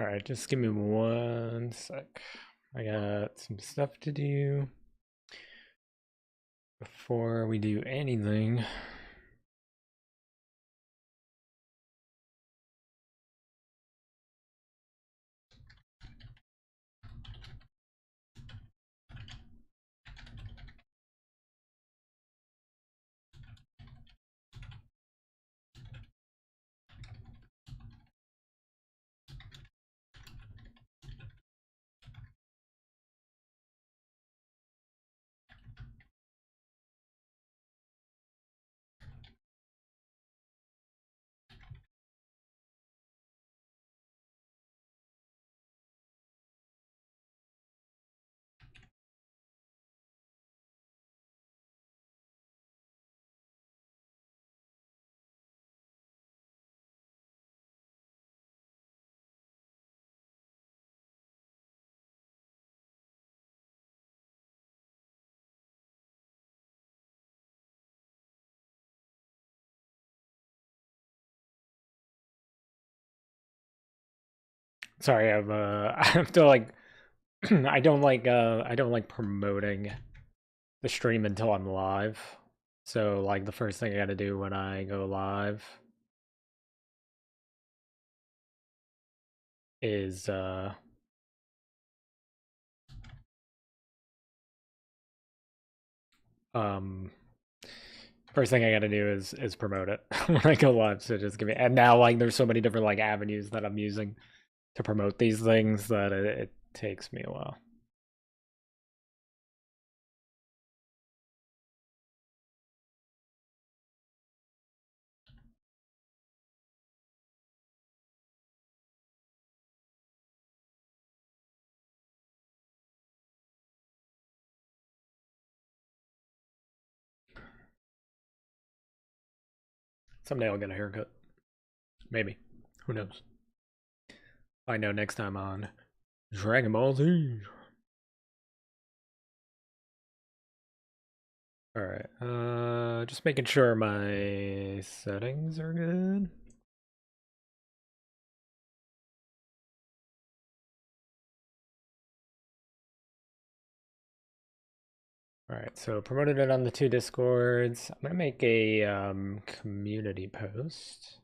Alright, just give me 1 sec. I got some stuff to do before we do anything. Sorry, I have to like I don't like promoting the stream until I'm live. So like the first thing I gotta do when I go live is um first thing I gotta do is promote it when I go live. So just give me, and now like there's so many different like avenues that I'm using to promote these things that it takes me a while. Someday I'll get a haircut. Maybe. Who knows? I know next time on Dragon Ball Z. Alright, just making sure my settings are good. Alright, so promoted it on the 2 Discords. I'm gonna make a community post.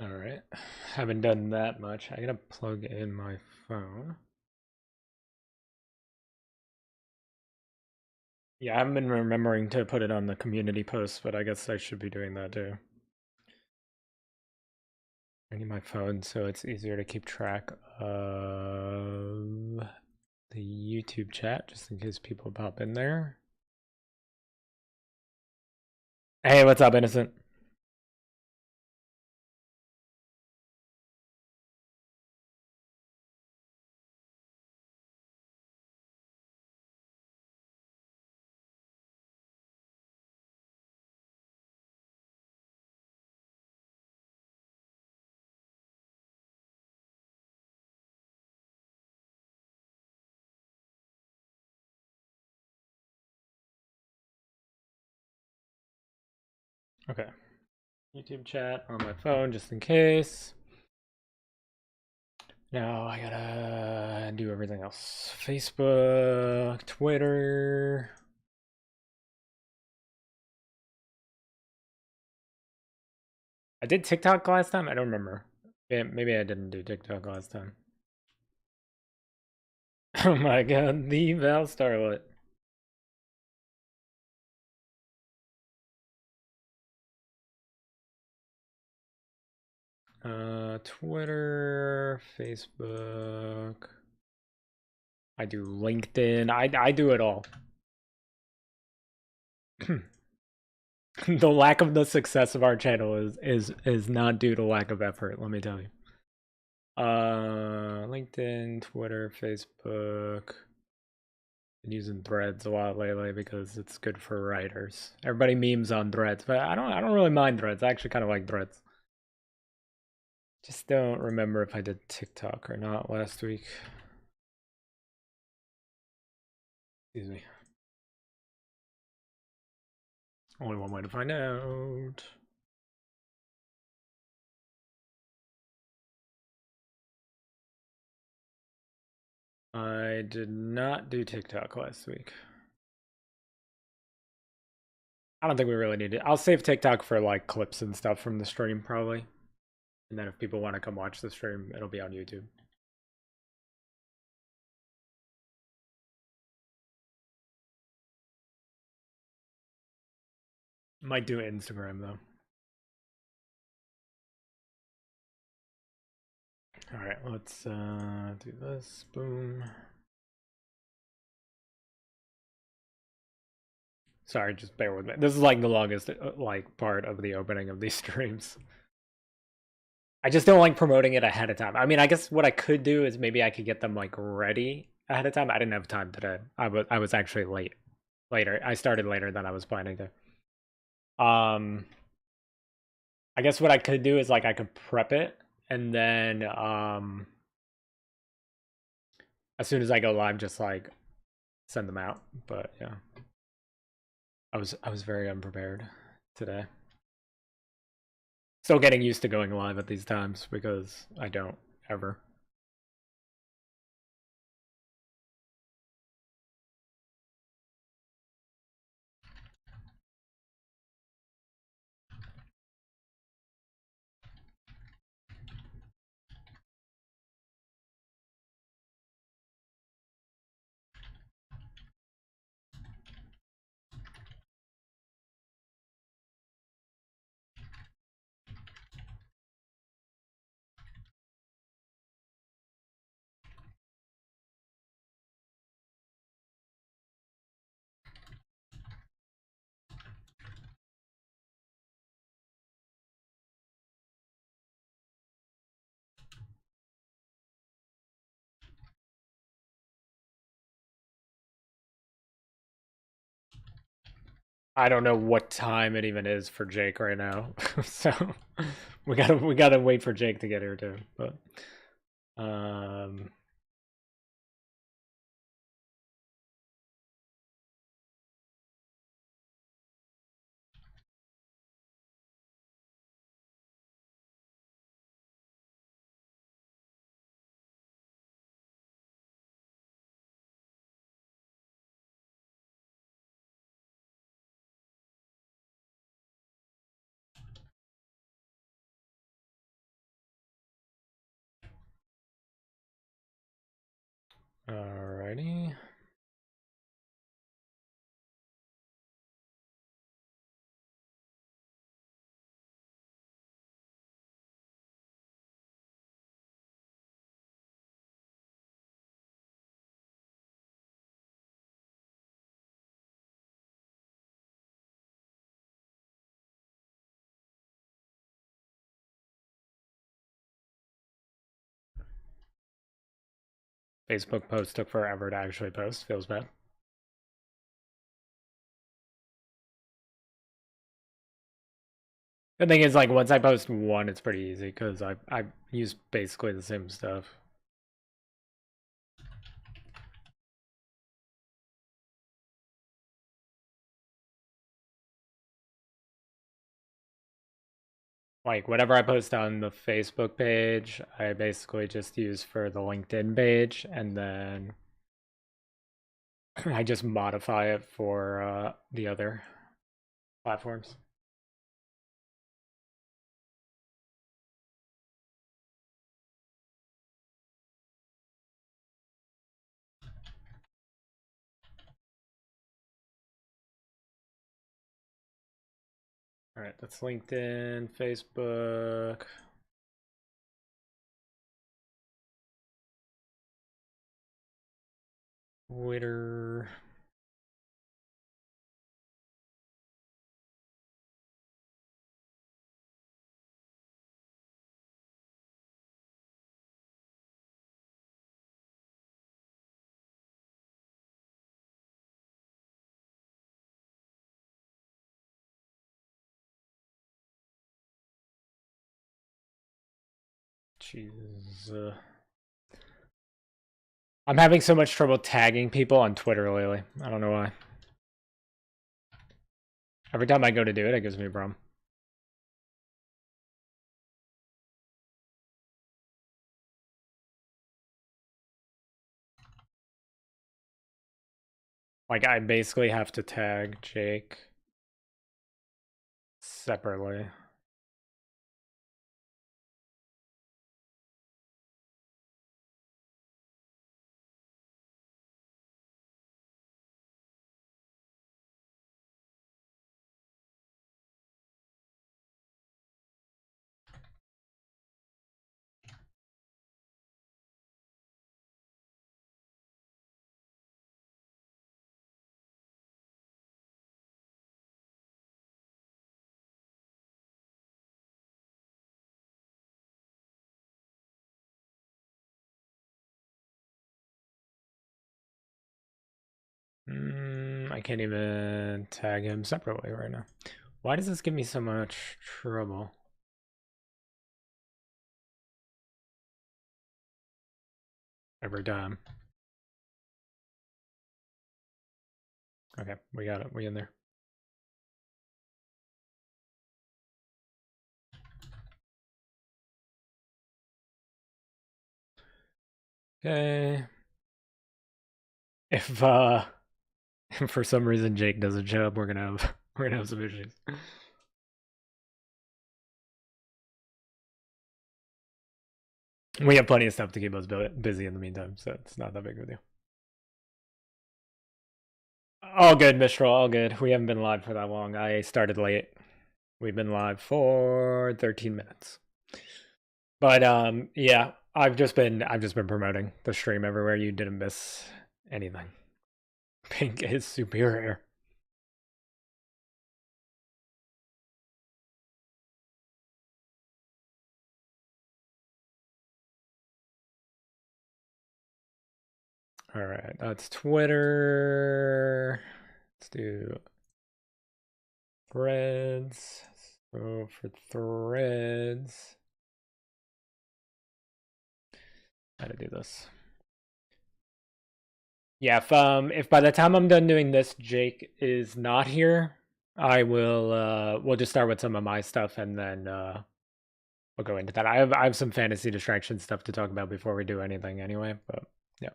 Alright, haven't done that much. I gotta plug in my phone. Yeah, I haven't been remembering to put it on the community post, but I guess I should be doing that too. I need my phone so it's easier to keep track of the YouTube chat, just in case people pop in there. Hey, what's up, Innocent? Okay. YouTube chat on my phone, just in case. Now I gotta do everything else. Facebook, Twitter. I did TikTok last time? I don't remember. Yeah, maybe I didn't do TikTok last time. Oh my god, the Val Starlet. Twitter, Facebook. I do LinkedIn. I do it all. The lack of the success of our channel is not due to lack of effort, let me tell you. LinkedIn, Twitter, Facebook. Been using Threads a lot lately because it's good for writers. Everybody memes on Threads, but I don't really mind Threads. I actually kind of like Threads. Just don't remember if I did TikTok or not last week. Excuse me. Only one way to find out. I did not do TikTok last week. I don't think we really need it. I'll save TikTok for like clips and stuff from the stream probably. And then if people want to come watch the stream, it'll be on YouTube. Might do Instagram though. All right, let's do this. Boom. Sorry, just bear with me. This is like the longest like part of the opening of these streams. I just don't like promoting it ahead of time. I mean, I guess what I could do is maybe I could get them like ready ahead of time. I didn't have time today. I was actually later. I started later than I was planning to. I guess what I could do is like I could prep it and then as soon as I go live just like send them out. But yeah. I was very unprepared today. Still getting used to going live at these times because I don't ever. I don't know what time it even is for Jake right now. So we gotta wait for Jake to get here too. But alrighty. Facebook post took forever to actually post. Feels bad. The thing is, like, once I post one, it's pretty easy because I use basically the same stuff. Like, whatever I post on the Facebook page, I basically just use for the LinkedIn page, and then I just modify it for the other platforms. All right, that's LinkedIn, Facebook. Twitter. Jesus. I'm having so much trouble tagging people on Twitter lately. I don't know why. Every time I go to do it, it gives me a problem. Like, I basically have to tag Jake separately. I can't even tag him separately right now. Why does this give me so much trouble? Every time. Okay, we got it. We in there. Okay. If for some reason Jake doesn't show up, we're gonna have some issues. We have plenty of stuff to keep us busy in the meantime, so it's not that big of a deal. All good, Mistral, all good. We haven't been live for that long. I started late. We've been live for 13 minutes. But yeah, I've just been promoting the stream everywhere. You didn't miss anything. Pink is superior. All right, that's Twitter. Let's do Threads. So for Threads, how to do this? Yeah, if by the time I'm done doing this, Jake is not here, I will we'll just start with some of my stuff and then we'll go into that. I have some fantasy distraction stuff to talk about before we do anything anyway, but yeah.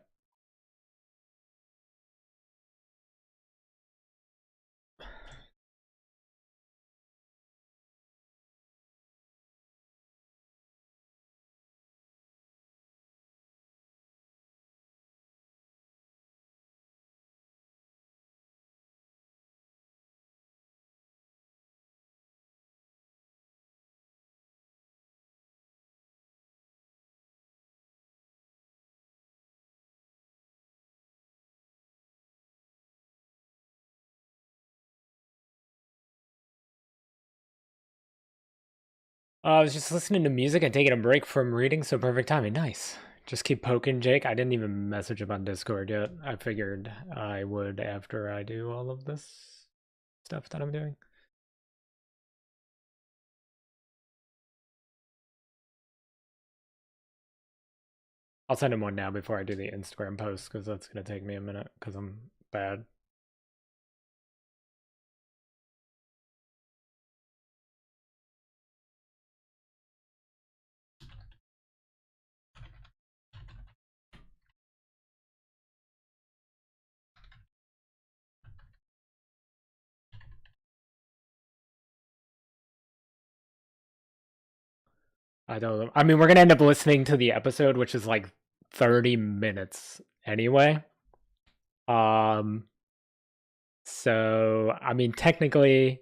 I was just listening to music and taking a break from reading, so perfect timing. Nice. Just keep poking Jake. I didn't even message him on Discord yet. I figured I would after I do all of this stuff that I'm doing. I'll send him one now before I do the Instagram post because that's going to take me a minute because I'm bad. I don't. I mean, we're gonna end up listening to the episode, which is like 30 minutes anyway. Um. So I mean, technically,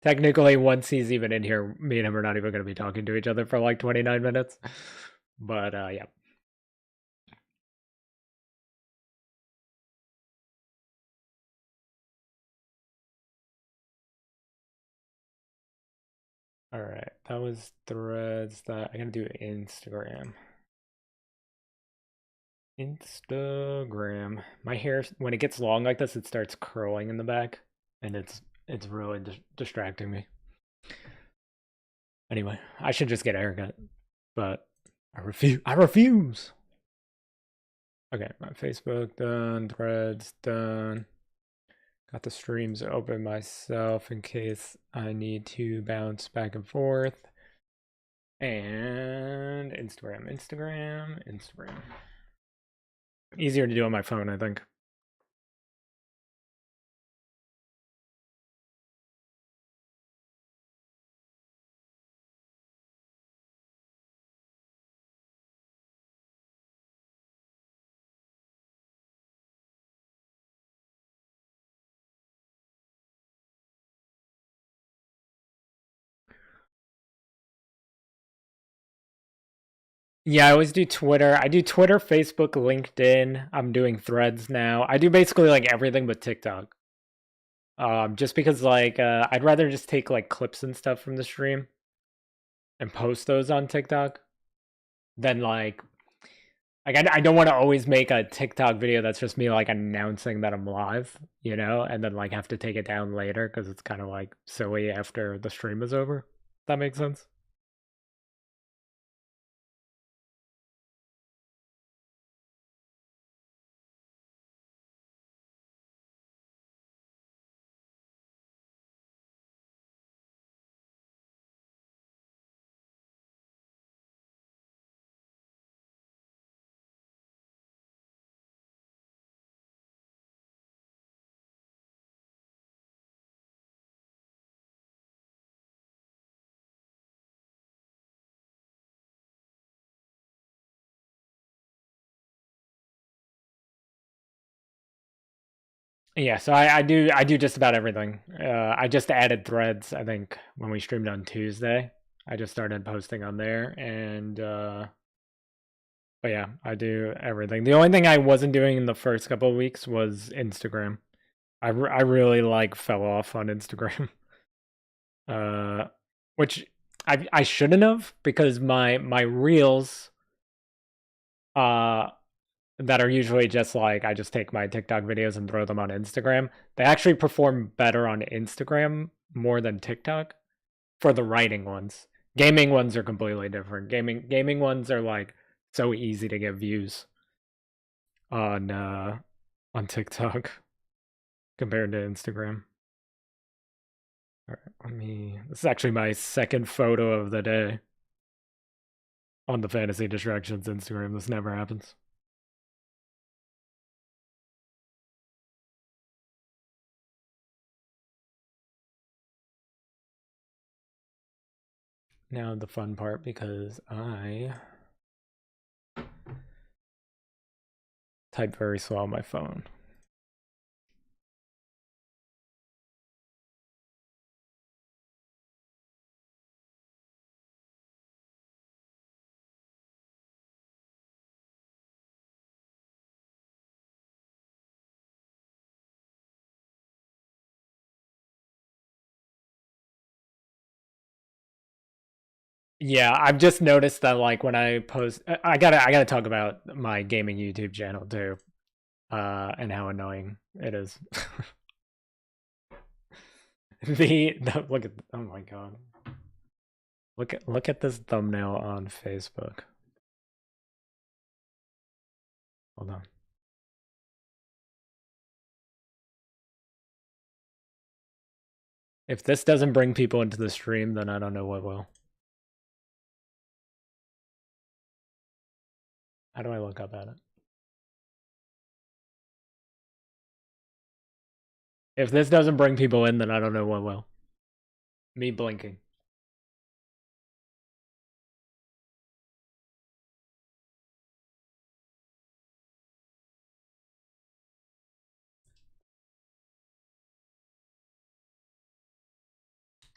technically, once he's even in here, me and him are not even gonna be talking to each other for like 29 minutes. But yeah. All right, that was Threads. That I gotta do Instagram. Instagram. My hair, when it gets long like this, it starts curling in the back, and it's really distracting me. Anyway, I should just get a haircut, but I refuse. I refuse. Okay, my Facebook done, Threads done. Got the streams open myself in case I need to bounce back and forth. And Instagram. Easier to do on my phone, I think. Yeah, I always do Twitter. I do Twitter, Facebook, LinkedIn. I'm doing Threads now. I do basically like everything but TikTok. Just because like I'd rather just take like clips and stuff from the stream and post those on TikTok than like I don't want to always make a TikTok video that's just me like announcing that I'm live, you know, and then like have to take it down later because it's kind of like silly after the stream is over. That makes sense. Yeah, so I do just about everything. I just added Threads, I think, when we streamed on Tuesday. I just started posting on there, and but yeah, I do everything. The only thing I wasn't doing in the first couple of weeks was Instagram. I really like fell off on Instagram. uh which I shouldn't have, because my reels uh that are usually just like I just take my TikTok videos and throw them on Instagram. They actually perform better on Instagram more than TikTok for the writing ones. Gaming ones are completely different. Gaming ones are like so easy to get views on TikTok compared to Instagram. All right, this is actually my second photo of the day on the Fantasy Distractions Instagram. This never happens. Now the fun part, because I type very slow on my phone. Yeah, I've just noticed that like when I post, I gotta talk about my gaming YouTube channel too, and how annoying it is. the look at, oh my god, look at this thumbnail on Facebook. Hold on. If this doesn't bring people into the stream, then I don't know what will. How do I look up at it? If this doesn't bring people in, then I don't know what will. Me blinking.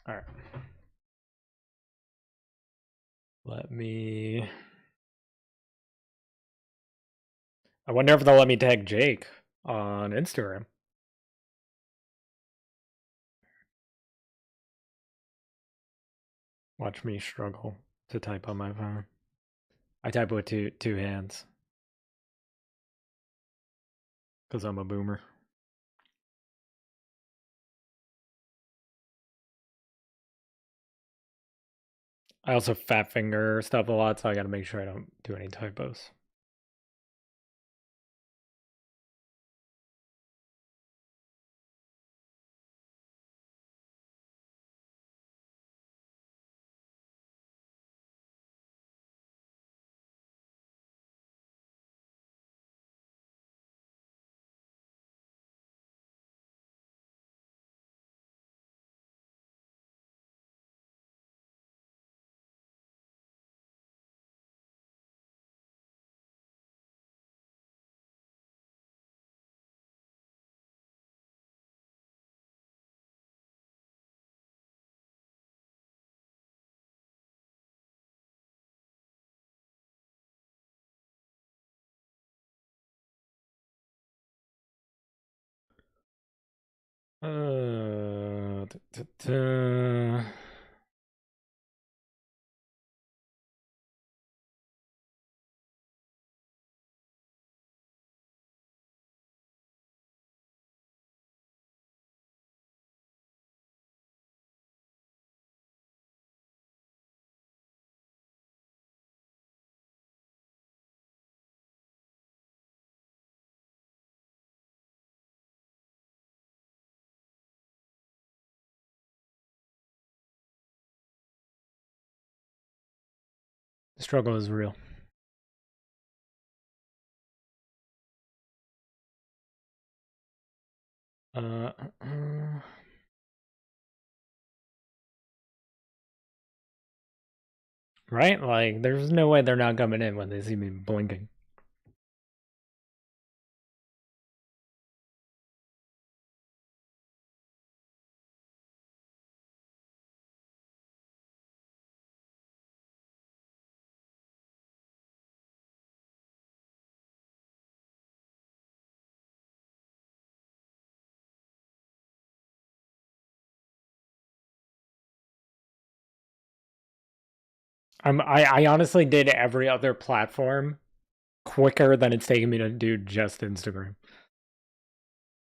All right. Let me. I wonder if they'll let me tag Jake on Instagram. Watch me struggle to type on my phone. I type with two hands. Because I'm a boomer. I also fat finger stuff a lot, so I gotta make sure I don't do any typos. Uh, The struggle is real. Uh, right? Like, there's no way they're not coming in when they see me blinking. I honestly did every other platform quicker than it's taken me to do just Instagram.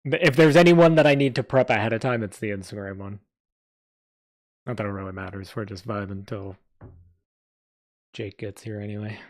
If there's anyone that I need to prep ahead of time, it's the Instagram one. Not that it really matters. We're just vibing until Jake gets here anyway.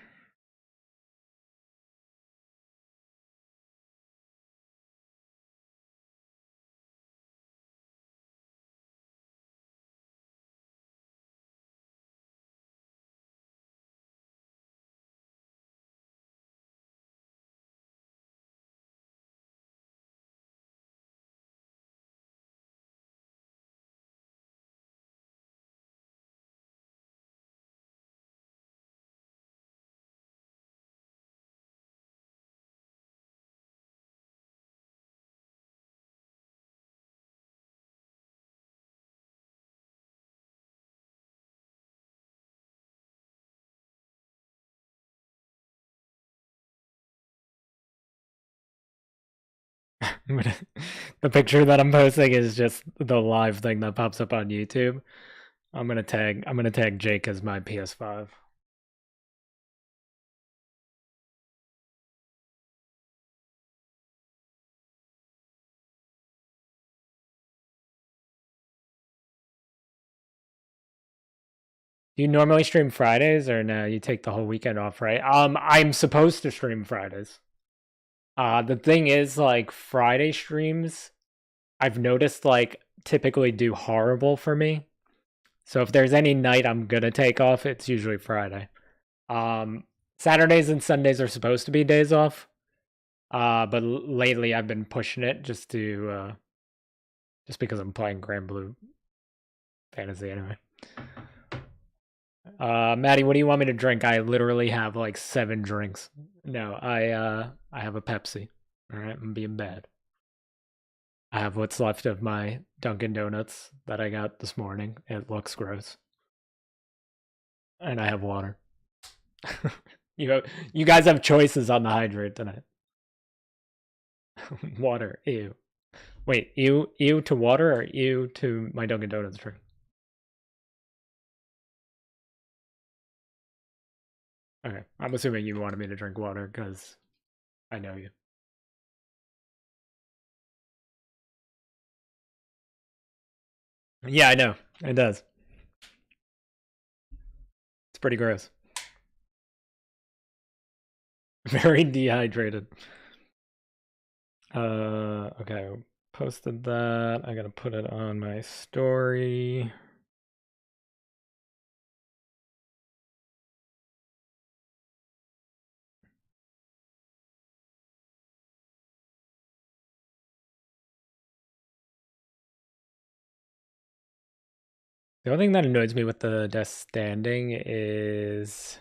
The picture that I'm posting is just the live thing that pops up on YouTube. I'm gonna tag Jake as my PS5. Do you normally stream Fridays or no? You take the whole weekend off, right? I'm supposed to stream Fridays. The thing is, like Friday streams, I've noticed like typically do horrible for me. So if there's any night I'm gonna take off, it's usually Friday. Um, Saturdays and Sundays are supposed to be days off. But lately I've been pushing it just because I'm playing Grand Blue Fantasy anyway. Maddie, what do you want me to drink? I literally have like 7 drinks. No, I have a Pepsi. All right, I'm being bad. I have what's left of my Dunkin' Donuts that I got this morning. It looks gross. And I have water. You guys have choices on the hydrate tonight. Water, ew. Wait, ew to water or ew to my Dunkin' Donuts drink? Okay, I'm assuming you wanted me to drink water because I know you. Yeah, I know. It does. It's pretty gross. Very dehydrated. Okay, posted that. I gotta put it on my story. The only thing that annoys me with the desk standing is,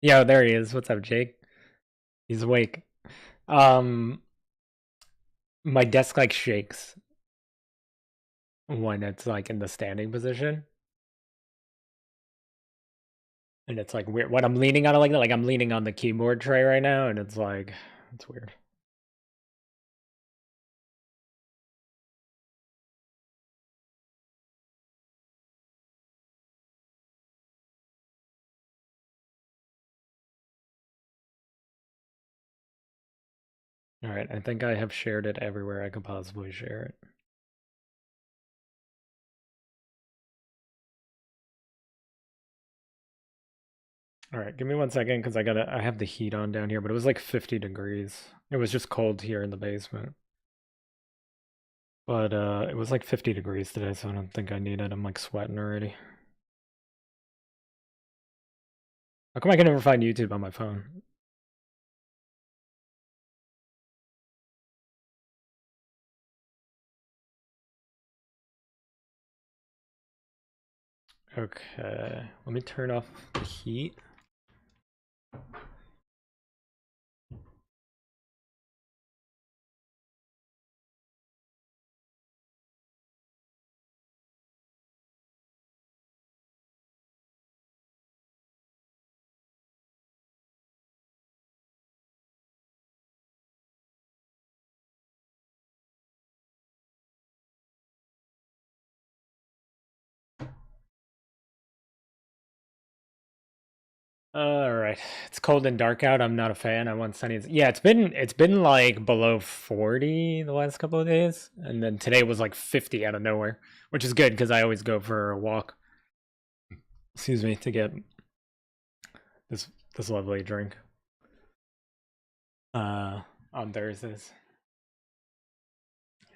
yeah, there he is. What's up, Jake? He's awake. Um, my desk like shakes when it's like in the standing position, and it's like weird when I'm leaning on it like that. Like I'm leaning on the keyboard tray right now, and it's like it's weird. All right, I think I have shared it everywhere I could possibly share it. All right, give me 1 second because I have the heat on down here, but it was like 50 degrees. It was just cold here in the basement. But it was like 50 degrees today, so I don't think I need it. I'm like sweating already. How come I can never find YouTube on my phone? Okay, let me turn off the heat. All right, it's cold and dark out. I'm not a fan. I want sunny. Yeah, it's been like below 40 the last couple of days, and then today was like 50 out of nowhere, which is good because I always go for a walk. Excuse me, to get this this lovely drink. Uh, on Thursdays.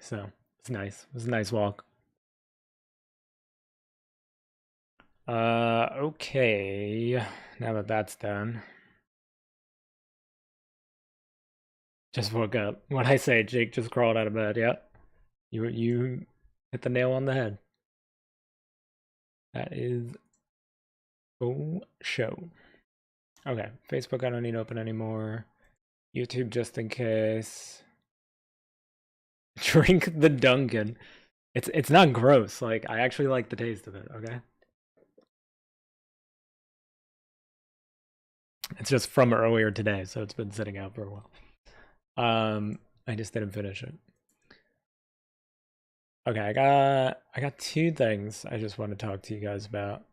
So it's nice. It was a nice walk. Okay. Now that that's done, just woke up. What I say, Jake just crawled out of bed. Yep. You hit the nail on the head. That is show. Okay. Facebook I don't need to open anymore. YouTube just in case. Drink the Dunkin'. It's not gross. Like I actually like the taste of it, okay? It's just from earlier today, so it's been sitting out for a while. I just didn't finish it. Okay, I got two things I just want to talk to you guys about,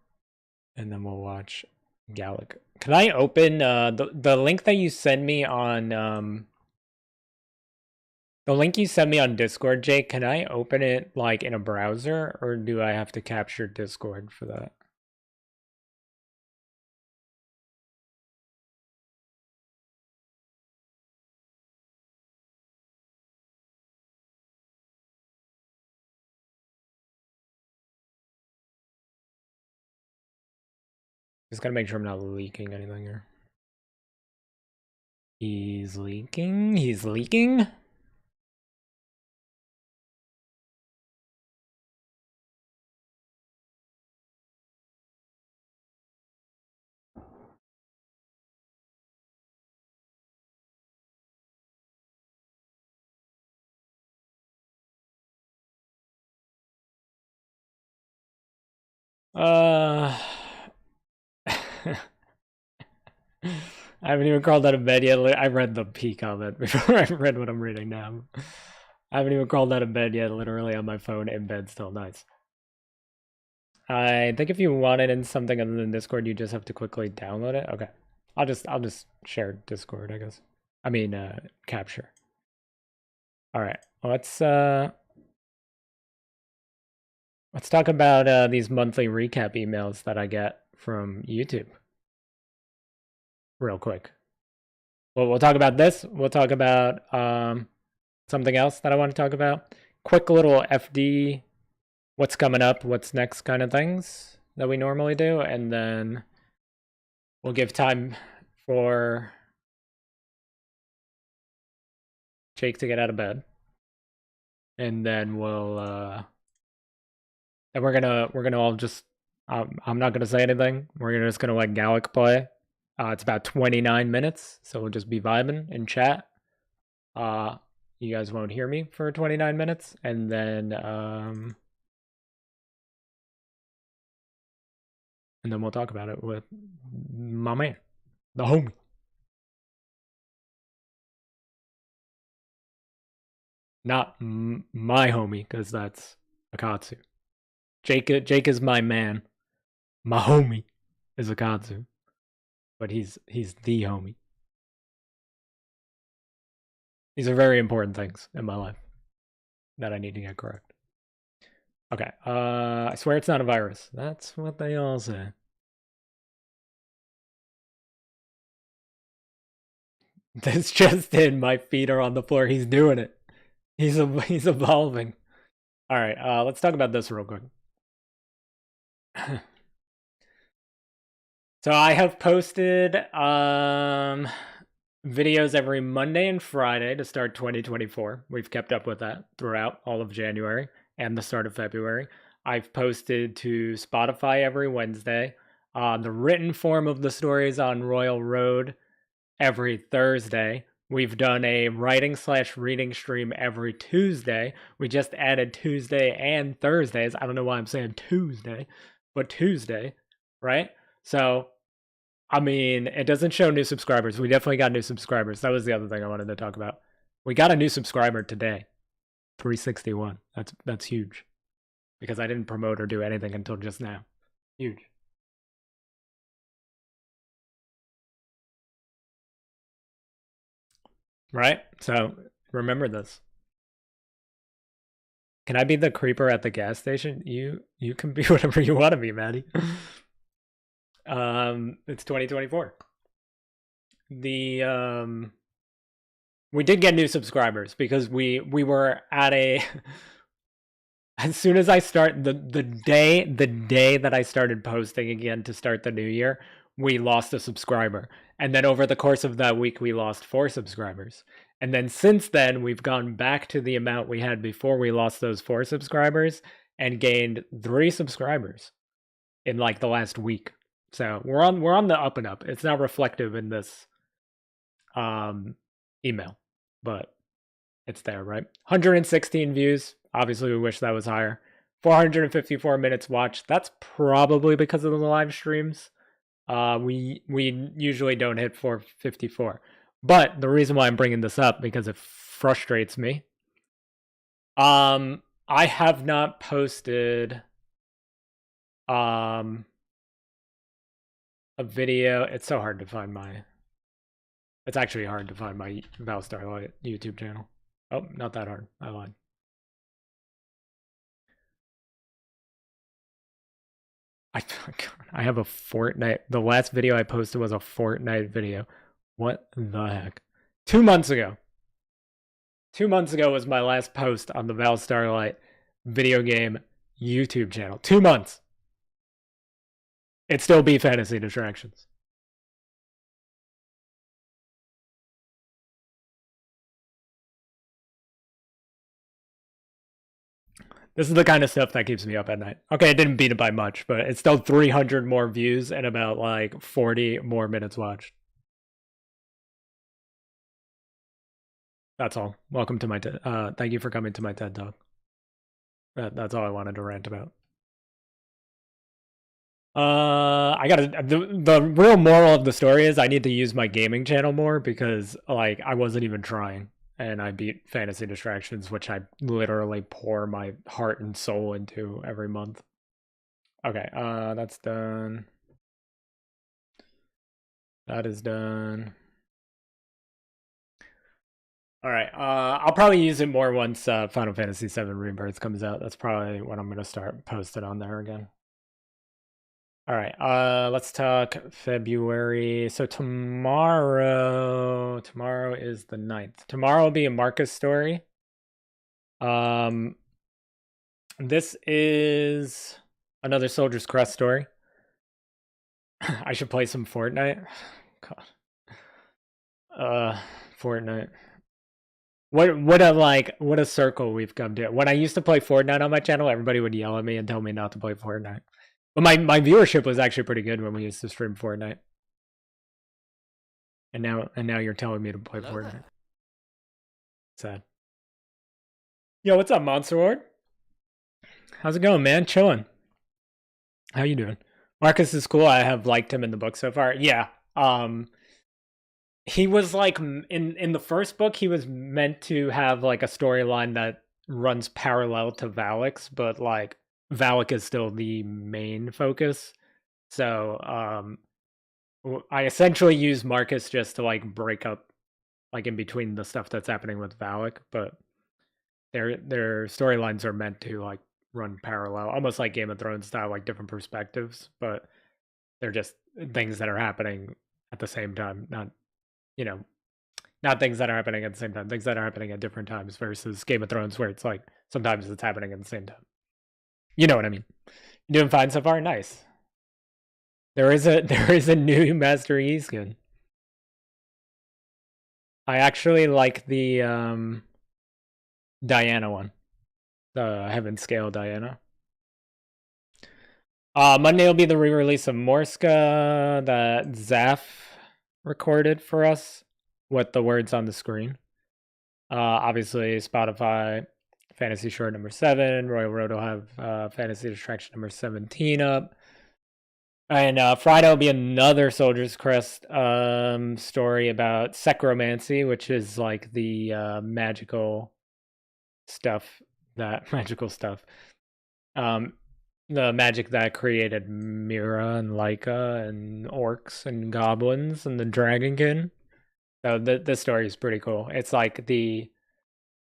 and then we'll watch GALAK. Can I open the link that you send me on the link you sent me on Discord, Jake? Can I open it like in a browser, or do I have to capture Discord for that? Just gotta make sure I'm not leaking anything here. He's leaking. He's leaking. Uh, I haven't even crawled out of bed yet. I read the P comment before I read what I'm reading now. I haven't even crawled out of bed yet. Literally on my phone in bed still. Nice. I think if you want it in something other than Discord, you just have to quickly download it. Okay. I'll just share Discord, I guess. I mean, capture. All right, let's talk about these monthly recap emails that I get from YouTube real quick. Well, we'll talk about this. We'll talk about something else that I want to talk about. Quick little FD, what's coming up, what's next kind of things that we normally do, and then we'll give time for Jake to get out of bed, and then we're gonna all just I'm not gonna say anything. We're just gonna let GALAK play. It's about 29 minutes, so we'll just be vibing in chat. You guys won't hear me for 29 minutes, and then we'll talk about it with my man, the homie. Not my homie, because that's Akatsu. Jake is my man. My homie is Akatsu, but he's the homie. These are very important things in my life that I need to get correct. Okay, I swear it's not a virus. That's what they all say. This just in, my feet are on the floor. He's doing it. He's evolving. All right, let's talk about this real quick. So I have posted videos every Monday and Friday to start 2024. We've kept up with that throughout all of January and the start of February. I've posted to Spotify every Wednesday. The written form of the stories on Royal Road every Thursday. We've done a writing/reading stream every Tuesday. We just added Tuesday and Thursdays. I don't know why I'm saying Tuesday, but Tuesday, right? So, I mean, it doesn't show new subscribers. We definitely got new subscribers. That was the other thing I wanted to talk about. We got a new subscriber today, 361. That's huge, because I didn't promote or do anything until just now. Huge. Right? So remember this. Can I be the creeper at the gas station? You can be whatever you want to be, Maddie. It's 2024. We did get new subscribers because we were at a as soon as I start the day that I started posting again to start the new year, we lost a subscriber. And then over the course of that week, we lost 4 subscribers. And then since then, we've gone back to the amount we had before we lost those 4 subscribers and gained 3 subscribers in like the last week. So we're on the up and up. It's not reflective in this email, but it's there, right? 116 views. Obviously, we wish that was higher. 454 minutes watched. That's probably because of the live streams. We usually don't hit 454. But the reason why I'm bringing this up, because it frustrates me. I have not posted a video. It's so hard to find my. It's actually hard to find my Val Starlight YouTube channel. Oh, not that hard. I lied. I have a Fortnite. The last video I posted was a Fortnite video. What the heck? 2 months ago. 2 months ago was my last post on the Val Starlight video game YouTube channel. 2 months. It'd still be fantasy distractions. This is the kind of stuff that keeps me up at night. Okay, I didn't beat it by much, but it's still 300 more views and about like 40 more minutes watched. That's all. Welcome to my thank you for coming to my TED Talk. That's all I wanted to rant about. I gotta the real moral of the story is I need to use my gaming channel more because like I wasn't even trying and I beat Fantasy Distractions, which I literally pour my heart and soul into every month. Okay, that's done. That is done. All right. I'll probably use it more once Final Fantasy VII Rebirth comes out. That's probably when I'm gonna start posting on there again. All right. Let's talk February. So tomorrow is the 9th. Tomorrow will be a Marcus story. This is another Soldier's Crest story. I should play some Fortnite. God. Fortnite. What a circle we've come to. When I used to play Fortnite on my channel, everybody would yell at me and tell me not to play Fortnite. But my viewership was actually pretty good when we used to stream Fortnite. And now you're telling me to play Fortnite. Sad. Yo, what's up, Monster Lord? How's it going, man? Chilling. How you doing? Marcus is cool. I have liked him in the book so far. Yeah. He was like in the first book, he was meant to have like a storyline that runs parallel to Valak's, but like Valak is still the main focus. So I essentially use Marcus just to like break up like in between the stuff that's happening with Valak, but their storylines are meant to like run parallel, almost like Game of Thrones style, like different perspectives, but they're just things that are happening at the same time, not not things that are happening at the same time, things that are happening at different times versus Game of Thrones where it's like sometimes it's happening at the same time. You know what I mean? You doing fine so far? Nice. There is a new Master Yi skin. I actually like the Diana one. The Heaven Scale Diana. Monday will be the re-release of Morska that Zaf recorded for us with the words on the screen. Obviously, Spotify, Fantasy Short number 7. Royal Road will have Fantasy Distraction number 17 up. And Friday will be another Soldier's Crest story about Secromancy, which is like the magical stuff. The magic that created Mira and Laika and orcs and goblins and the Dragonkin. So this story is pretty cool. It's like the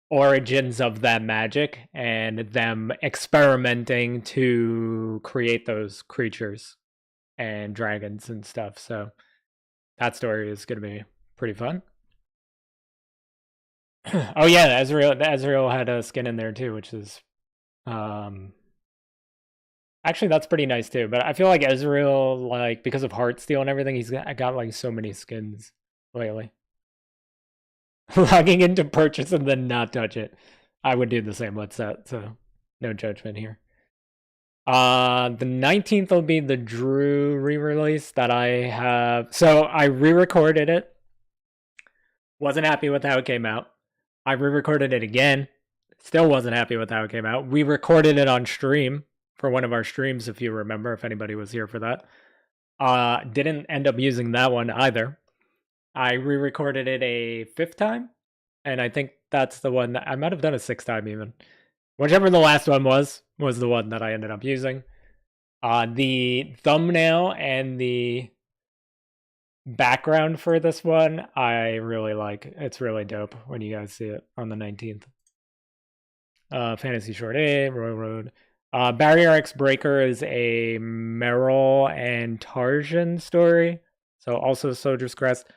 origins of that magic and them experimenting to create those creatures and dragons and stuff. So that story is going to be pretty fun. Oh yeah, Ezreal had a skin in there too, which is actually that's pretty nice too. But I feel like Ezreal, like because of Heartsteel and everything, he's got like so many skins lately. Logging into purchase and then not touch it. I would do the same with that, so no judgment here. The 19th will be the Drew re-release that I have. So I re-recorded it. Wasn't happy with how it came out. I re-recorded it again. Still wasn't happy with how it came out. We recorded it on stream for one of our streams, if you remember, if anybody was here for that. Didn't end up using that one either. I re-recorded it a 5th time, and I think that's the one that I might have done a 6th time even. Whichever the last one was the one that I ended up using. The thumbnail and the background for this one, I really like. It's really dope when you guys see it on the 19th. Fantasy Short A, Royal Road. Barrier X Breaker is a Meryl and Tarjan story. So also Soldier's Crest.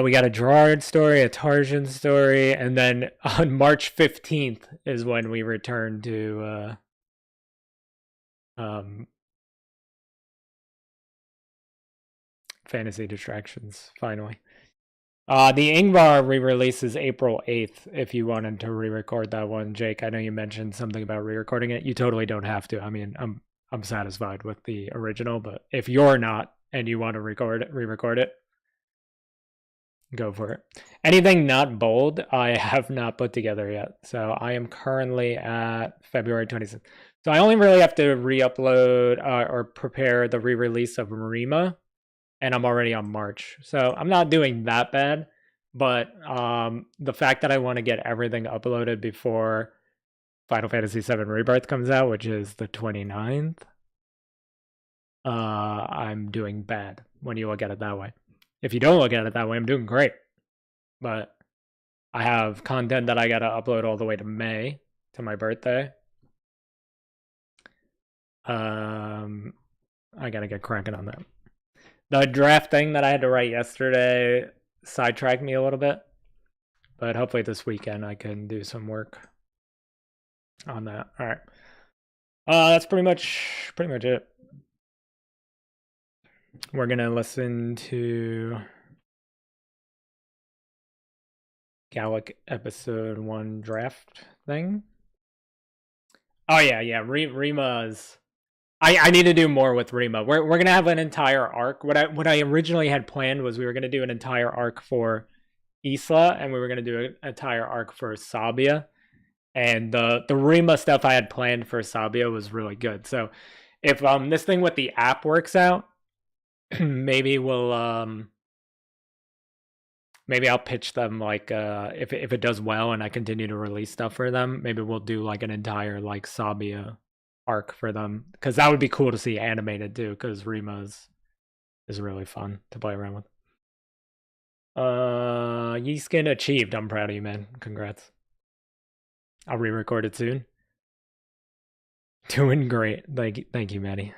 We got a Gerard story, a Tarjan story, and then on March 15th is when we return to Fantasy Distractions, finally. The Ingvar re-release is April 8th, if you wanted to re-record that one. Jake, I know you mentioned something about re-recording it. You totally don't have to. I mean, I'm satisfied with the original, but if you're not and you want to re-record it, go for it. Anything not bold, I have not put together yet. So I am currently at February 26th. So I only really have to re-upload or prepare the re-release of Rima, and I'm already on March. So I'm not doing that bad, but the fact that I want to get everything uploaded before Final Fantasy VII Rebirth comes out, which is the 29th, I'm doing bad when you look at it that way. If you don't look at it that way, I'm doing great. But I have content that I gotta upload all the way to May, to my birthday. I gotta get cracking on that. The draft thing that I had to write yesterday sidetracked me a little bit, but hopefully this weekend I can do some work on that. All right. That's pretty much it. We're gonna listen to GALAK episode 1 draft thing. Oh yeah. Rima's. I need to do more with Rima. We're gonna have an entire arc. What I originally had planned was we were gonna do an entire arc for Isla, and we were gonna do an entire arc for Sabia. And the Rima stuff I had planned for Sabia was really good. So if this thing with the app works out, maybe we'll maybe I'll pitch them like if it does well and I continue to release stuff for them, maybe we'll do like an entire like Sabia arc for them, because that would be cool to see animated too, because Rima is really fun to play around with. Yeeskin achieved. I'm proud of you, man. Congrats. I'll re-record it soon. Doing great. Thank you, Maddie.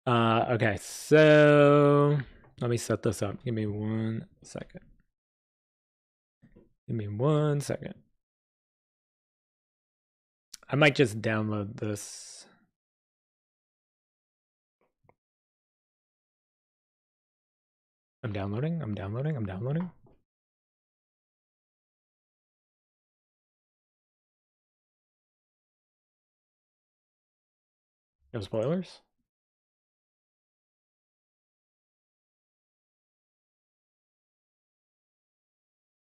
Okay, so let me set this up. Give me 1 second. Give me 1 second. I might just download this. I'm downloading. No spoilers?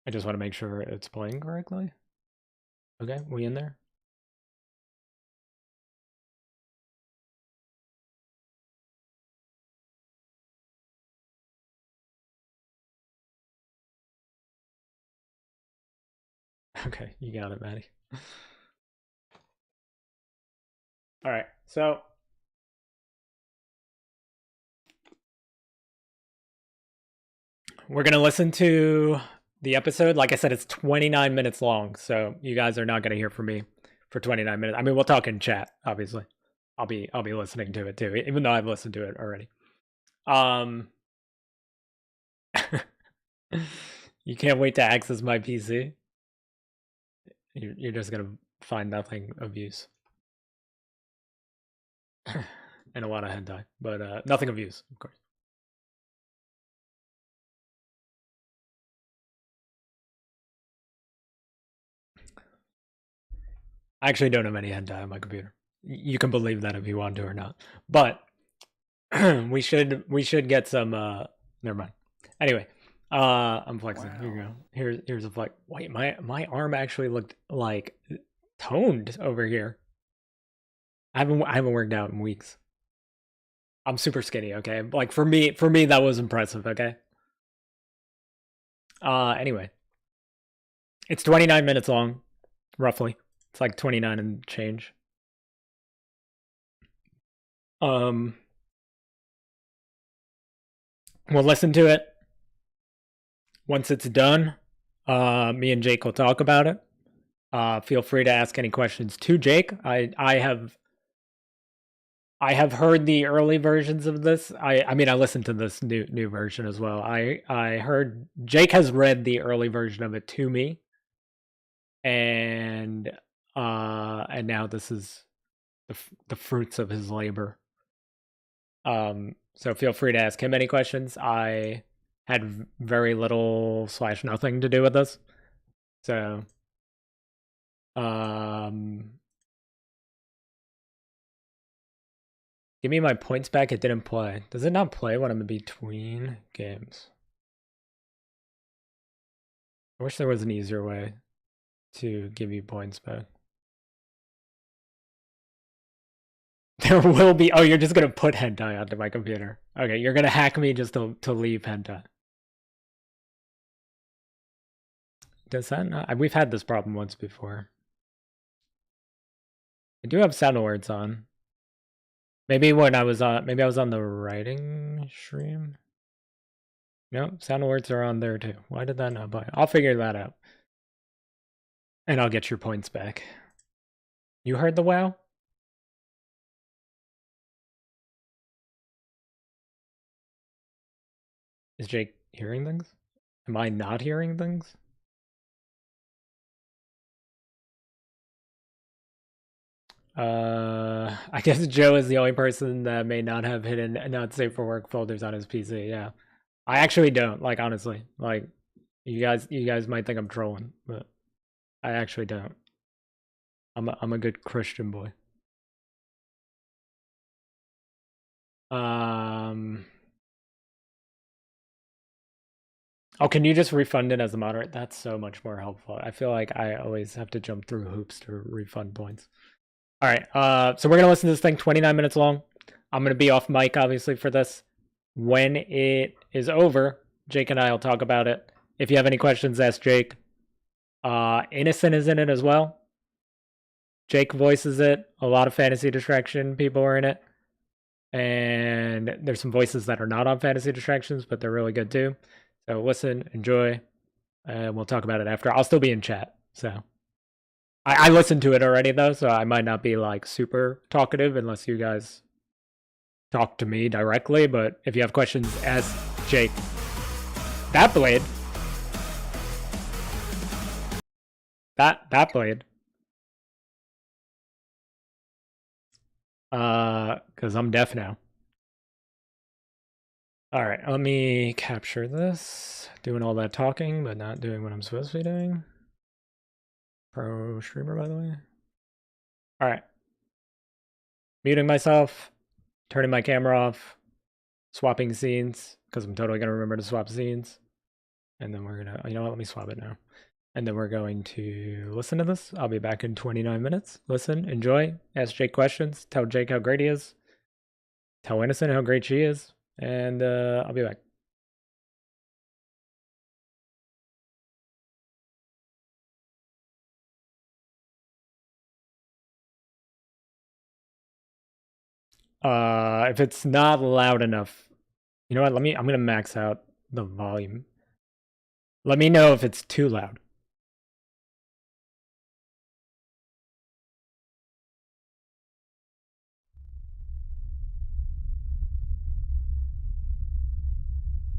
I just want to make sure it's playing correctly. Okay, we in there? Okay, you got it, Maddie. All right, so we're gonna listen to the episode. Like I said, it's 29 minutes long, so you guys are not gonna hear from me for 29 minutes. I mean, we'll talk in chat, obviously. I'll be listening to it too, even though I've listened to it already. You can't wait to access my PC. You're just gonna find nothing of use. And a lot of hentai, but nothing of use, of course. I actually don't have any hentai on my computer. You can believe that if you want to or not. But we should get some never mind. Anyway, I'm flexing. Wow. Here you go. Here's a flex. Wait, my arm actually looked like toned over here. I haven't worked out in weeks. I'm super skinny, okay? Like for me that was impressive, okay? Anyway. It's 29 minutes long, roughly. It's like 29 and change. We'll listen to it. Once it's done, me and Jake will talk about it. Feel free to ask any questions to Jake. I have heard the early versions of this. I mean I listened to this new version as well. I heard Jake has read the early version of it to me. And now this is the fruits of his labor. So feel free to ask him any questions. I had very little / nothing to do with this. So give me my points back. It didn't play. Does it not play when I'm in between games? I wish there was an easier way to give you points back. There will be. Oh, you're just gonna put hentai onto my computer. Okay, you're gonna hack me just to leave hentai. Does that not? We've had this problem once before. I do have sound alerts on. Maybe when I was on. Maybe I was on the writing stream. No, sound alerts are on there too. Why did that not buy? I'll figure that out. And I'll get your points back. You heard the wow? Is Jake hearing things? Am I not hearing things? I guess Joe is the only person that may not have hidden not safe for work folders on his PC. Yeah, I actually don't. Like honestly, like you guys might think I'm trolling, but I actually don't. I'm a good Christian boy. Oh, can you just refund it as a moderate? That's so much more helpful. I feel like I always have to jump through hoops to refund points. All right, so we're gonna listen to this thing 29 minutes long. I'm gonna be off mic obviously for this. When it is over, Jake and I will talk about it. If you have any questions, ask Jake. Innocent is in it as well. Jake voices it. A lot of Fantasy Distraction people are in it. And there's some voices that are not on Fantasy Distractions, but they're really good too. So listen, enjoy, and we'll talk about it after. I'll still be in chat, so. I listened to it already though, so I might not be like super talkative unless you guys talk to me directly, but if you have questions, ask Jake. That blade. That blade. Because I'm deaf now. Alright, let me capture this. Doing all that talking, but not doing what I'm supposed to be doing. Pro streamer, by the way. Alright. Muting myself, turning my camera off, swapping scenes, because I'm totally going to remember to swap scenes. And then we're going to, you know what, let me swap it now. And then we're going to listen to this. I'll be back in 29 minutes. Listen, enjoy, ask Jake questions, tell Jake how great he is, tell Innocent how great she is, and I'll be back. If it's not loud enough, you know what, I'm going to max out the volume. Let me know if it's too loud.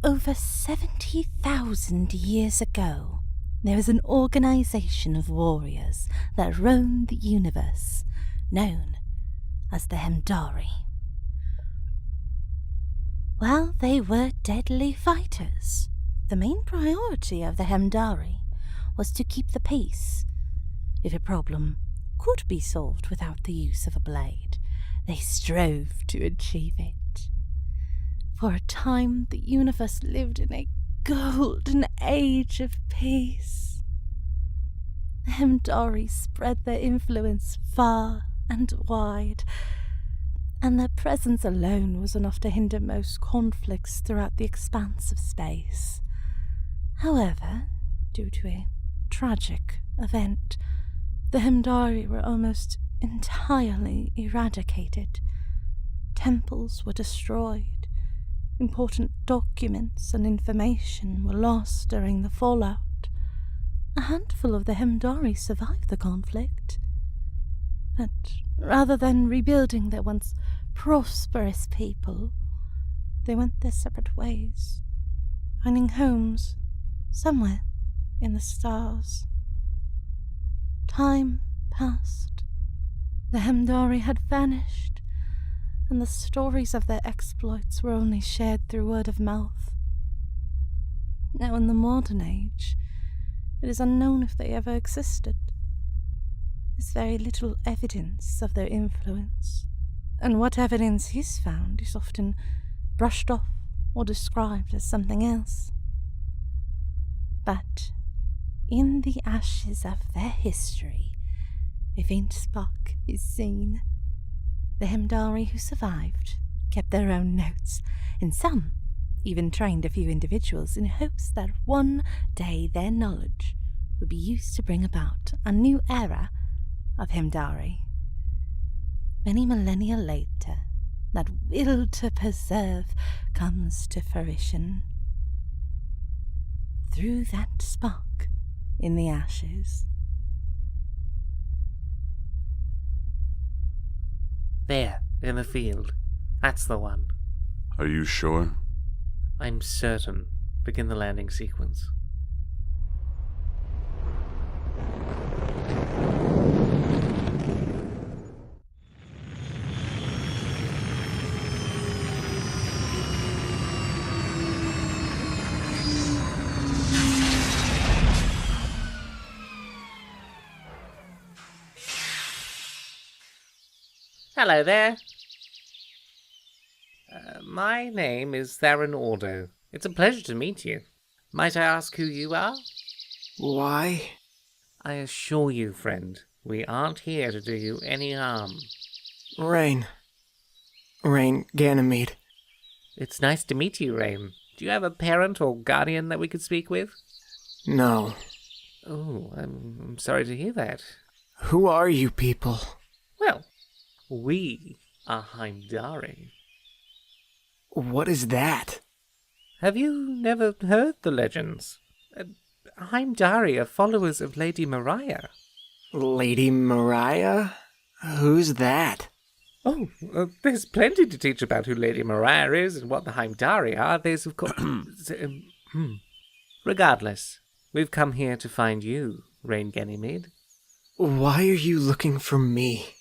Over 70,000 years ago, there was an organization of warriors that roamed the universe, known as the Hemdari. While they were deadly fighters, the main priority of the Hemdari was to keep the peace. If a problem could be solved without the use of a blade, they strove to achieve it. For a time, the universe lived in a golden age of peace. The Hemdari spread their influence far and wide, and their presence alone was enough to hinder most conflicts throughout the expanse of space. However, due to a tragic event, the Hemdari were almost entirely eradicated. Temples were destroyed. Important documents and information were lost during the fallout. A handful of the Hemdari survived the conflict. But rather than rebuilding their once prosperous people, they went their separate ways, finding homes somewhere in the stars. Time passed. The Hemdari had vanished, and the stories of their exploits were only shared through word of mouth. Now in the modern age, it is unknown if they ever existed. There's very little evidence of their influence, and what evidence is found is often brushed off or described as something else. But in the ashes of their history, a faint spark is seen. The Hemdari who survived kept their own notes, and some even trained a few individuals in hopes that one day their knowledge would be used to bring about a new era of Hemdari. Many millennia later, that will to preserve comes to fruition. through that spark in the ashes. There, in the field. That's the one. Are you sure? I'm certain. Begin the landing sequence. Hello there. My name is Theron Ordo. It's a pleasure to meet you. Might I ask who you are? Why? I assure you, friend, we aren't here to do you any harm. Rain, Ganymede. It's nice to meet you, Rain. Do you have a parent or guardian that we could speak with? No. Oh, I'm sorry to hear that. Who are you people? Well, we are Heimdari. What is that? Have you never heard the legends? Heimdari are followers of Lady Mariah. Lady Mariah? Who's that? Oh, there's plenty to teach about who Lady Mariah is and what the Heimdari are. There's, of course... Regardless, we've come here to find you, Rain Ganymede. Why are you looking for me?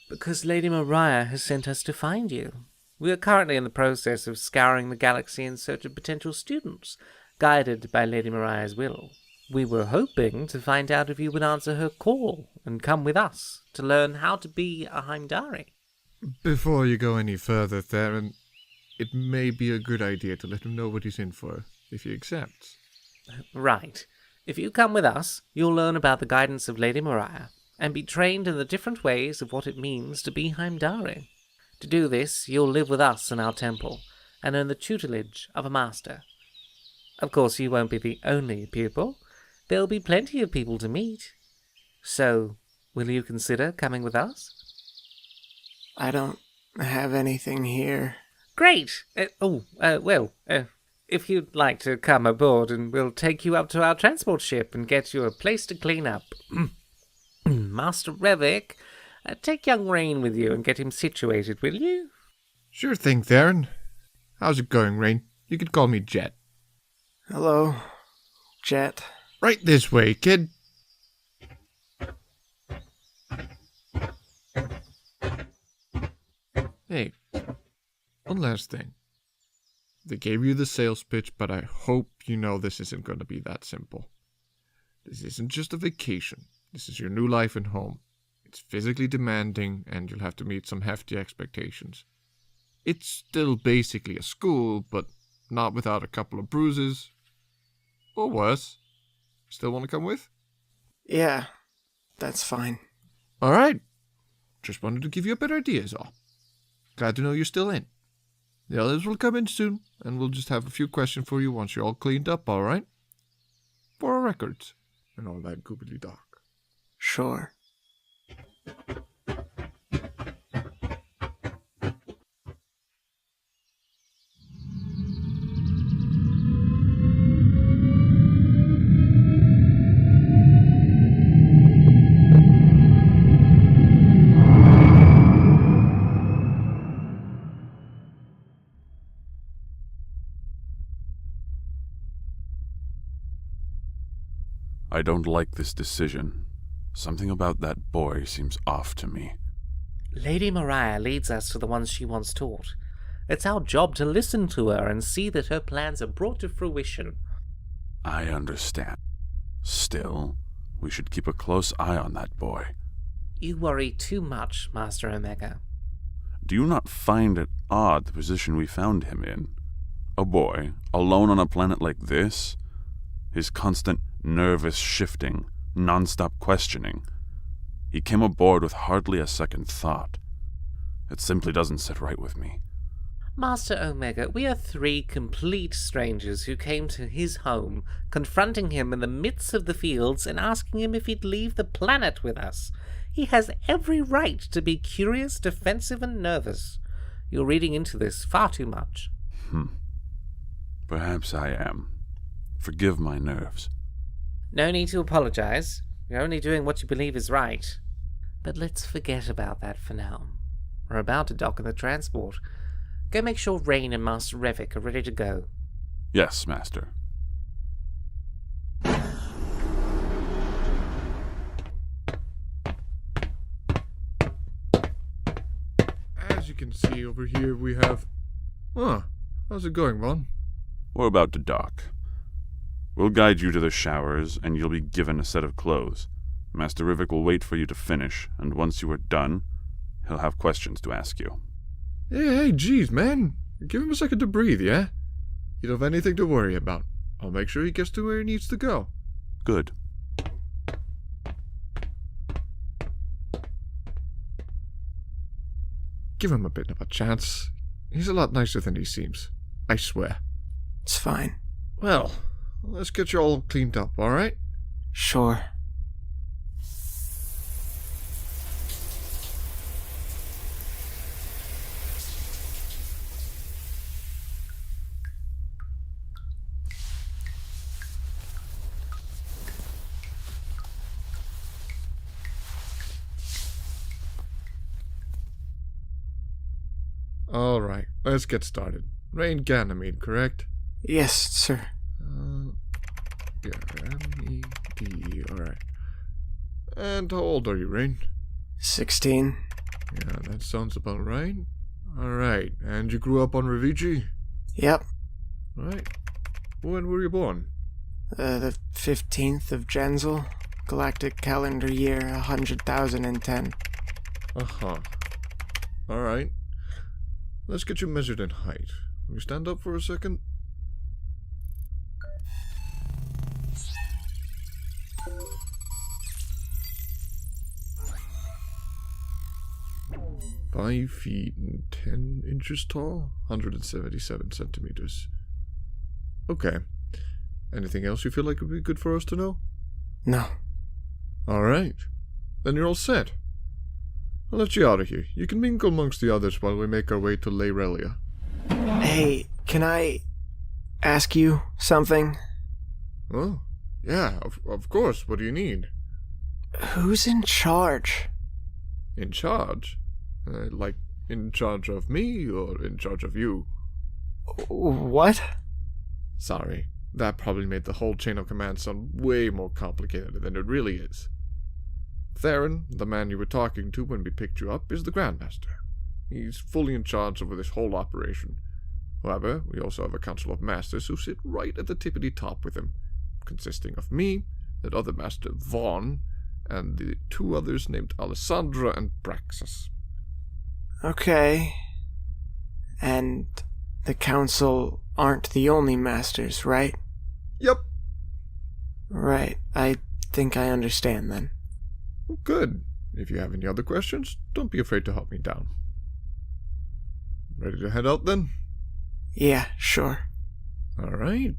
Because Lady Mariah has sent us to find you. We are currently in the process of scouring the galaxy in search of potential students, guided by Lady Mariah's will. We were hoping to find out if you would answer her call and come with us to learn how to be a Heimdari. Before you go any further, Theron, it may be a good idea to let him know what he's in for, if he accepts. Right. If you come with us, you'll learn about the guidance of Lady Mariah, and be trained in the different ways of what it means to be Heimdari. To do this, you'll live with us in our temple, and earn the tutelage of a master. Of course, you won't be the only pupil. There'll be plenty of people to meet. So, will you consider coming with us? I don't have anything here. Great! If you'd like to come aboard, and we'll take you up to our transport ship and get you a place to clean up. Master Revik, take young Rain with you and get him situated, will you? Sure thing, Theron. How's it going, Rain? You could call me Jet. Hello, Jet. Right this way, kid. Hey, one last thing. They gave you the sales pitch, but I hope you know this isn't going to be that simple. This isn't just a vacation. This is your new life and home. It's physically demanding, and you'll have to meet some hefty expectations. It's still basically a school, but not without a couple of bruises. Or worse. Still want to come with? Yeah, that's fine. Alright. Just wanted to give you a better idea, is all. Glad to know you're still in. The others will come in soon, and we'll just have a few questions for you once you're all cleaned up, alright? For our records, and all that goobly-dock. Sure. I don't like this decision. Something about that boy seems off to me. Lady Mariah leads us to the ones she once taught. It's our job to listen to her and see that her plans are brought to fruition. I understand. Still, we should keep a close eye on that boy. You worry too much, Master Omega. Do you not find it odd the position we found him in? A boy, alone on a planet like this? His constant nervous shifting, non-stop questioning. He came aboard with hardly a second thought. It simply doesn't sit right with me. Master Omega, we are three complete strangers who came to his home, confronting him in the midst of the fields and asking him if he'd leave the planet with us. He has every right to be curious, defensive, and nervous. You're reading into this far too much. Perhaps I am. Forgive my nerves. No need to apologize. You're only doing what you believe is right. But let's forget about that for now. We're about to dock in the transport. Go make sure Rain and Master Revik are ready to go. Yes, Master. As you can see over here, we have... how's it going, Ron? We're about to dock. We'll guide you to the showers, and you'll be given a set of clothes. Master Rivik will wait for you to finish, and once you are done, he'll have questions to ask you. Hey, geez, man. Give him a second to breathe, yeah? You don't have anything to worry about. I'll make sure he gets to where he needs to go. Good. Give him a bit of a chance. He's a lot nicer than he seems. I swear. It's fine. Well, let's get you all cleaned up, alright? Sure. Alright, let's get started. Rain Ganymede, correct? Yes, sir. Yeah, M-E-D, alright. And how old are you, Rain? 16. Yeah, that sounds about right. Alright, and you grew up on Revigi? Yep. Right. When were you born? The 15th of Gensel, galactic calendar year 100,010. Uh-huh. Alright. Let's get you measured in height. Will you stand up for a second? "5 feet and 10 inches tall, 177 centimeters. Okay. Anything else you feel like would be good for us to know? No. Alright. Then you're all set. I'll let you out of here. You can mingle amongst the others while we make our way to Leirelia. Hey, can I ask you something? Oh, yeah, of course. What do you need? Who's in charge? In charge? Like, in charge of me or in charge of you? What? Sorry, that probably made the whole chain of command sound way more complicated than it really is. Theron, the man you were talking to when we picked you up, is the Grandmaster. He's fully in charge over this whole operation. However, we also have a council of masters who sit right at the tippity top with him, consisting of me, that other master Vaughn, and the two others named Alessandra and Praxis. Okay. And the council aren't the only masters, right? Yep. Right. I think I understand then. Good. If you have any other questions, don't be afraid to hunt me down. Ready to head out then? Yeah, sure. All right.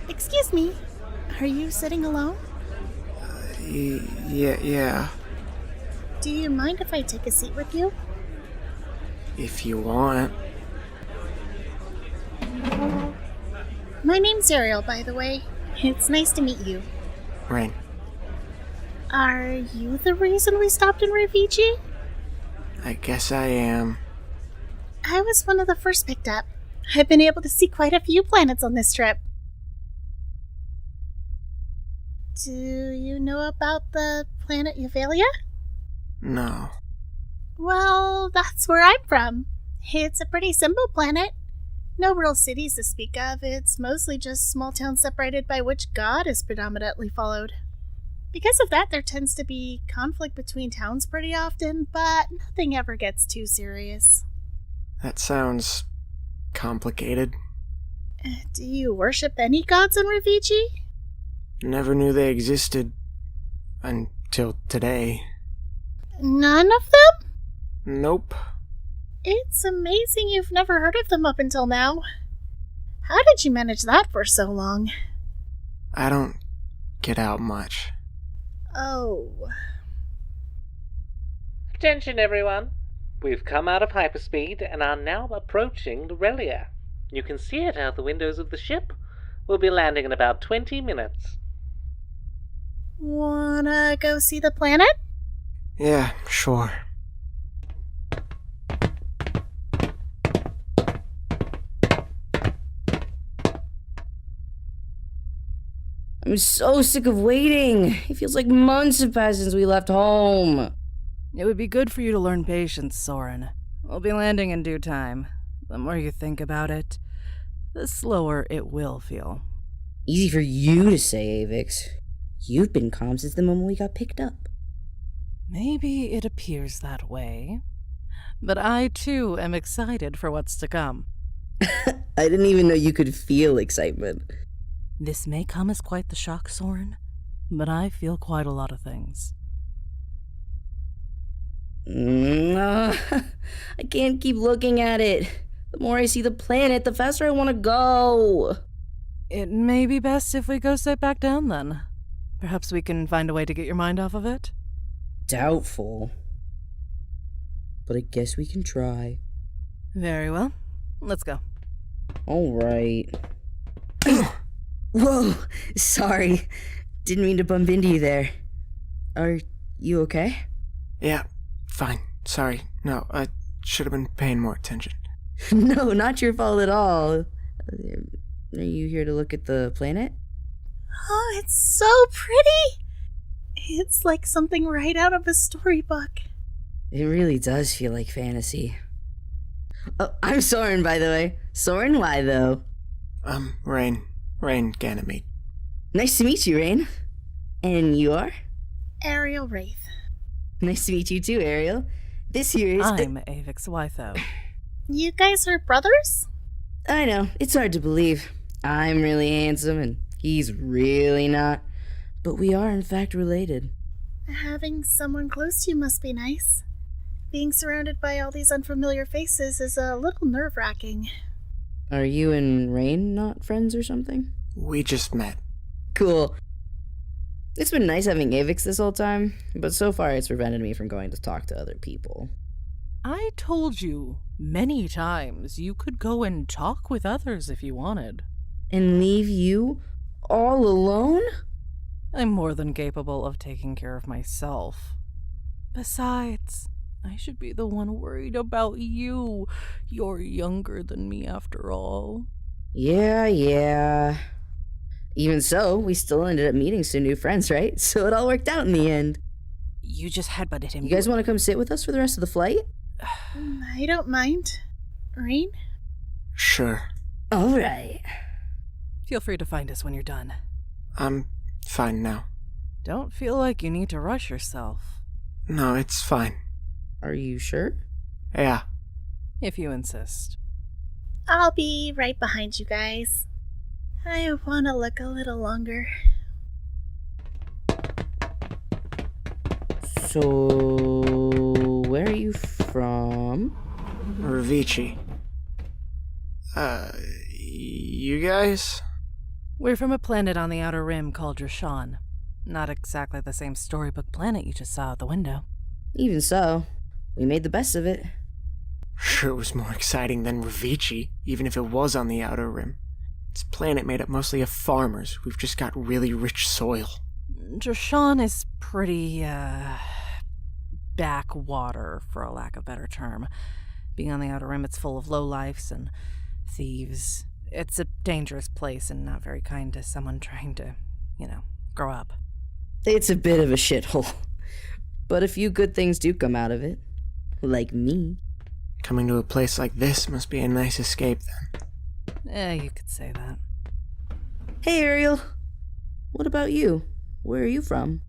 Excuse me. Are you sitting alone? Yeah. Do you mind if I take a seat with you? If you want. My name's Ariel, by the way. It's nice to meet you. Rain. Are you the reason we stopped in Revigi? I guess I am. I was one of the first picked up. I've been able to see quite a few planets on this trip. Do you know about the planet Euvalia? No. Well, that's where I'm from. It's a pretty simple planet. No real cities to speak of. It's mostly just small towns separated by which god is predominantly followed. Because of that, there tends to be conflict between towns pretty often, but nothing ever gets too serious. That sounds complicated. Do you worship any gods in Revigi? Never knew they existed until today. None of them? Nope. It's amazing you've never heard of them up until now. How did you manage that for so long? I don't get out much. Oh. Attention, everyone. We've come out of hyperspeed and are now approaching the Relia. You can see it out the windows of the ship. We'll be landing in about 20 minutes. Wanna go see the planet? Yeah, sure. I'm so sick of waiting. It feels like months have passed since we left home. It would be good for you to learn patience, Soren. We'll be landing in due time. The more you think about it, the slower it will feel. Easy for you to say, Avix. You've been calm since the moment we got picked up. Maybe it appears that way. But I, too, am excited for what's to come. I didn't even know you could feel excitement. This may come as quite the shock, Soren, but I feel quite a lot of things. I can't keep looking at it. The more I see the planet, the faster I want to go. It may be best if we go sit back down, then. Perhaps we can find a way to get your mind off of it? Doubtful. But I guess we can try. Very well. Let's go. All right. Whoa! Sorry. Didn't mean to bump into you there. Are you okay? Yeah, fine. Sorry. No, I should have been paying more attention. No, not your fault at all. Are you here to look at the planet? Oh, it's so pretty! It's like something right out of a storybook. It really does feel like fantasy. Oh, I'm Soren, by the way. Soren, why, though? Rain. Rain Ganymede. Nice to meet you, Rain. And you are? Ariel Wraith. Nice to meet you too, Ariel. This here is... I'm Avix Wytho. You guys are brothers? I know, it's hard to believe. I'm really handsome, and he's really not. But we are, in fact, related. Having someone close to you must be nice. Being surrounded by all these unfamiliar faces is a little nerve-wracking. Are you and Rain not friends or something? We just met. Cool. It's been nice having Avix this whole time, but so far it's prevented me from going to talk to other people. I told you many times you could go and talk with others if you wanted. And leave you all alone? I'm more than capable of taking care of myself. Besides, I should be the one worried about you. You're younger than me after all. Yeah. Even so, we still ended up meeting some new friends, right? So it all worked out in the end. You just headbutted him. You guys want to come sit with us for the rest of the flight? I don't mind. Rain? Sure. All right. Feel free to find us when you're done. I'm fine now. Don't feel like you need to rush yourself. No, it's fine. Are you sure? Yeah. If you insist. I'll be right behind you guys. I want to look a little longer. So, where are you from? Ravici. You guys? We're from a planet on the Outer Rim called Drashan. Not exactly the same storybook planet you just saw out the window. Even so, we made the best of it. Sure was more exciting than Ravici, even if it was on the Outer Rim. It's a planet made up mostly of farmers. We've just got really rich soil. Drashan is pretty, backwater, for a lack of a better term. Being on the Outer Rim, it's full of lowlifes and thieves. It's a dangerous place and not very kind to someone trying to, grow up. It's a bit of a shithole. But a few good things do come out of it. Like me. Coming to a place like this must be a nice escape, then. You could say that. Hey, Ariel. What about you? Where are you from?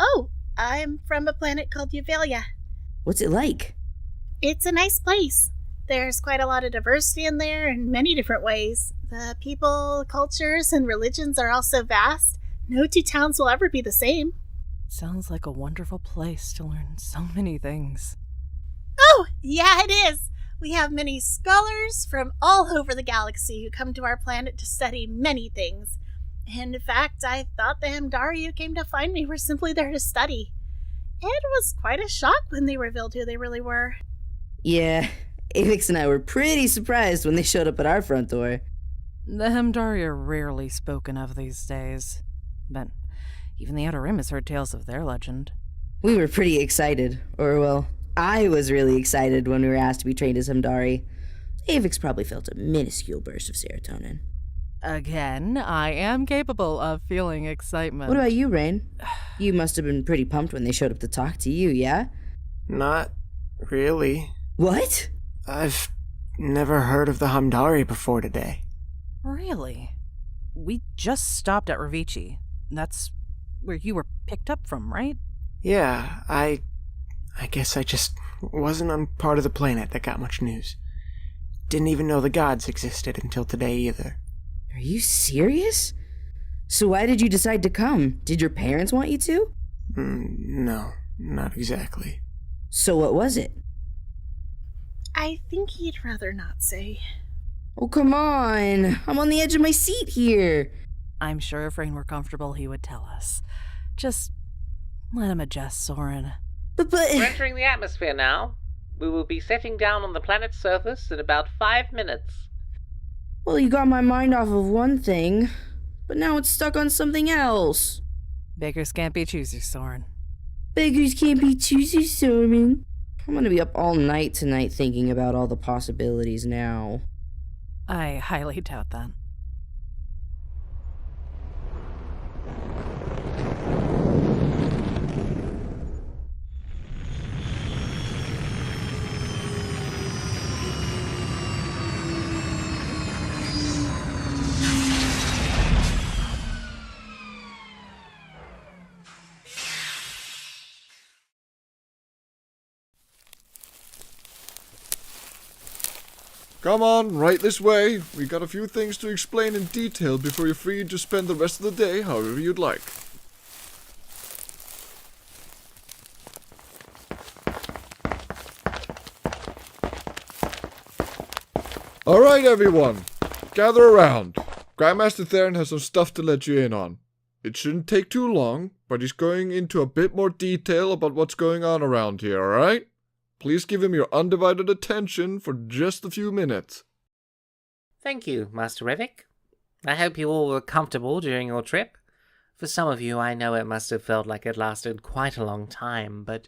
Oh, I'm from a planet called Euvalia. What's it like? It's a nice place. There's quite a lot of diversity in there in many different ways. The people, cultures, and religions are also vast. No two towns will ever be the same. Sounds like a wonderful place to learn so many things. Oh, yeah, it is. We have many scholars from all over the galaxy who come to our planet to study many things. And in fact, I thought the Hamdari who came to find me were simply there to study. It was quite a shock when they revealed who they really were. Yeah, Avix and I were pretty surprised when they showed up at our front door. The Hamdari are rarely spoken of these days, but even the Outer Rim has heard tales of their legend. We were pretty excited, or well, I was really excited when we were asked to be trained as Hamdari. Avix probably felt a minuscule burst of serotonin. Again, I am capable of feeling excitement. What about you, Rain? You must have been pretty pumped when they showed up to talk to you, yeah? Not really. What? I've never heard of the Hamdari before today. Really? We just stopped at Ravici. That's where you were picked up from, right? Yeah, I guess I just wasn't on part of the planet that got much news. Didn't even know the gods existed until today either. Are you serious? So why did you decide to come? Did your parents want you to? No, not exactly. So what was it? I think he'd rather not say. Oh, come on. I'm on the edge of my seat here. I'm sure if Rain were comfortable, he would tell us. Just let him adjust, Soren. But... We're entering the atmosphere now. We will be setting down on the planet's surface in about 5 minutes. Well, you got my mind off of one thing, but now it's stuck on something else. Beggars can't be choosers, Soren. Beggars can't be choosers, Soren. I'm gonna be up all night tonight thinking about all the possibilities now. I highly doubt that. Come on, right this way. We got a few things to explain in detail before you're free to spend the rest of the day however you'd like. Alright everyone, gather around. Grandmaster Theron has some stuff to let you in on. It shouldn't take too long, but he's going into a bit more detail about what's going on around here, alright? Please give him your undivided attention for just a few minutes. Thank you, Master Revik. I hope you all were comfortable during your trip. For some of you, I know it must have felt like it lasted quite a long time, but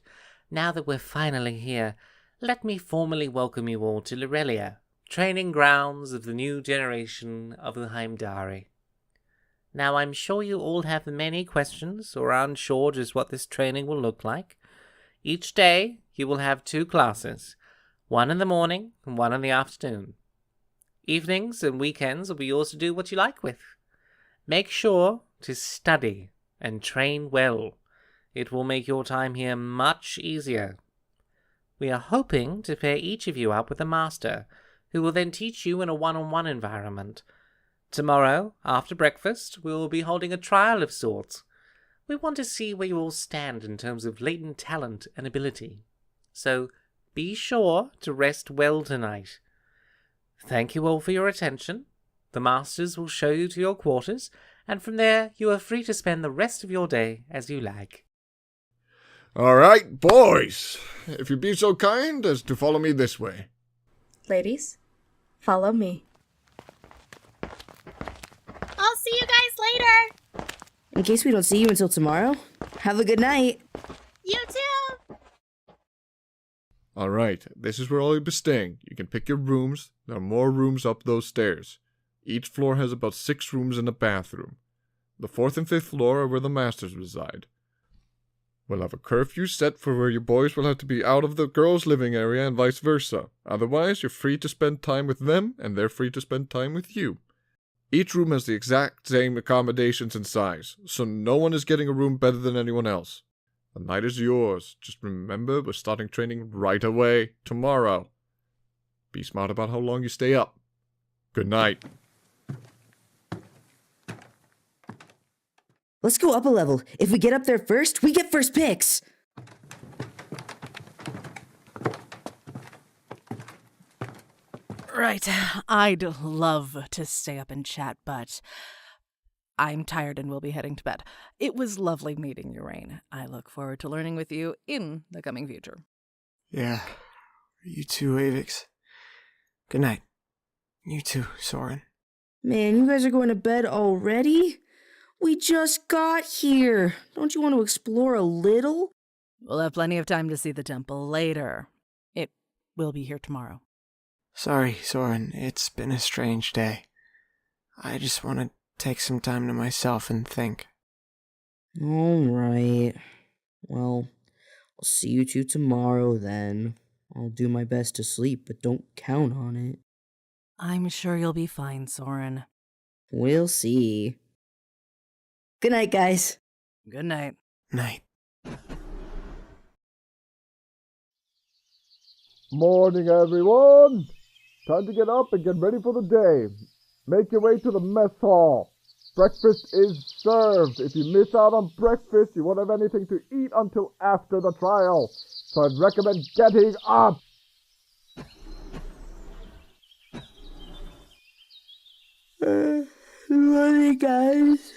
now that we're finally here, let me formally welcome you all to Lorelia, training grounds of the new generation of the Heimdari. Now, I'm sure you all have many questions or are unsure just what this training will look like. Each day, you will have 2 classes, one in the morning and one in the afternoon. Evenings and weekends will be yours to do what you like with. Make sure to study and train well. It will make your time here much easier. We are hoping to pair each of you up with a master, who will then teach you in a one-on-one environment. Tomorrow, after breakfast, we will be holding a trial of sorts. We want to see where you all stand in terms of latent talent and ability. So, be sure to rest well tonight. Thank you all for your attention. The masters will show you to your quarters, and from there you are free to spend the rest of your day as you like. Alright, boys, if you'd be so kind as to follow me this way. Ladies, follow me. I'll see you guys later. In case we don't see you until tomorrow, have a good night. You too. Alright, this is where all you'll be staying. You can pick your rooms. There are more rooms up those stairs. Each floor has about 6 rooms and a bathroom. The 4th and 5th floor are where the masters reside. We'll have a curfew set for where you boys will have to be out of the girls' living area and vice versa. Otherwise, you're free to spend time with them, and they're free to spend time with you. Each room has the exact same accommodations and size, so no one is getting a room better than anyone else. The night is yours. Just remember, we're starting training right away, tomorrow. Be smart about how long you stay up. Good night. Let's go up a level. If we get up there first, we get first picks. Right. I'd love to stay up and chat, but I'm tired and will be heading to bed. It was lovely meeting you, Rain. I look forward to learning with you in the coming future. Yeah, you too, Avix. Good night. You too, Soren. Man, you guys are going to bed already? We just got here. Don't you want to explore a little? We'll have plenty of time to see the temple later. It will be here tomorrow. Sorry, Soren. It's been a strange day. I just want to take some time to myself and think. All right. Well, I'll see you two tomorrow then. I'll do my best to sleep, but don't count on it. I'm sure you'll be fine, Soren. We'll see. Good night, guys. Good night. Night. Morning, everyone! Time to get up and get ready for the day. Make your way to the mess hall. Breakfast is served. If you miss out on breakfast, you won't have anything to eat until after the trial. So I'd recommend getting up. Good morning, guys.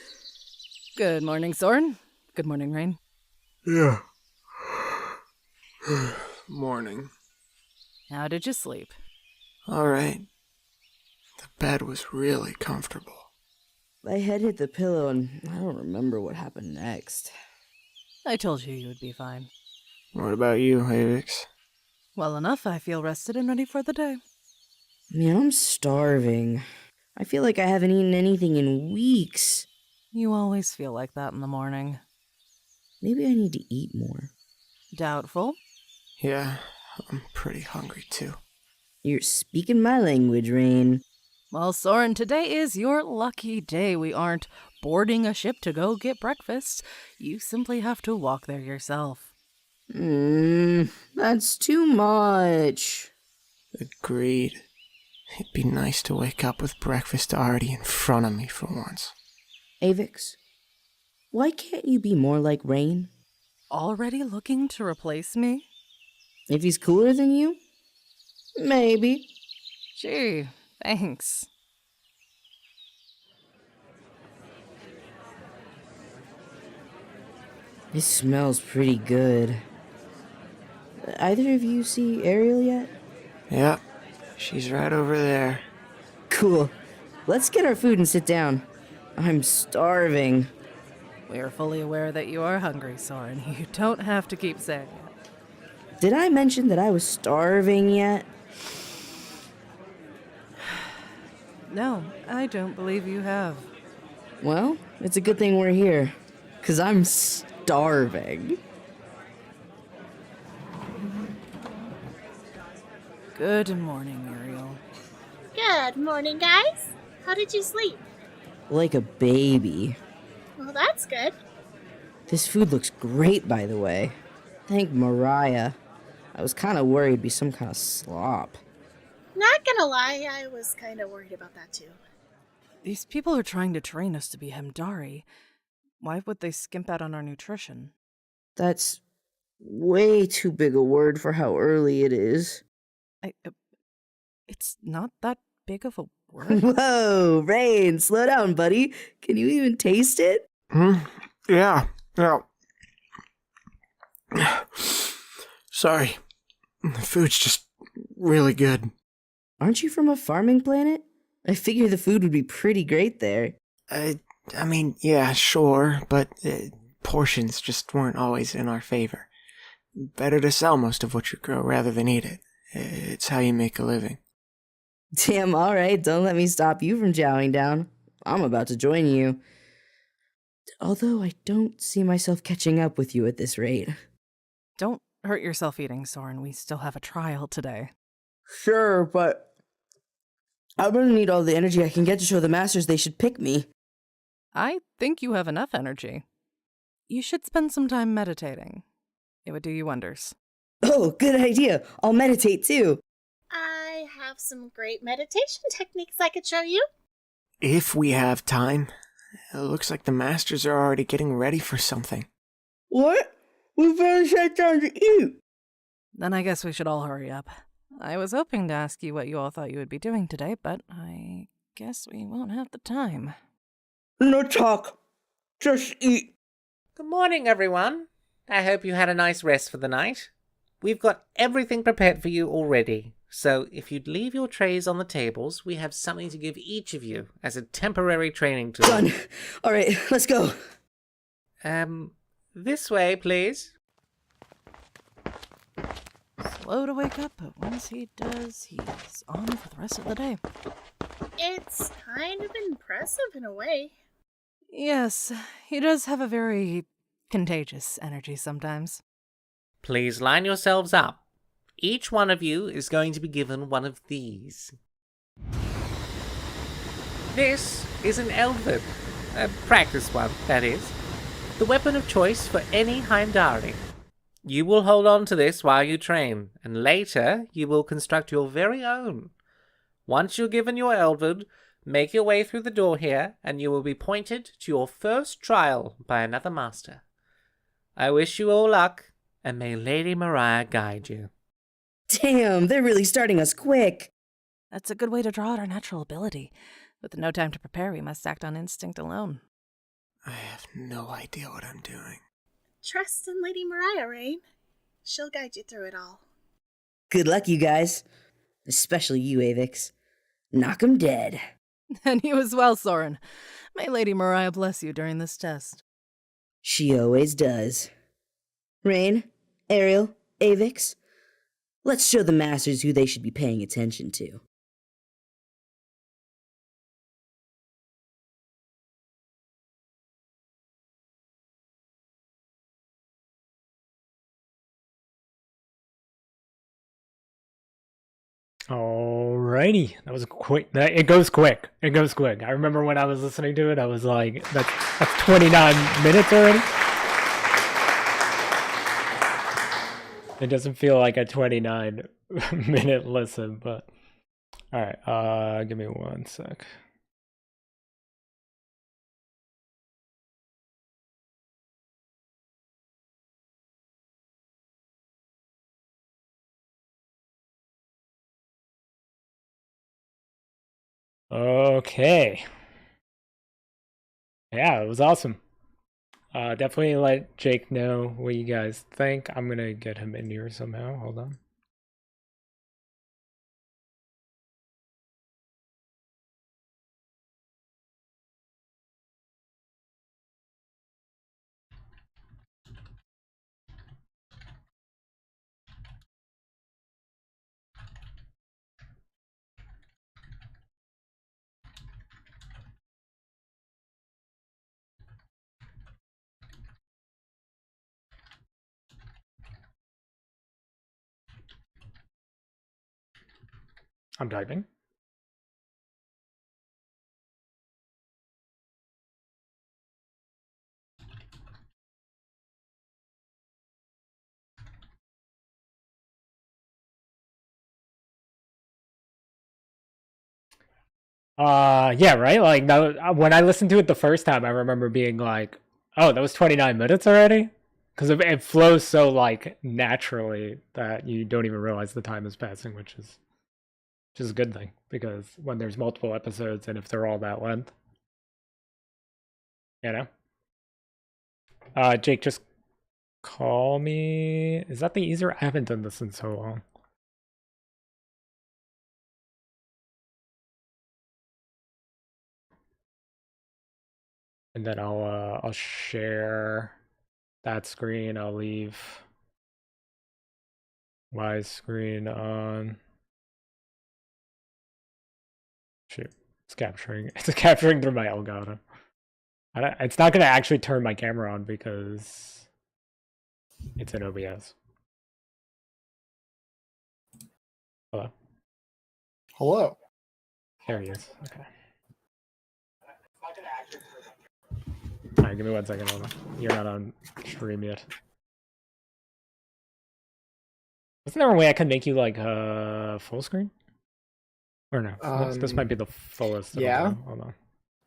Good morning, Soren. Good morning, Rain. Yeah. Morning. How did you sleep? All right. The bed was really comfortable. My head hit the pillow and I don't remember what happened next. I told you you would be fine. What about you, Avix? Well enough, I feel rested and ready for the day. Man, I'm starving. I feel like I haven't eaten anything in weeks. You always feel like that in the morning. Maybe I need to eat more. Doubtful? Yeah, I'm pretty hungry too. You're speaking my language, Rain. Well, Soren, today is your lucky day. We aren't boarding a ship to go get breakfast. You simply have to walk there yourself. That's too much. Agreed. It'd be nice to wake up with breakfast already in front of me for once. Avix, why can't you be more like Rain? Already looking to replace me? If he's cooler than you? Maybe. Gee, thanks. It smells pretty good. Either of you see Ariel yet? Yep, she's right over there. Cool. Let's get our food and sit down. I'm starving. We are fully aware that you are hungry, Soren. You don't have to keep saying it. Did I mention that I was starving yet? No, I don't believe you have. Well, it's a good thing we're here, 'cause I'm starving. Good morning, Ariel. Good morning, guys. How did you sleep? Like a baby. Well, that's good. This food looks great, by the way. Thank Mariah. I was kind of worried it'd be some kind of slop. Not gonna lie, I was kind of worried about that too. These people are trying to train us to be Hemdari. Why would they skimp out on our nutrition? That's way too big a word for how early it is. It's not that big of a word. Whoa, Rain, slow down, buddy. Can you even taste it? Yeah. Sorry. The food's just really good. Aren't you from a farming planet? I figured the food would be pretty great there. I mean, yeah, sure, but portions just weren't always in our favor. Better to sell most of what you grow rather than eat it. It's how you make a living. Damn, alright, don't let me stop you from chowing down. I'm about to join you. Although I don't see myself catching up with you at this rate. Don't hurt yourself eating, Soren. We still have a trial today. Sure, but I'm gonna need all the energy I can get to show the masters they should pick me. I think you have enough energy. You should spend some time meditating. It would do you wonders. Oh, good idea. I'll meditate too. I have some great meditation techniques I could show you. If we have time. It looks like the masters are already getting ready for something. What? We better sit down to eat. Then I guess we should all hurry up. I was hoping to ask you what you all thought you would be doing today, but I guess we won't have the time. No talk. Just eat. Good morning, everyone. I hope you had a nice rest for the night. We've got everything prepared for you already, so if you'd leave your trays on the tables, we have something to give each of you as a temporary training tool. Done. All right, let's go. This way, please. Slow to wake up, but once he does, he's on for the rest of the day. It's kind of impressive in a way. Yes, he does have a very contagious energy sometimes. Please line yourselves up. Each one of you is going to be given one of these. This is an Elven. A practice one, that is. The weapon of choice for any Heimdari. You will hold on to this while you train, and later you will construct your very own. Once you're given your Elven, make your way through the door here, and you will be pointed to your first trial by another master. I wish you all luck, and may Lady Mariah guide you. Damn, they're really starting us quick. That's a good way to draw out our natural ability. With no time to prepare, we must act on instinct alone. I have no idea what I'm doing. Trust in Lady Mariah, Rain. She'll guide you through it all. Good luck, you guys. Especially you, Avix. Knock 'em dead. And you as well, Soren. May Lady Mariah bless you during this test. She always does. Rain, Ariel, Avix, let's show the masters who they should be paying attention to. Alrighty, that was quick. It goes quick. It goes quick. I remember when I was listening to it, I was like, "That's 29 minutes already." It doesn't feel like a 29-minute listen, but all right. Give me one sec. Okay. Yeah, it was awesome. Definitely let Jake know what you guys think. I'm gonna get him in here somehow. Hold on. I'm typing. Yeah, right? Like that, when I listened to it the first time, I remember being like, "Oh, that was 29 minutes already?" Because it flows so like naturally that you don't even realize the time is passing, which is a good thing because when there's multiple episodes and if they're all that length, you know. Jake, just call me. Is that the easier? I haven't done this in so long. And then I'll share that screen. I'll leave my screen on. Shoot, it's capturing. It's capturing through my Elgato. It's not gonna actually turn my camera on because it's in OBS. Hello. Hello. There he is. Okay. Alright, give me 1 second. Hold on. You're not on stream yet. Isn't there a way I could make you like full screen? Or no? This might be the fullest. Yeah. Hold on.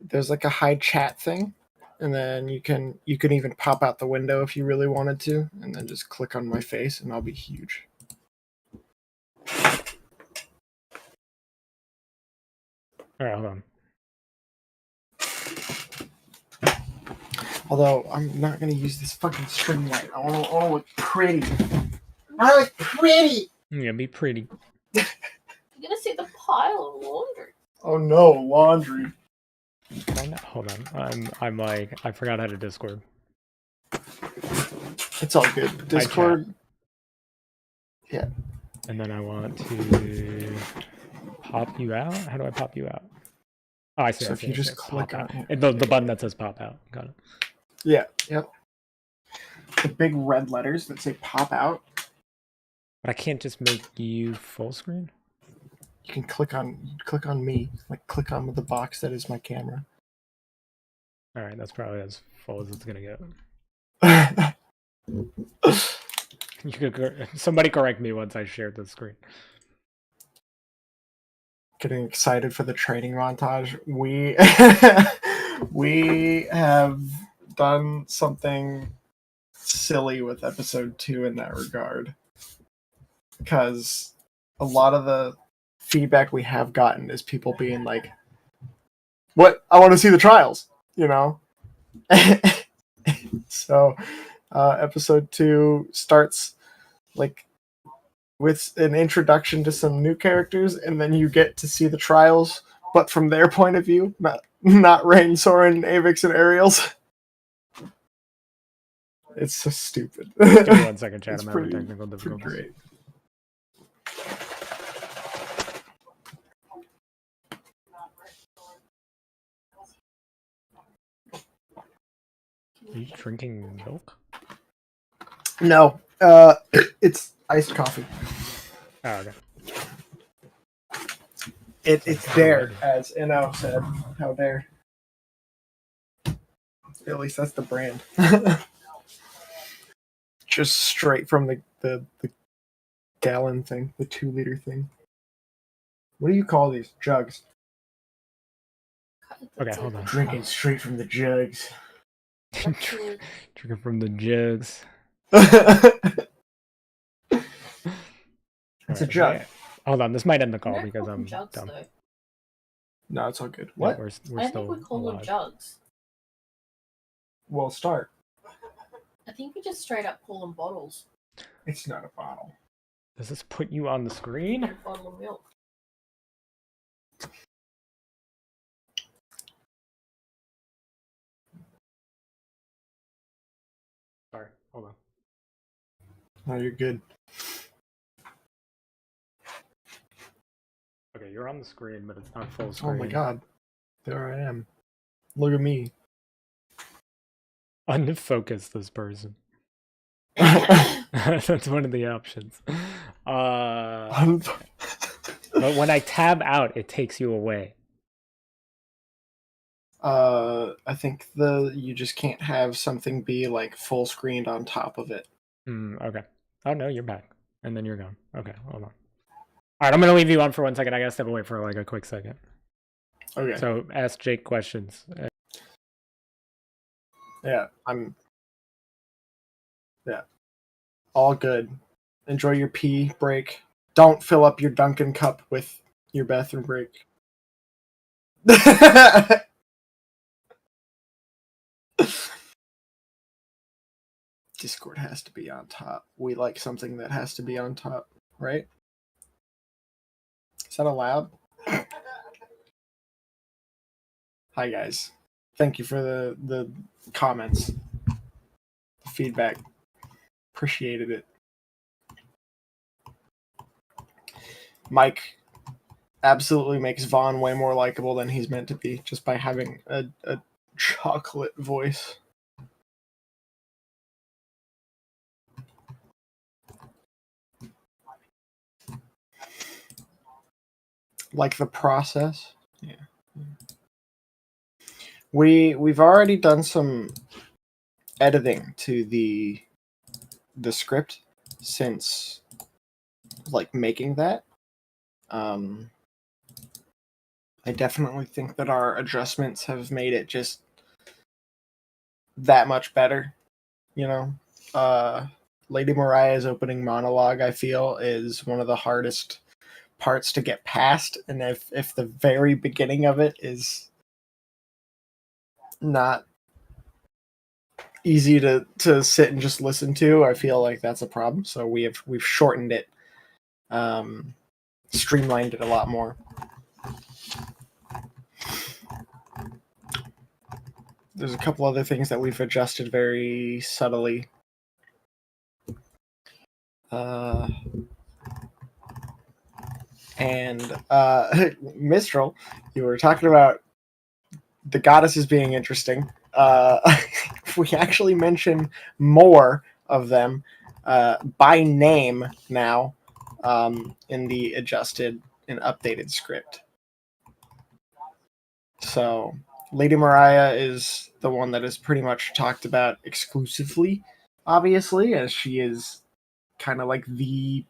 There's like a hide chat thing, and then you can even pop out the window if you really wanted to, and then just click on my face, and I'll be huge. All right, hold on. Although I'm not gonna use this fucking string light. I want to look pretty. I look pretty. You're gonna be pretty. You're gonna see the pile of laundry. Oh no, laundry. Hold on. I'm like, I forgot how to Discord. It's all good. Discord. Yeah. And then I want to pop you out. How do I pop you out? Oh, I see. So if you just click on it. The button that says pop out. Got it. Yeah. Yep. The big red letters that say pop out. But I can't just make you full screen. You can click on me. Like click on the box that is my camera. All right, that's probably as full as it's gonna get. You could somebody correct me once I shared the screen. Getting excited for the training montage. We have done something silly with episode 2 in that regard, because a lot of the feedback we have gotten is people being like, "What? I want to see the trials," you know. So, episode 2 starts like with an introduction to some new characters, and then you get to see the trials, but from their point of view, not Rain, Soren, Avix, and Ariel's. It's so stupid. Give me 1 second, chat. I'm having technical difficulties. Great. Are you drinking milk? No, it's iced coffee. Oh, okay. It's there, as Ino said. How dare. At least that's the brand. Just straight from the gallon thing, the 2-liter thing. What do you call these? Jugs. Okay, hold on. Drinking straight from the jugs. Drinking from the jugs. It's a jug. Yeah. Hold on, this might end the call We don't because call them I'm jugs, dumb. though. No, it's all good. Yeah, What? we're I still think we call them alive. jugs. Well, start. I think we just straight up call them bottles. It's not a bottle. Does this put you on the screen? A bottle of milk. Sorry, hold on. No, you're good. Okay, you're on the screen, but it's not full screen. Oh my god. There I am. Look at me. Unfocus this person. That's one of the options. But when I tab out, it takes you away. I think you just can't have something be like full screened on top of it. Okay. Oh no, you're back. And then you're gone. Okay, hold on. Alright, I'm gonna leave you on for 1 second. I gotta step away for like a quick second. Okay. So ask Jake questions. Yeah, all good. Enjoy your pee break. Don't fill up your Dunkin' cup with your bathroom break. Discord has to be on top. We like something that has to be on top, right? Is that allowed? Hi guys. Thank you for the comments. The feedback. Appreciated it. Mike absolutely makes Vaughn way more likable than he's meant to be just by having a chocolate voice. Like the process. Yeah. We've already done some editing to the script since like making that. I definitely think that our adjustments have made it just that much better, you know. Lady Mariah's opening monologue, I feel, is one of the hardest parts to get past, and if the very beginning of it is not easy to sit and just listen to, I feel like that's a problem. So we've shortened it, streamlined it a lot more. There's a couple other things that we've adjusted very subtly. And Mistral, you were talking about the goddesses being interesting. We actually mention more of them by name now in the adjusted and updated script. So Lady Mariah is the one that is pretty much talked about exclusively, obviously, as she is kind of like the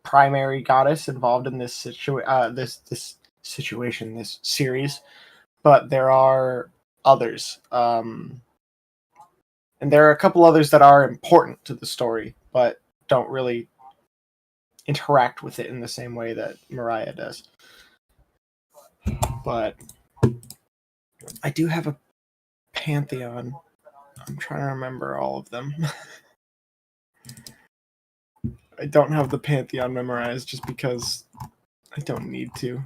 primary goddess involved in this situation, this series. But there are others, and there are a couple others that are important to the story, but don't really interact with it in the same way that Mariah does. But I do have a pantheon. I'm trying to remember all of them. I don't have the pantheon memorized just because I don't need to.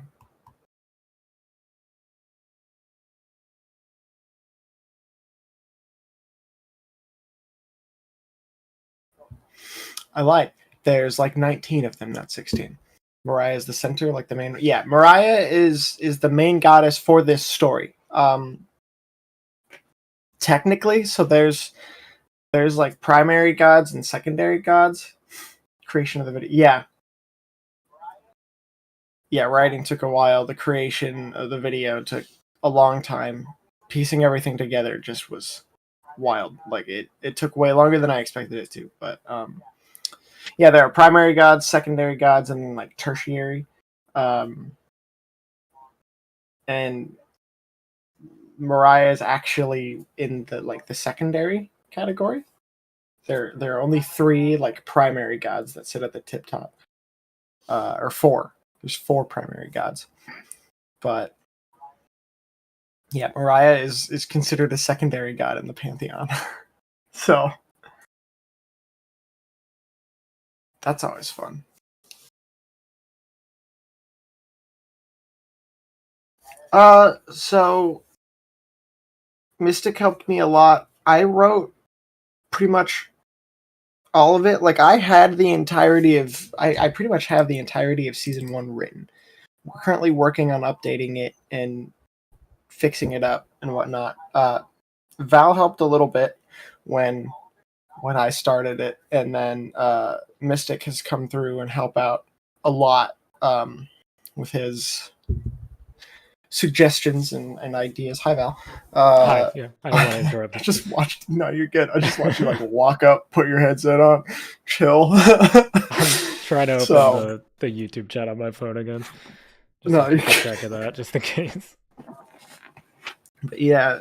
I lied. There's like 19 of them, not 16. Mariah is the center, like the main. Yeah, Mariah is the main goddess for this story. Technically, so there's like primary gods and secondary gods. Creation of the video. Yeah, writing took a while. The creation of the video took a long time. Piecing everything together just was wild. Like it took way longer than I expected it to. But yeah, there are primary gods, secondary gods, and like tertiary. And Mariah is actually in the secondary category. There are only 3 like primary gods that sit at the tip top, or 4. There's 4 primary gods, but yeah, Mariah is considered a secondary god in the pantheon. So that's always fun. So Mystic helped me a lot. I wrote pretty much all of it. Like I had the entirety of I pretty much have the entirety of season 1 written. We're currently working on updating it and fixing it up and whatnot. Val helped a little bit when I started it, and then Mystic has come through and help out a lot with his suggestions and ideas. Hi, Val. Hi, yeah, I don't want to interrupt. I just watched. No, you're good. I just watched you like walk up, put your headset on, chill. I'm trying to open the YouTube chat on my phone again. Just to keep track of that, just in case. But yeah,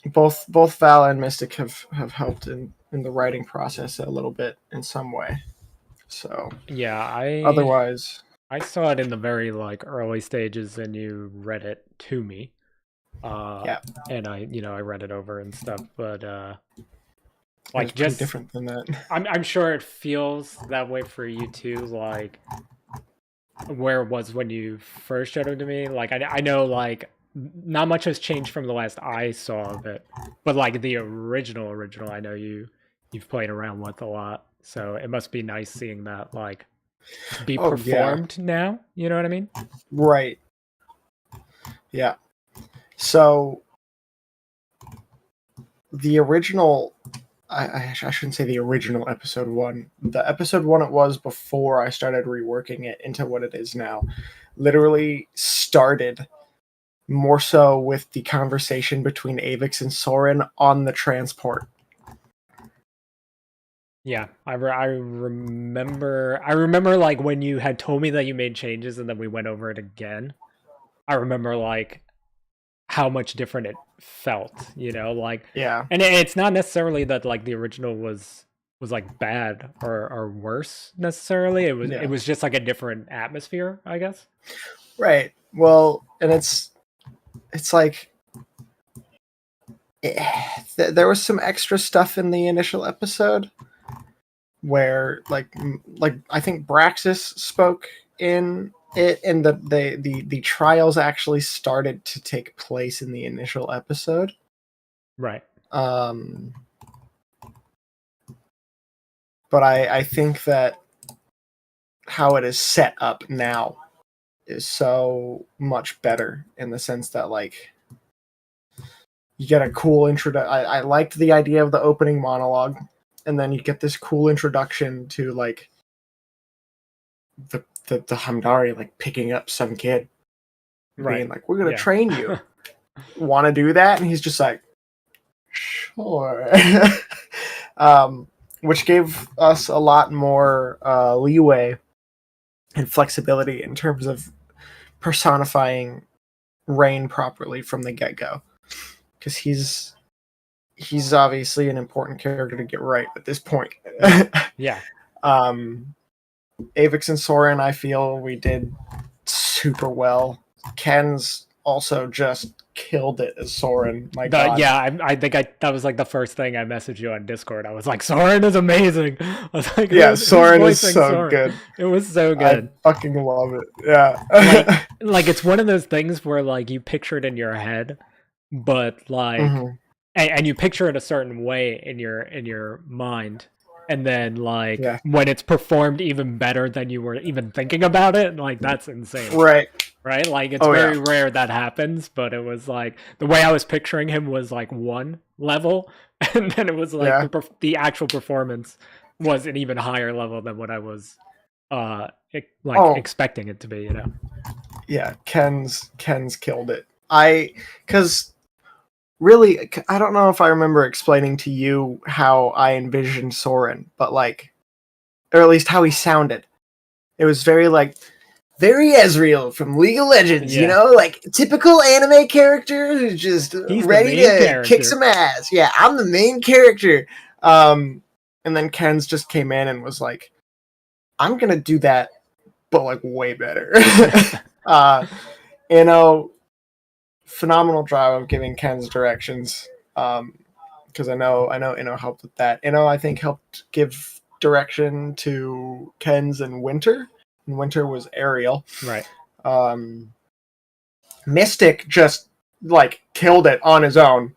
both Val and Mystic have helped in the writing process a little bit in some way. So yeah, otherwise I saw it in the very like early stages, and you read it to me. Yeah, and I read it over and stuff, but like just different than that. I'm sure it feels that way for you too, like where it was when you first showed it to me. Like I know like not much has changed from the last I saw of it, but like the original I know you've played around with a lot, so it must be nice seeing that like be performed now. You know what I mean? Right. Yeah. So the original, I shouldn't say the original episode 1. The episode 1 it was before I started reworking it into what it is now. Literally started more so with the conversation between Avix and Soren on the transport. Yeah, I remember like when you had told me that you made changes and then we went over it again. I remember like how much different it felt, like yeah. And it's not necessarily that like the original was was like bad or worse necessarily. It Yeah. was just like a different atmosphere, I guess. Right. Well, and it's like there was some extra stuff in the initial episode where like I think Braxis spoke in it, and the trials actually started to take place in the initial episode. Right. But I think that how it is set up now is so much better in the sense that like you get a cool intro. I liked the idea of the opening monologue, and then you get this cool introduction to like the Hamdari like picking up some kid, Right. being like, "We're gonna Yeah. train you. Want to do that?" And he's just like, "Sure." Which gave us a lot more leeway and flexibility in terms of personifying Rain properly from the get-go, because he's obviously an important character to get right at this point. Yeah. Avix and Soren, I feel we did super well. Ken's also just killed it as Soren. My God. Yeah, I think that was like the first thing I messaged you on Discord. I was like, Soren is amazing. I was like, yeah, who's Soren is voicing so Soren? good. It was so good. I fucking love it. Yeah. like it's one of those things where like you picture it in your head, but like and you picture it a certain way in your mind, and then like when it's performed even better than you were even thinking about it, like that's insane. Right. Like it's very rare that happens, but it was like the way I was picturing him was like one level, and then it was like the actual performance was an even higher level than what I was expecting it to be, you know. Yeah, Ken's killed it. Because really, I don't know if I remember explaining to you how I envisioned Soren, but like, or at least how he sounded. It was very Ezreal from League of Legends, you know, like typical anime character who's just ready to kick some ass. Yeah, I'm the main character. And then Ken's just came in and was like, I'm gonna do that, but like way better. You know, phenomenal job of giving Ken's directions. Because I know Inno helped with that. Inno, I think, helped give direction to Ken's and Winter. And Winter was Ariel. Right. Mystic just like killed it on his own.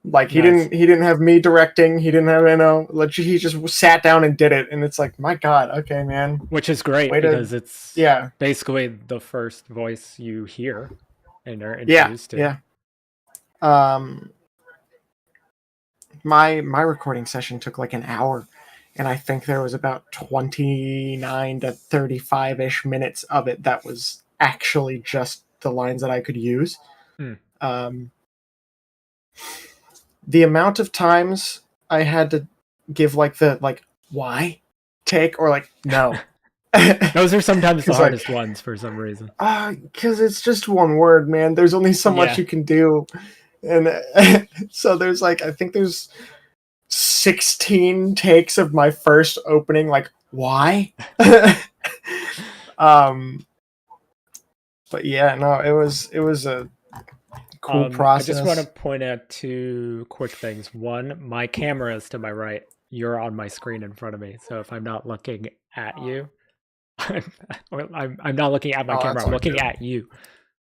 Like he didn't have me directing. He didn't have like he just sat down and did it. And it's like, my God, okay, man. Which is great because it's basically the first voice you hear and are introduced to. Yeah. My recording session took like an hour, and I think there was about 29 to 35-ish minutes of it that was actually just the lines that I could use. The amount of times I had to give like the why take or like no. Those are sometimes the hardest ones for some reason. Because it's just one word, man. There's only so much you can do. And so there's I think there's 16 takes of my first opening, like, why? But yeah, no, it was a cool process. I just want to point out two quick things. One, my camera is to my right. You're on my screen in front of me. So if I'm not looking at you, I'm not looking at my camera. I'm looking at you.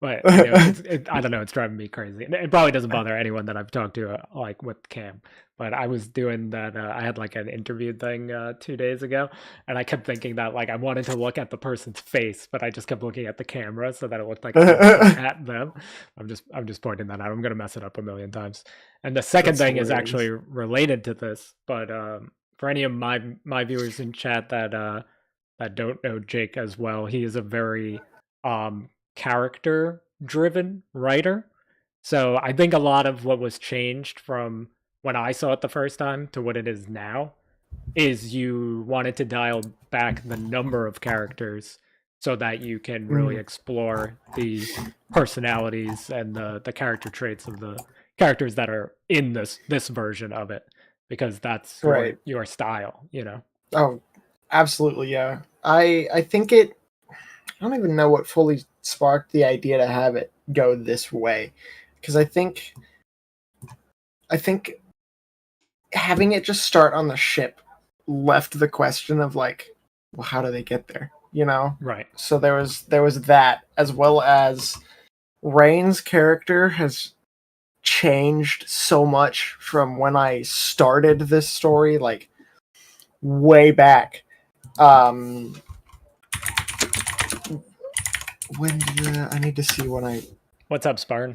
But I don't know. It's driving me crazy. It probably doesn't bother anyone that I've talked to like with Cam. But I was doing that. I had like an interview thing 2 days ago, and I kept thinking that like I wanted to look at the person's face, but I just kept looking at the camera so that it looked like I was at them. I'm just pointing that out. I'm gonna mess it up a million times. And the second thing is actually related to this. But for any of my viewers in chat that don't know Jake as well, he is a very character driven writer. So I think a lot of what was changed from when I saw it the first time to what it is now is you wanted to dial back the number of characters so that you can really explore the personalities and the character traits of the characters that are in this version of it. because that's Right. your style, you know. Oh, absolutely, yeah. I think it. I don't even know what fully sparked the idea to have it go this way, because I think having it just start on the ship left the question of like, well, how do they get there? You know. Right. So there was that, as well as Rain's character has changed so much from when I started this story, like way back. When did I need to see when I What's up, Spartan?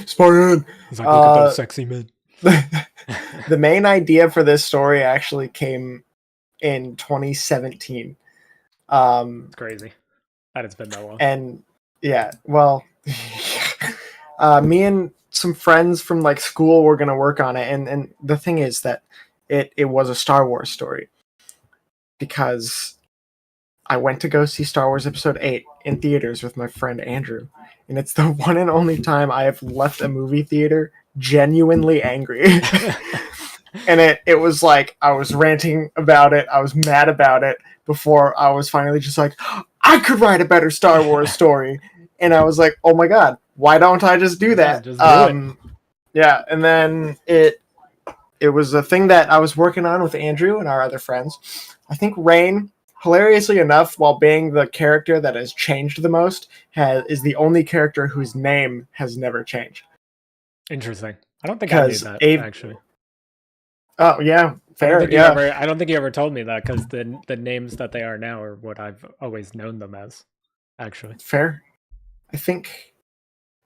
Spartan. He's like, look at those sexy men. The main idea for this story actually came in 2017. It's crazy that it's been that long. And yeah, well, me and some friends from like school were gonna work on it, and the thing is that it was a Star Wars story, because I went to go see Star Wars Episode 8 in theaters with my friend Andrew, and it's the one and only time I have left a movie theater genuinely angry. And it was like I was ranting about it, I was mad about it, before I was finally just like, I could write a better Star Wars story. And I was like, oh my god, why don't I just do that? Just do it. Yeah, and then it was a thing that I was working on with Andrew and our other friends. I think Rain, hilariously enough, while being the character that has changed the most, is the only character whose name has never changed. Interesting. I don't think I knew that, actually. Oh yeah, fair. I don't think you ever told me that, because the names that they are now are what I've always known them as. Actually, fair. I think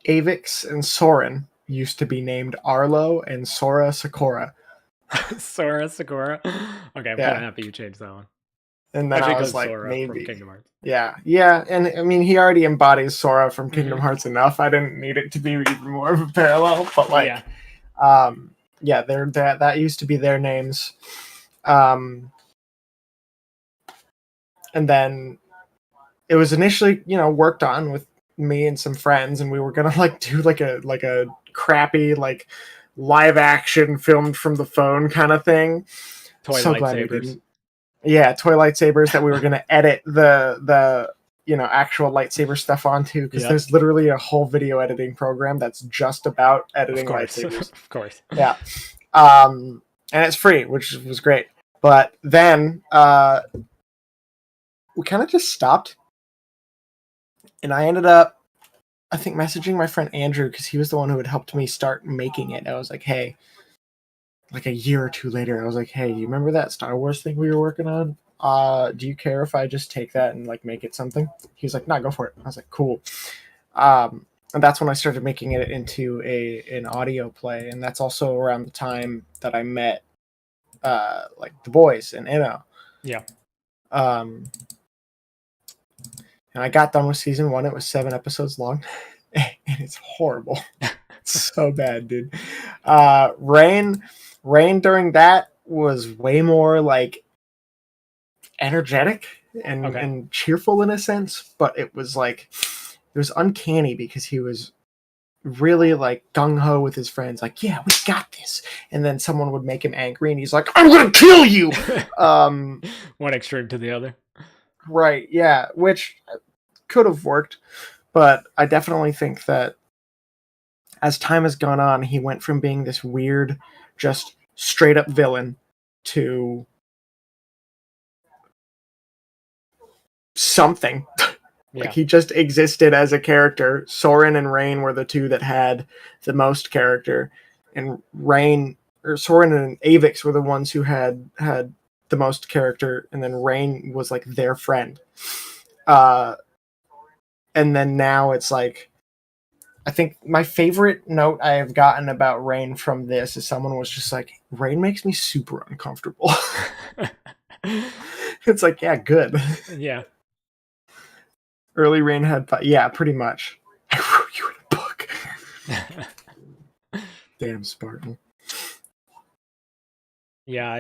Avix and Soren used to be named Arlo and Sora Sakura. Sora Sakura. Okay, I'm kind of happy you changed that one. And then Especially I was like, Sora maybe from Kingdom Hearts. Yeah, and I mean, he already embodies Sora from Kingdom Hearts enough. I didn't need it to be even more of a parallel, but like, yeah, that used to be their names, and then it was initially, worked on with me and some friends, and we were gonna like do like a crappy like live action filmed from the phone kind of thing. Toy lightsabers. Yeah, toy lightsabers that we were gonna edit the actual lightsaber stuff onto, because there's literally a whole video editing program that's just about editing lightsabers. Of course. Yeah. And it's free, which was great. But then we kind of just stopped. And I ended up, I think, messaging my friend Andrew, because he was the one who had helped me start making it. I was like, hey, like a year or two later, I was like, hey, you remember that Star Wars thing we were working on? Do you care if I just take that and like make it something? He was like, nah, go for it. I was like, cool. And that's when I started making it into an audio play. And that's also around the time that I met like the boys and Inno. Yeah. And I got done with season 1. It was 7 episodes long. And it's horrible. It's so bad, dude. Rain during that was way more like energetic and cheerful in a sense, but it was uncanny, because he was really like gung-ho with his friends, like, yeah, we got this, and then someone would make him angry and he's like, I'm gonna kill you. One extreme to the other. Right, yeah, which could have worked, but I definitely think that as time has gone on, he went from being this weird, just straight up villain to something. Like, he just existed as a character. Soren and Rain were the two that had the most character, and Soren and Avix were the ones who had the most character, and then Rain was like their friend. And then now it's like, I think my favorite note I have gotten about Rain from this is someone was just like, Rain makes me super uncomfortable. It's like, yeah, good. Yeah. Early Rain had, yeah, pretty much. I wrote you in a book. Damn Spartan. Yeah,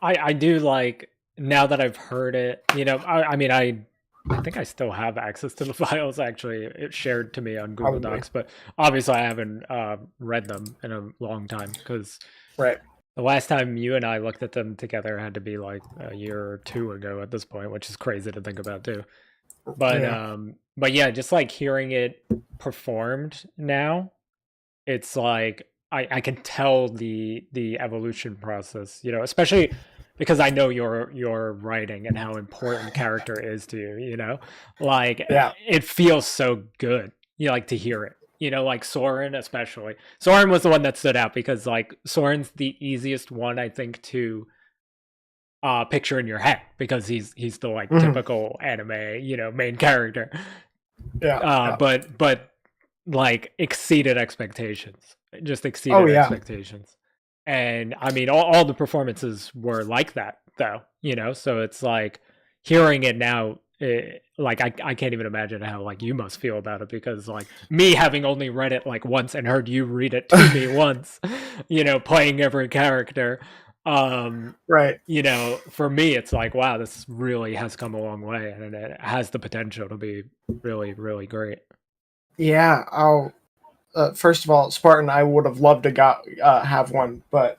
I do like, now that I've heard it, I mean, I I think I still have access to the files. Actually, it shared to me on Google Probably. Docs, but obviously I haven't read them in a long time because Right. the last time you and I looked at them together had to be like a year or two ago at this point, which is crazy to think about too. Yeah. But yeah, just like hearing it performed now, it's like I can tell the evolution process, you know, especially because I know your writing and how important character is to you, you know? Like Yeah. it feels so good, you know, like to hear it. You know, like Soren especially. Soren was the one that stood out because like Soren's the easiest one I think to picture in your head because he's the like Mhm. typical anime, you know, main character. Yeah. Yeah. But like exceeded expectations, just Oh exceeded yeah. expectations. And I mean, all the performances were like that, though, you know. So it's like hearing it now, like I can't even imagine how like you must feel about it because like me having only read it like once and heard you read it to me once, you know, playing every character. Right. You know, for me, it's like, wow, this really has come a long way, and it has the potential to be really, really great. Yeah. I'll. First of all, Spartan, I would have loved to have one, but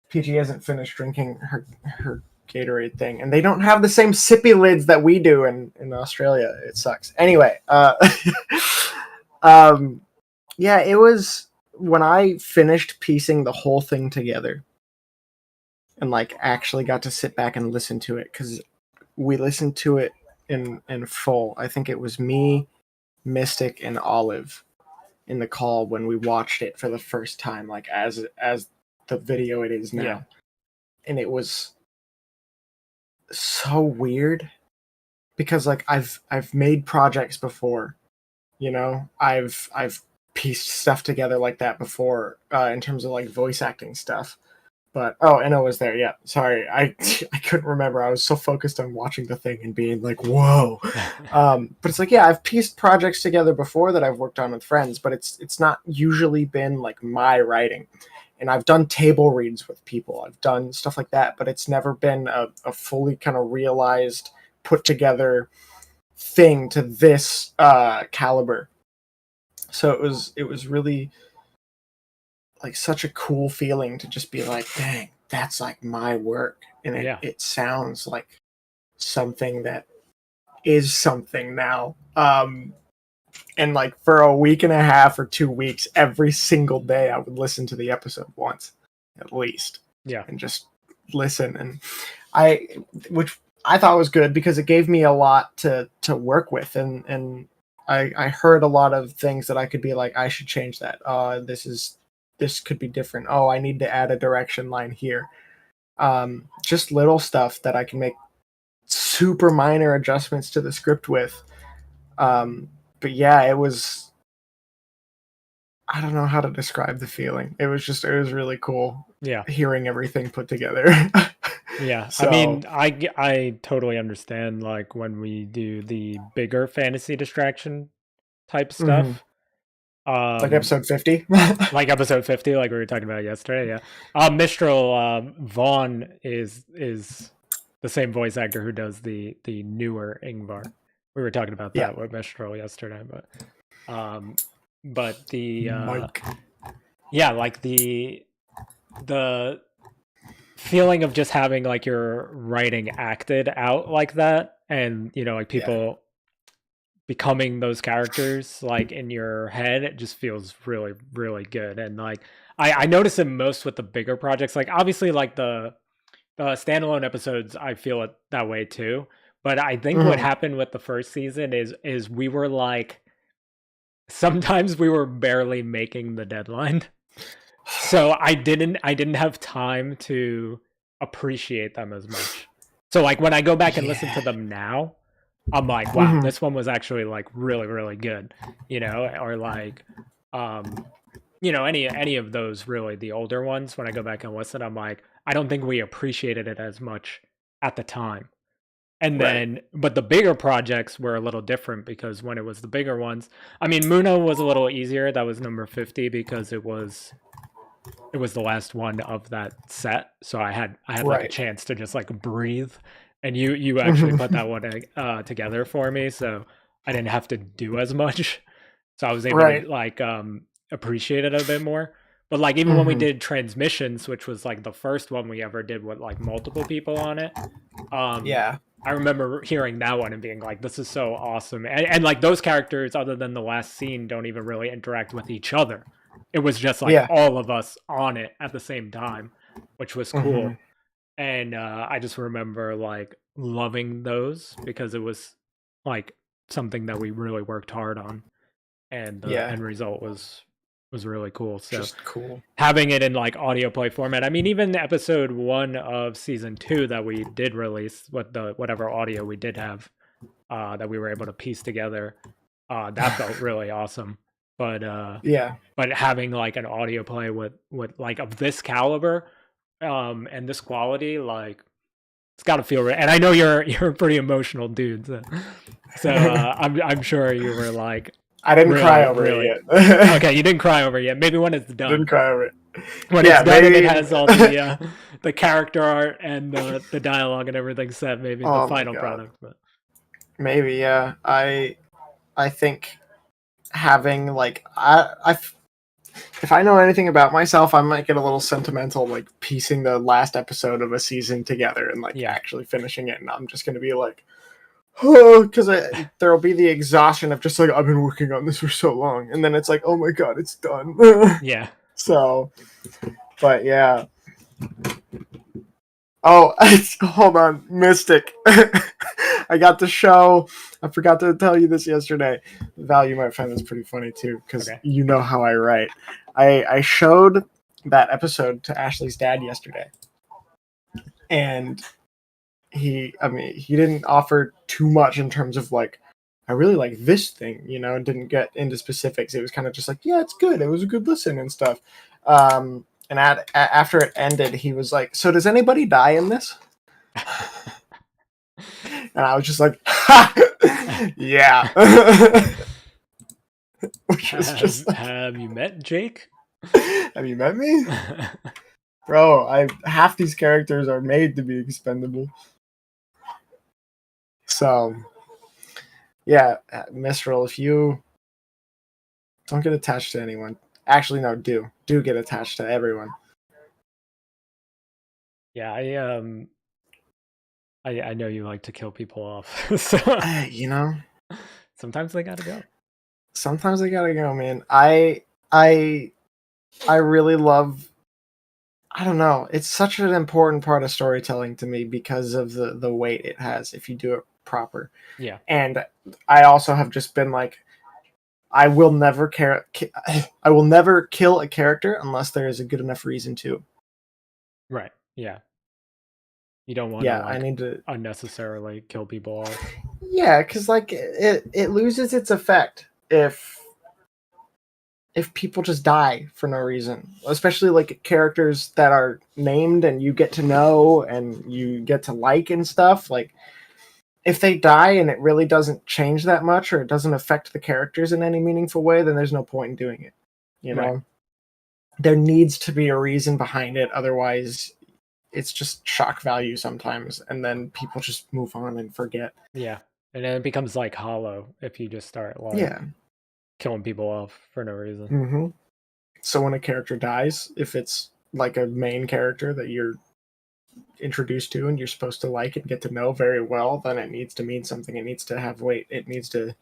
PG hasn't finished drinking her Gatorade thing, and they don't have the same sippy lids that we do in Australia. It sucks. Anyway, um, yeah, it was when I finished piecing the whole thing together, and like actually got to sit back and listen to it because we listened to it in full. I think it was me, Mystic, and Olive in the call when we watched it for the first time, like as the video it is now. Yeah. And it was so weird because like I've made projects before, you know, I've pieced stuff together like that before in terms of like voice acting stuff. But oh, Anna was there. Yeah, sorry, I couldn't remember. I was so focused on watching the thing and being like, whoa. But it's like, yeah, I've pieced projects together before that I've worked on with friends, but it's not usually been like my writing. And I've done table reads with people. I've done stuff like that, but it's never been a fully kind of realized, put together thing to this caliber. So it was really like such a cool feeling to just be like, dang, that's like my work. And Yeah. it sounds like something that is something now. And like for a week and a half or 2 weeks, every single day I would listen to the episode once at least. Yeah. And just listen. And which I thought was good because it gave me a lot to work with. And I heard a lot of things that I could be like, I should change that. This could be different. Oh, I need to add a direction line here. Just little stuff that I can make super minor adjustments to the script with. But yeah, it was. I don't know how to describe the feeling. It was really cool. Yeah. Hearing everything put together. Yeah. So, I mean, I totally understand like when we do the bigger fantasy distraction type stuff. like episode 50. Like episode 50, like we were talking about yesterday. Yeah. Mistral Vaughn is the same voice actor who does the newer Ingvar. We were talking about that with Mistral yesterday, but the Mike. yeah, like the feeling of just having like your writing acted out like that, and you know, like people becoming those characters like in your head, it just feels really, really good. And like I notice it most with the bigger projects. Like obviously like the standalone episodes, I feel it that way too. But I think what happened with the first season is we were like sometimes we were barely making the deadline. So I didn't have time to appreciate them as much. So like when I go back and listen to them now, I'm like, wow, this one was actually like really, really good, you know, or like, you know, any of those really the older ones. When I go back and listen, I'm like, I don't think we appreciated it as much at the time. And then, but the bigger projects were a little different because when it was the bigger ones, I mean, Muno was a little easier. That was number 50 because it was the last one of that set. So I had like a chance to just like breathe and you actually put that one together for me, so I didn't have to do as much. So I was able Right. to like appreciate it a bit more. But like even when we did Transmissions, which was like the first one we ever did with like multiple people on it, Yeah. I remember hearing that one and being like, this is so awesome. And like those characters, other than the last scene, don't even really interact with each other. It was just like Yeah. all of us on it at the same time, which was cool. Mhm. And I just remember like loving those because it was like something that we really worked hard on, and the Yeah. end result was really cool. So Just cool. having it in like audio play format. I mean, even episode 1 of season 2 that we did release with the whatever audio we did have that we were able to piece together, that felt really awesome. But Yeah. but having like an audio play with like of this caliber and this quality, like it's got to feel right. And I know you're a pretty emotional dude, so I'm sure you were like, I didn't cry over really. it yet. Okay, you didn't cry over it yet. Maybe when it's done. Didn't cry over it. When Yeah, it's done maybe- and it has all the character art and the dialogue and everything set, maybe Oh the my final God. product. But Maybe, yeah. I think having like if I know anything about myself, I might get a little sentimental, like piecing the last episode of a season together and like actually finishing it, and I'm just gonna be like, oh, because there'll be the exhaustion of just like I've been working on this for so long, and then it's like, oh my God, it's done. yeah. So, but yeah. Oh, hold on, Mystic. I got the show. I forgot to tell you this yesterday. Val, you might find this pretty funny too, because you know how I write. I showed that episode to Ashley's dad yesterday, and he didn't offer too much in terms of like, I really like this thing, you know, and didn't get into specifics. It was kind of just like, yeah, it's good. It was a good listen and stuff. And after it ended, he was like, so does anybody die in this? And I was just like, ha! Yeah. Which was just like, have you met Jake? Have you met me? Bro, half these characters are made to be expendable. So, yeah, Mistral, if you don't get attached to anyone. Actually, no, do get attached to everyone. Yeah, I know you like to kill people off, so you know, sometimes they gotta go. Sometimes they gotta go, man. I really love. I don't know. It's such an important part of storytelling to me because of the weight it has if you do it proper. Yeah. And I also have just been like, I will never kill a character unless there is a good enough reason to. Right. Yeah. You don't want to I need to unnecessarily kill people off. Yeah, because like it loses its effect if people just die for no reason, especially like characters that are named and you get to know and you get to like and stuff. Like if they die and it really doesn't change that much or it doesn't affect the characters in any meaningful way, then there's no point in doing it. You know, Right. There needs to be a reason behind it. Otherwise, it's just shock value sometimes, and then people just move on and forget. Yeah, and then it becomes like hollow if you just start like killing people off for no reason. Mm-hmm. So when a character dies, if it's like a main character that you're introduced to and you're supposed to like and get to know very well, then it needs to mean something. It needs to have weight. It needs to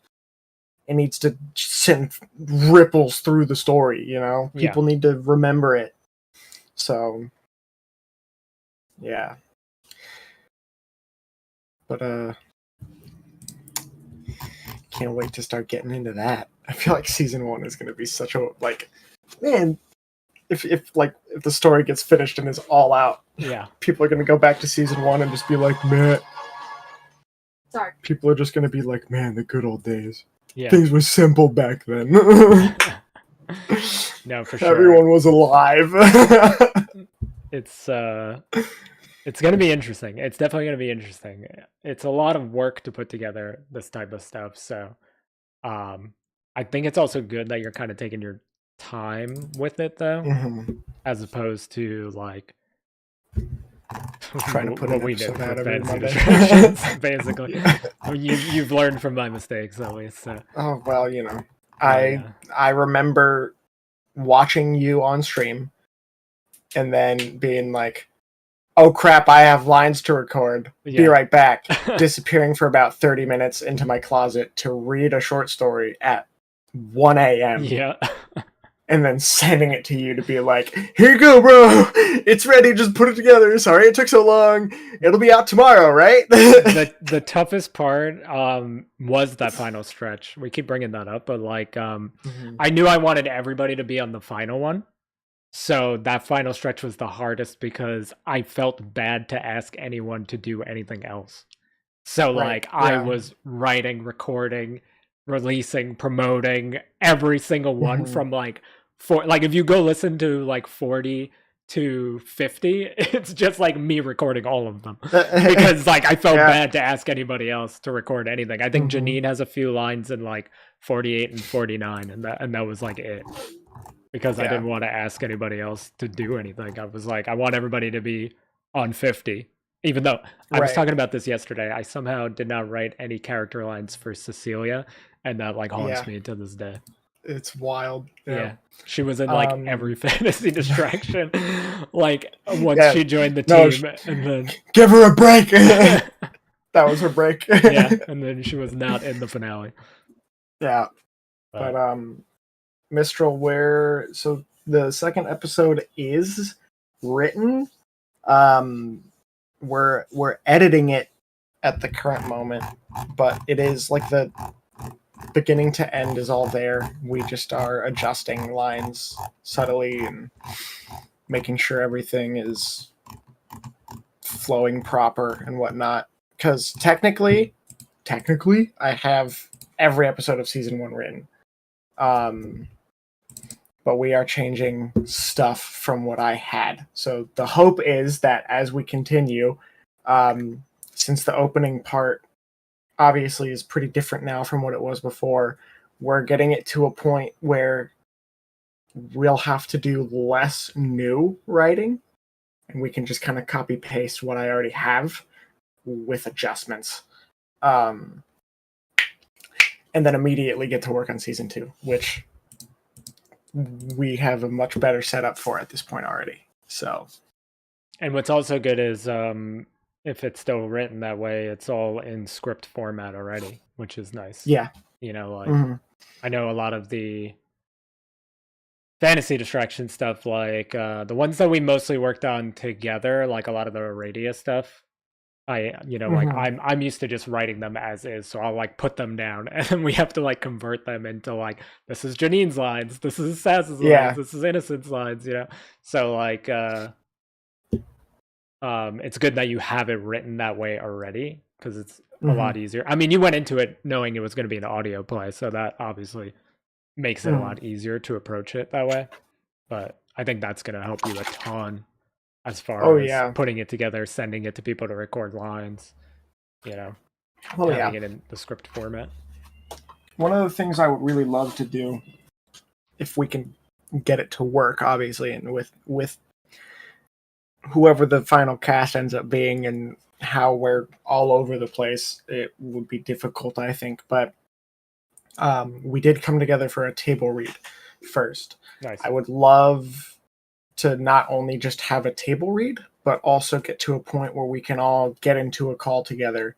send ripples through the story, you know? People need to remember it. So yeah. But can't wait to start getting into that. I feel like season 1 is gonna be such a like, man, if the story gets finished and is all out, people are gonna go back to season 1 and just be like, man. Sorry. People are just gonna be like, man, the good old days. Yeah. Things were simple back then. No, for sure. Everyone was alive. It's gonna be interesting. It's definitely gonna be interesting. It's a lot of work to put together this type of stuff. So, I think it's also good that you're kind of taking your time with it, though, as opposed to like Trying to put what an we did episode for out every fantasy Monday. distractions, basically. Yeah. You've learned from my mistakes, at least. So. Oh well, you know, Yeah. I remember watching you on stream, and then being like, "Oh crap, I have lines to record. Be Yeah. right back." Disappearing for about 30 minutes into my closet to read a short story at 1 a.m. Yeah. And then sending it to you to be like, "Here you go, bro. It's ready. Just put it together. Sorry it took so long. It'll be out tomorrow, right?" The toughest part was that final stretch. We keep bringing that up, but like I knew I wanted everybody to be on the final one. So that final stretch was the hardest because I felt bad to ask anyone to do anything else. So Right, like I yeah. was writing, recording, releasing, promoting every single one from like if you go listen to like 40 to 50, it's just like me recording all of them. Because like I felt Yeah. bad to ask anybody else to record anything. I think Mhm. Janine has a few lines in like 48 and 49 and that was like it. Because I Yeah. didn't want to ask anybody else to do anything. I was like, I want everybody to be on 50. Even though I was Right. talking about this yesterday, I somehow did not write any character lines for Cecilia, and that like haunts Yeah. me to this day. It's wild. Yeah. She was in like every fantasy distraction. Like once Yeah. she joined the No, team, and then Give her a break. That was her break. yeah, and then she was not in the finale. Yeah. But Mistral, so the second episode is written. We're editing it at the current moment, but it is like the beginning to end is all there. We just are adjusting lines subtly and making sure everything is flowing proper and whatnot. Because technically, I have every episode of season 1 written. But we are changing stuff from what I had. So the hope is that as we continue, since the opening part obviously is pretty different now from what it was before, we're getting it to a point where we'll have to do less new writing, and we can just kind of copy paste what I already have with adjustments. And then immediately get to work on season 2, which we have a much better setup for at this point already. So, and what's also good is if it's still written that way, it's all in script format already, which is nice. Yeah. You know, like I know a lot of the fantasy distraction stuff, like the ones that we mostly worked on together, like a lot of the Aradia stuff. Like I'm used to just writing them as is, so I'll like put them down, and then we have to like convert them into like this is Janine's lines, this is Sass's lines, this is Innocent's lines, you know. So like it's good that you have it written that way already because it's a lot easier. I mean, you went into it knowing it was going to be an audio play, so that obviously makes it a lot easier to approach it that way. But I think that's going to help you a ton as far as putting it together, sending it to people to record lines, you know, having it in the script format. One of the things I would really love to do, if we can get it to work, obviously, and with whoever the final cast ends up being and how we're all over the place, it would be difficult, I think. But we did come together for a table read first. Nice. I would love to not only just have a table read, but also get to a point where we can all get into a call together.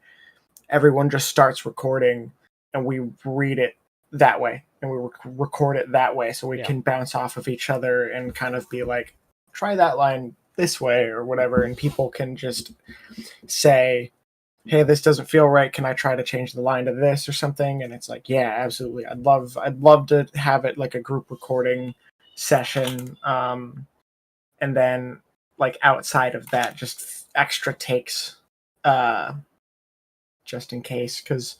Everyone just starts recording and we read it that way and we record it that way so we can bounce off of each other and kind of be like, try that line this way or whatever. And people can just say, hey, this doesn't feel right. Can I try to change the line to this or something? And it's like, yeah, absolutely. I'd love to have it like a group recording session. And then like outside of that, just extra takes, just in case. Because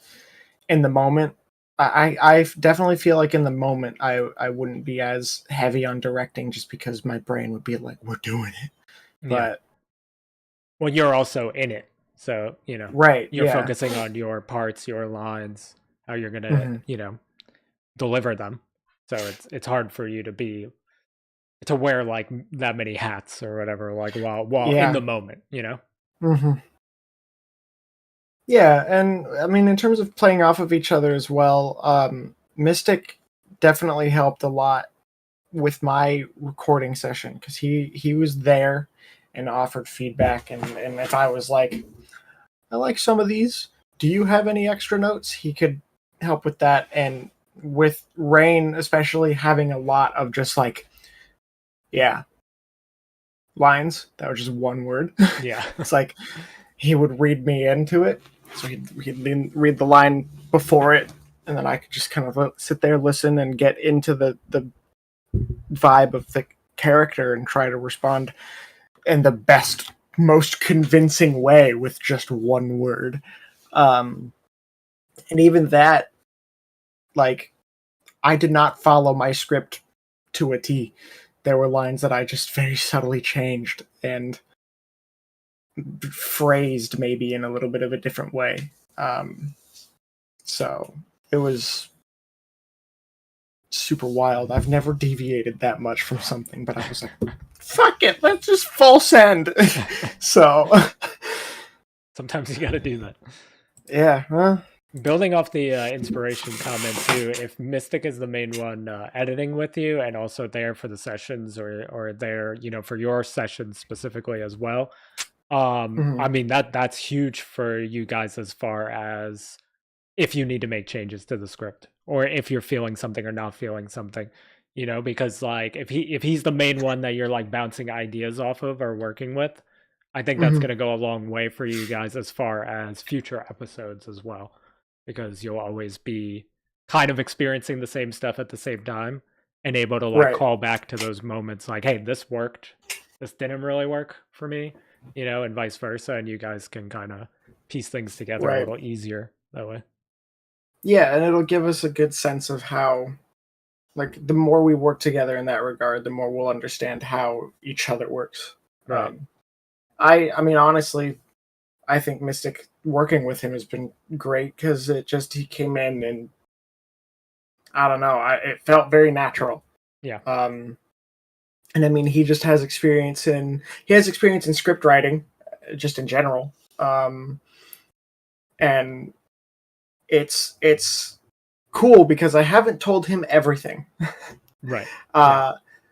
in the moment, I definitely feel like in the moment I wouldn't be as heavy on directing just because my brain would be like, we're doing it. But well, you're also in it, so you know, you're focusing on your parts, your lines, how you're gonna you know, deliver them. So it's hard for you to be to wear like that many hats or whatever, like while in Yeah. the moment, you know. Mm-hmm. Yeah, and I mean, in terms of playing off of each other as well, Mystic definitely helped a lot with my recording session because he was there and offered feedback, and if I was like, I like some of these, do you have any extra notes? He could help with that, and with Rain especially having a lot of just like, yeah, lines that were just one word. Yeah. It's like he would read me into it, so he'd read the line before it, and then I could just kind of sit there, listen, and get into the vibe of the character and try to respond in the best, most convincing way with just one word. And even that, like, I did not follow my script to a T. There were lines that I just very subtly changed and phrased maybe in a little bit of a different way. So it was super wild. I've never deviated that much from something, but I was like, fuck it, let's just full send. So Sometimes you got to do that. yeah. Building off the inspiration comment too, if Mystic is the main one editing with you and also there for the sessions or there, you know, for your sessions specifically as well, I mean that's huge for you guys as far as if you need to make changes to the script or if you're feeling something or not feeling something, you know, because like if he's the main one that you're like bouncing ideas off of or working with, I think that's going to go a long way for you guys as far as future episodes as well, because you'll always be kind of experiencing the same stuff at the same time and able to like Right. call back to those moments like, hey, this worked, this didn't really work for me, you know, and vice versa, and you guys can kind of piece things together a Right. little easier that way. Yeah, and it'll give us a good sense of how, like, the more we work together in that regard, the more we'll understand how each other works. Right. I mean, honestly, I think Mystic working with him has been great because he came in and I don't know, it felt very natural. Yeah. And I mean, he has experience in script writing, just in general. And it's cool because I haven't told him everything. Right.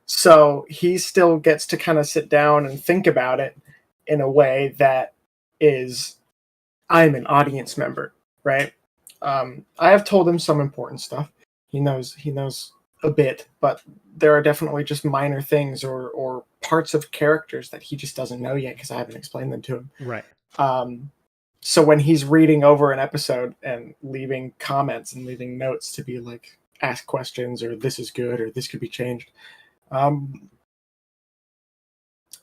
So he still gets to kind of sit down and think about it in a way that is, I'm an audience member, right? I have told him some important stuff. He knows a bit, but there are definitely just minor things or parts of characters that he just doesn't know yet because I haven't explained them to him. Right. So when he's reading over an episode and leaving comments and leaving notes to be like, ask questions or this is good or this could be changed,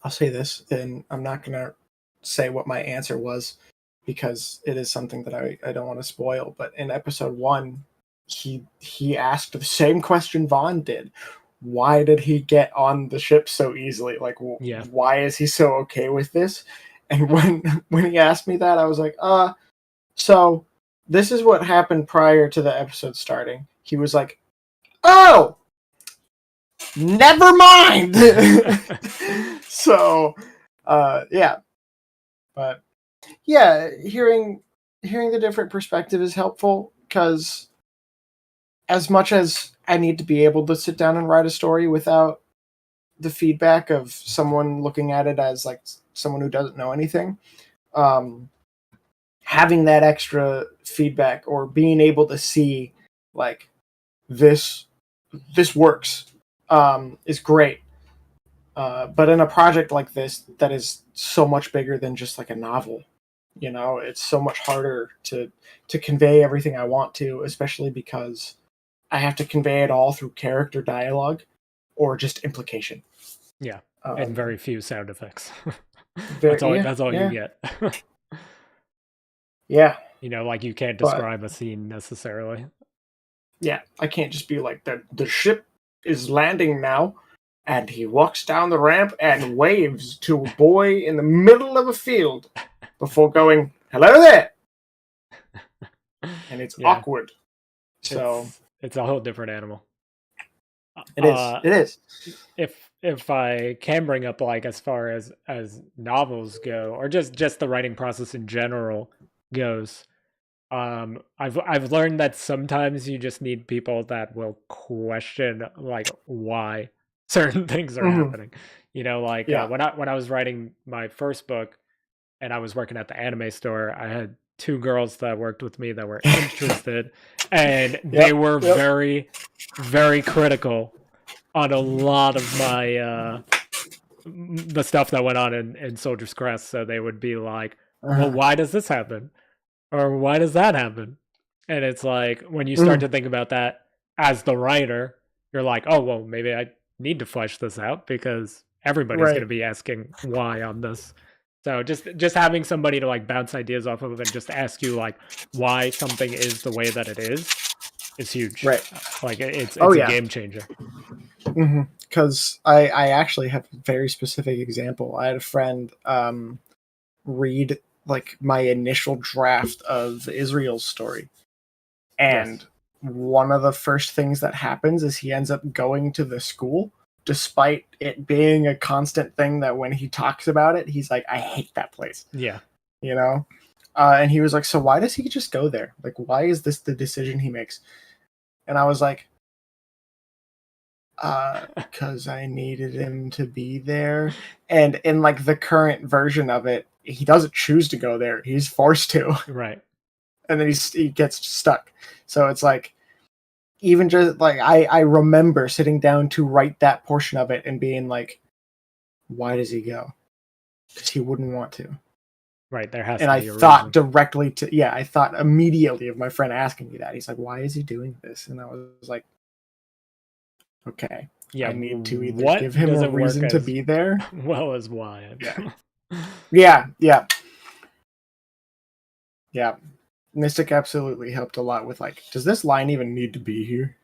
I'll say this, and I'm not going to say what my answer was because it is something that I don't want to spoil. But in episode 1, he asked the same question Vaughn did. Why did he get on the ship so easily? Like, why is he so okay with this? And when he asked me that, I was like, so this is what happened prior to the episode starting. He was like, oh, never mind. So, yeah. But yeah, hearing the different perspective is helpful because as much as I need to be able to sit down and write a story without the feedback of someone looking at it as like someone who doesn't know anything, having that extra feedback or being able to see like this works is great. But in a project like this that is so much bigger than just like a novel, you know, it's so much harder to convey everything I want to, especially because I have to convey it all through character dialogue or just implication. Yeah, and very few sound effects. That's all you get. Yeah. You know, like you can't describe a scene necessarily. Yeah, I can't just be like, the ship is landing now, and he walks down the ramp and waves to a boy in the middle of a field before going, hello there! And it's awkward. So it's a whole different animal. It is. If if I can bring up like as far as novels go, or just the writing process in general goes, I've learned that sometimes you just need people that will question like why certain things are Mhm. happening. You know, like Yeah. when I was writing my first book and I was working at the anime store, I had two girls that worked with me that were interested, and they Yep. were Yep. very, very critical on a lot of my the stuff that went on in Soldier's Crest. So they would be like, "Well, Uh-huh. why does this happen?" Or why does that happen? And it's like when you start Mm. to think about that as the writer, you're like, oh well, maybe I need to flesh this out because everybody's going Right. to be asking why on this. So just having somebody to like bounce ideas off of and just ask you like why something is the way that it is huge. Right. Like Oh it's a yeah. game changer. Because I actually have a very specific example. I had a friend read like my initial draft of Israel's story, and Yes. one of the first things that happens is he ends up going to the school, despite it being a constant thing that when he talks about it, he's like, I hate that place, Yeah. you know? And he was like, so why does he just go there? Like, why is this the decision he makes? And I was like, because I needed him to be there. And in like the current version of it, he doesn't choose to go there. He's forced to. Right. And then he gets stuck. So it's like, even just like I remember sitting down to write that portion of it and being like, why does he go? Because he wouldn't want to. Right. There has And to I be a thought reason. directly to, yeah, I thought immediately of my friend asking me that. He's like, why is he doing this? And I was like, okay, Yeah. I need to either give What him a doesn't work reason to as be there. well as why? Yeah. Yeah, yeah, yeah. Mystic absolutely helped a lot with like, does this line even need to be here?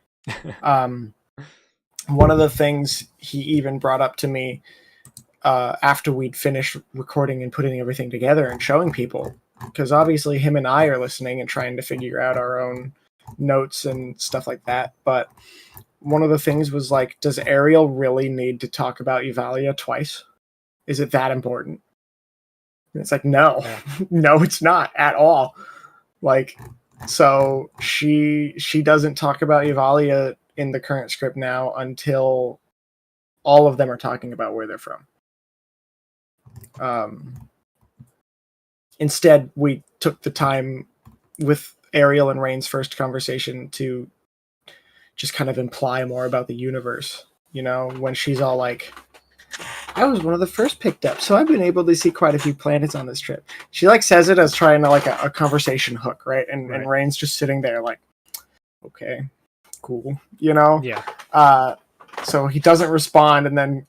One of the things he even brought up to me after we'd finished recording and putting everything together and showing people, because obviously him and I are listening and trying to figure out our own notes and stuff like that. But one of the things was like, does Ariel really need to talk about Evalia twice? Is it that important? And it's like, no, Yeah. no, it's not at all. Like, so she doesn't talk about Evalia in the current script now until all of them are talking about where they're from. Instead, we took the time with Ariel and Rain's first conversation to just kind of imply more about the universe. You know, when she's all like, I was one of the first picked up, so I've been able to see quite a few planets on this trip. She like says it as trying to like a conversation hook, right? And Rain's just sitting there like, okay, cool, you know? Yeah. So he doesn't respond, and then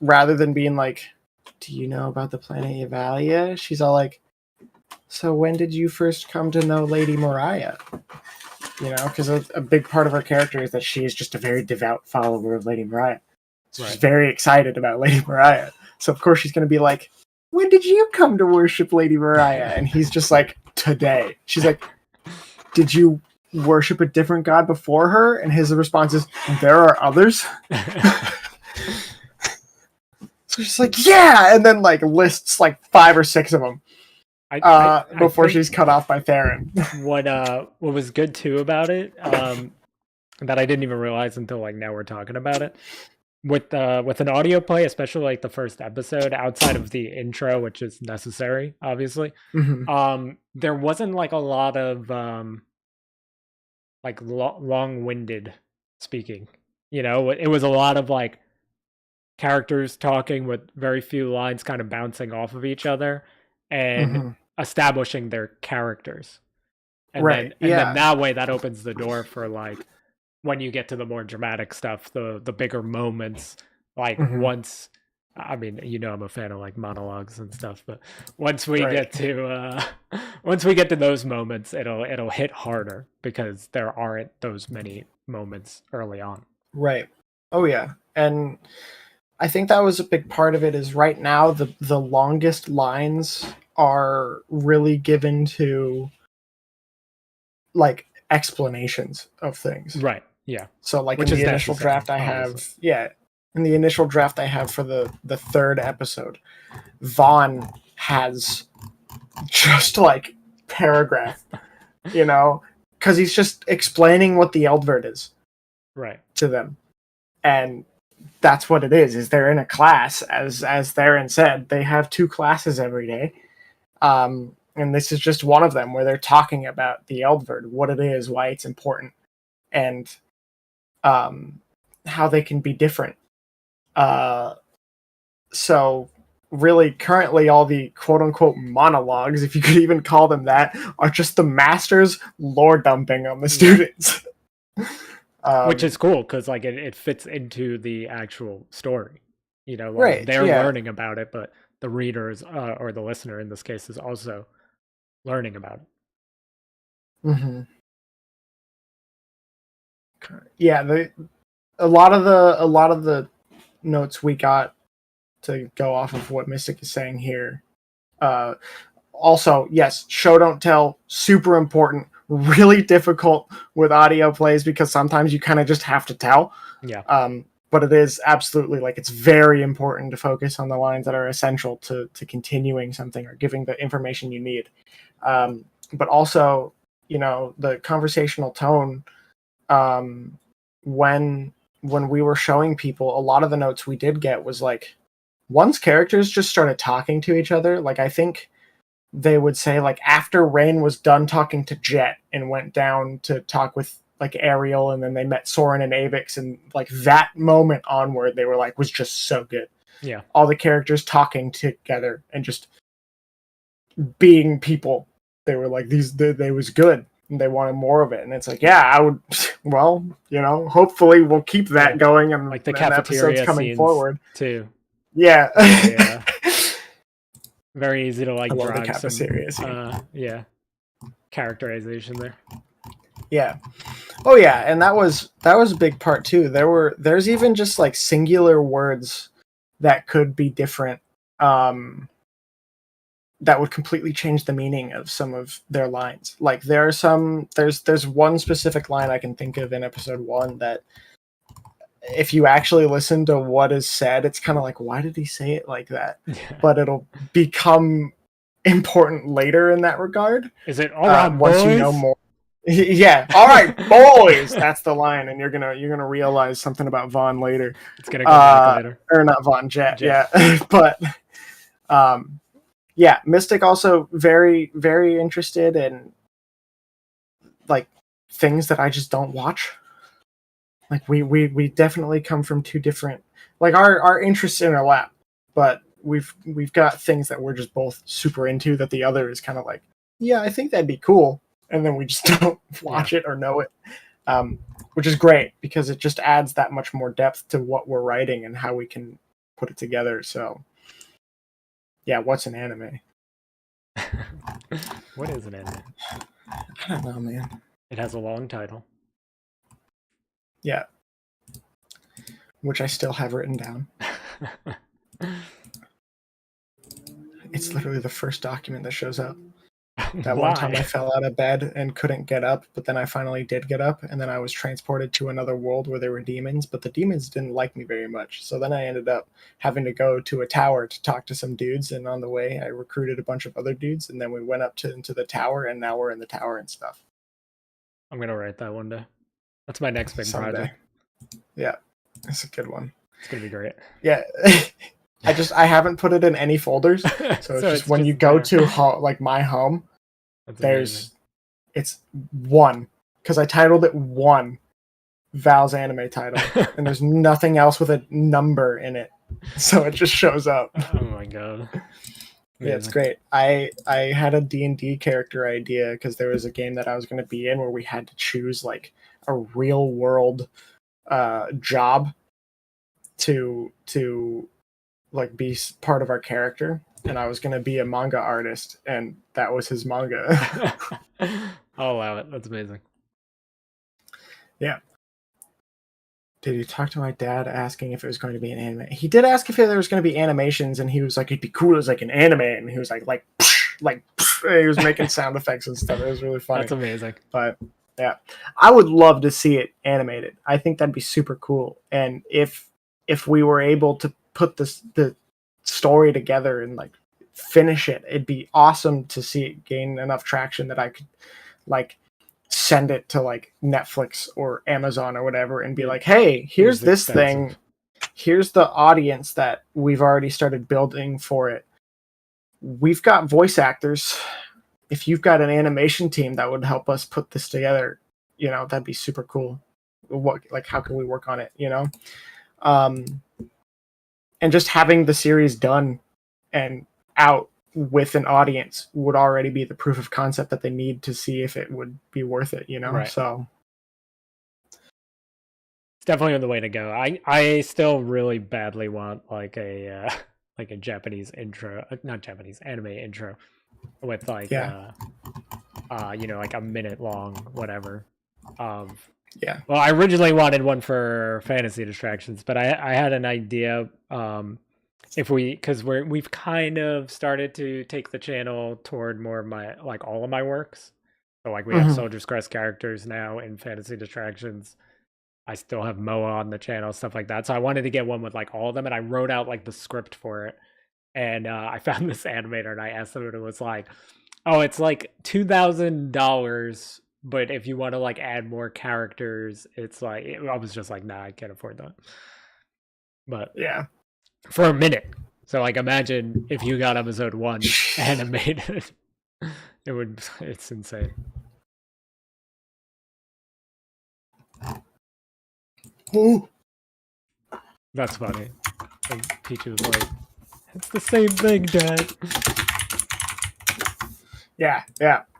rather than being like, do you know about the planet Evalia? She's all like, so when did you first come to know Lady Mariah? You know, because a big part of her character is that she is just a very devout follower of Lady Mariah. So she's very excited about Lady Mariah. So of course she's going to be like, when did you come to worship Lady Mariah? And he's just like, today. She's like, did you worship a different god before her? And his response is, there are others. So she's like, yeah, and then like lists like 5 or 6 of them. Before she's cut off by Theron. What was good too about it, that I didn't even realize until like now we're talking about it, with an audio play, especially like the first episode, outside of the intro, which is necessary, obviously. There wasn't like a lot of like long-winded speaking. You know, it was a lot of like characters talking with very few lines kind of bouncing off of each other and establishing their characters. And then that way that opens the door for like when you get to the more dramatic stuff, the bigger moments, like once I mean, you know I'm a fan of like monologues and stuff, but once we get to those moments, it'll hit harder because there aren't those many moments early on. Right. Oh yeah. And I think that was a big part of it is right now the longest lines are really given to like explanations of things. Right. Yeah. So like Which in the is initial necessary, draft I obviously. have, yeah, in the initial draft I have for the third episode, Vaughn has just like paragraph, you know, because he's just explaining what the Eldvert is Right. to them, and that's what it is they're in a class, as Theron said, they have 2 classes every day, and this is just one of them where they're talking about the Eldvert, what it is, why it's important, and how they can be different. So really currently all the quote unquote monologues, if you could even call them that, are just the masters lore dumping on the students. Which is cool because like it fits into the actual story. You know, like right, they're yeah. learning about it, but the readers or the listener in this case is also learning about it. Mm-hmm. Yeah, a lot of the notes we got to go off of what Mystic is saying here. Also, yes, show don't tell, super important, really difficult with audio plays because sometimes you kind of just have to tell. Yeah. But it is absolutely like it's very important to focus on the lines that are essential to continuing something or giving the information you need. But also, you know, the conversational tone. When we were showing people, a lot of the notes we did get was like, once characters just started talking to each other, like I think they would say like after Rain was done talking to Jet and went down to talk with like Ariel, and then they met Soren and Avix, and like that moment onward they were like was just so good. Yeah. All the characters talking together and just being people. They were like they was good. And they wanted more of it, and it's like, yeah, I would. Well, you know, hopefully we'll keep that going, and like the and cafeteria episodes coming scenes forward too. Yeah, very easy to like I love the drive cafeteria some, scene. yeah, characterization there. Yeah. Oh yeah, and that was a big part too. There's even just like singular words that could be different. That would completely change the meaning of some of their lines. Like there's one specific line I can think of in episode 1 that if you actually listen to what is said, it's kind of like, why did he say it like that? Yeah. But it'll become important later in that regard. Is it all right, once boys? You know more? Yeah, all right, boys. That's the line, and you're gonna realize something about Vaughn later. It's gonna come back later, or not Vaughn, Jet. Yeah, but yeah, Mystic also very, very interested in like things that I just don't watch. Like we definitely come from 2 different, like our interests interlap, but we've got things that we're just both super into that the other is kind of like, yeah, I think that'd be cool, and then we just don't watch it or know it, which is great because it just adds that much more depth to what we're writing and how we can put it together. So yeah, what's an anime? What is an anime? I don't know, man. It has a long title. Yeah. Which I still have written down. It's literally the first document that shows up. That one time I fell out of bed and couldn't get up, but then I finally did get up, and then I was transported to another world where there were demons, but the demons didn't like me very much. So then I ended up having to go to a tower to talk to some dudes, and on the way I recruited a bunch of other dudes, and then we went up into the tower, and now we're in the tower and stuff. I'm going to write that one day. That's my next big project. Yeah, it's a good one. It's going to be great. Yeah. I haven't put it in any folders, so it's just when you go to like my home, it's 1, because I titled it 1, Val's anime title, and there's nothing else with a number in it, so it just shows up. Oh my god. Yeah, it's great. I had a D&D character idea because there was a game that I was going to be in where we had to choose like a real world job to like be part of our character, and I was going to be a manga artist, and that was his manga. I'll allow it. That's amazing. Yeah. Did you talk to my dad asking if it was going to be an anime? He did ask if there was going to be animations, and he was like, it'd be cool as like an anime, and he was like he was making sound effects and stuff. It was really funny. That's amazing. But yeah, I would love to see it animated. I think that'd be super cool. And if if we were able to put the story together and like finish it, it'd be awesome to see it gain enough traction that I could like send it to like Netflix or Amazon or whatever and be like, hey, here's this thing, here's the audience that we've already started building for it. We've got voice actors. If you've got an animation team that would help us put this together, that'd be super cool. How can we work on it, and just having the series done and out with an audience would already be the proof of concept that they need to see if it would be worth it, Right. So it's definitely the way to go. I still really badly want like a Japanese intro, not Japanese, anime intro with like like a minute long whatever. Yeah. Well, I originally wanted one for fantasy distractions, but I had an idea because we've kind of started to take the channel toward more of my like all of my works. So like we have Soldier's Crest characters now in fantasy distractions. I still have Moa on the channel, stuff like that. So I wanted to get one with like all of them, and I wrote out like the script for it. And I found this animator, and I asked him, and it was like, "Oh, it's like $2,000, but if you want to like add more characters, it's like." I was just like, "Nah, I can't afford that." But yeah, for a minute. So like, imagine if you got episode 1 animated, it's insane. Ooh. That's funny. And Pichu was like, "It's the same thing, Dad." Yeah,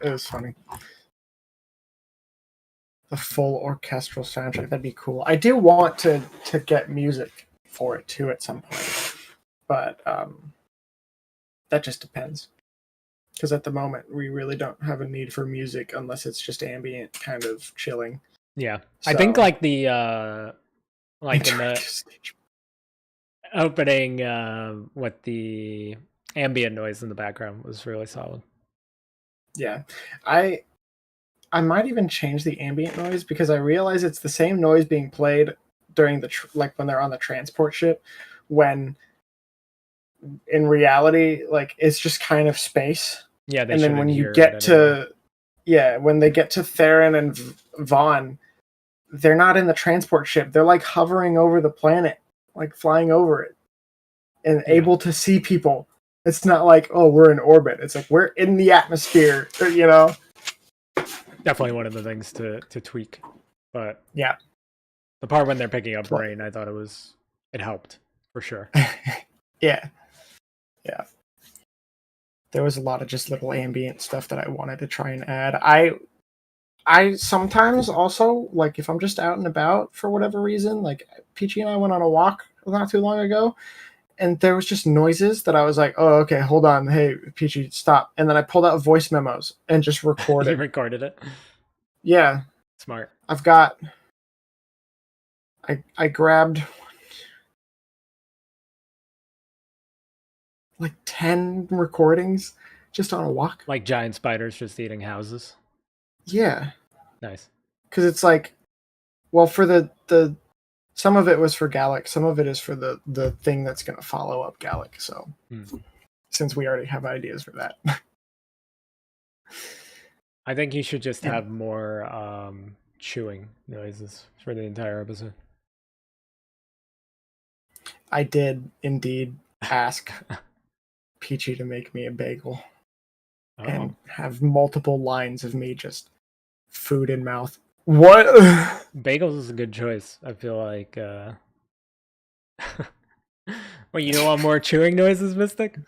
it was funny. The full orchestral soundtrack, that'd be cool. I do want to get music for it too at some point, but that just depends. Because at the moment, we really don't have a need for music unless it's just ambient kind of chilling. Yeah, so, I think like the like in the opening with the ambient noise in the background was really solid. Yeah, I might even change the ambient noise because I realize it's the same noise being played during the like when they're on the transport ship, when in reality like it's just kind of space. Yeah, and then when you get to when they get to Theron and Vaughn, they're not in the transport ship. They're like hovering over the planet, like flying over it, and able to see people. It's not like, oh, we're in orbit. It's like we're in the atmosphere, Definitely one of the things to tweak, but yeah, the part when they're picking up rain, I thought it helped for sure. yeah. There was a lot of just little ambient stuff that I wanted to try and add. I sometimes also, like, if I'm just out and about for whatever reason, like Peachy and I went on a walk not too long ago, and there was just noises that I was like, oh, okay, hold on. Hey, Peachy, stop. And then I pulled out voice memos and just recorded. You recorded it? Yeah. Smart. I've got... I grabbed... like 10 recordings just on a walk. Like giant spiders just eating houses? Yeah. Nice. Because it's like, well, for the some of it was for GALAK, some of it is for the thing that's going to follow up GALAK. So since we already have ideas for that. I think you should just have more chewing noises for the entire episode. I did indeed ask Peachy to make me a bagel and have multiple lines of me just food in mouth. What? Bagels is a good choice. I feel like Wait, you don't want more chewing noises, Mystic?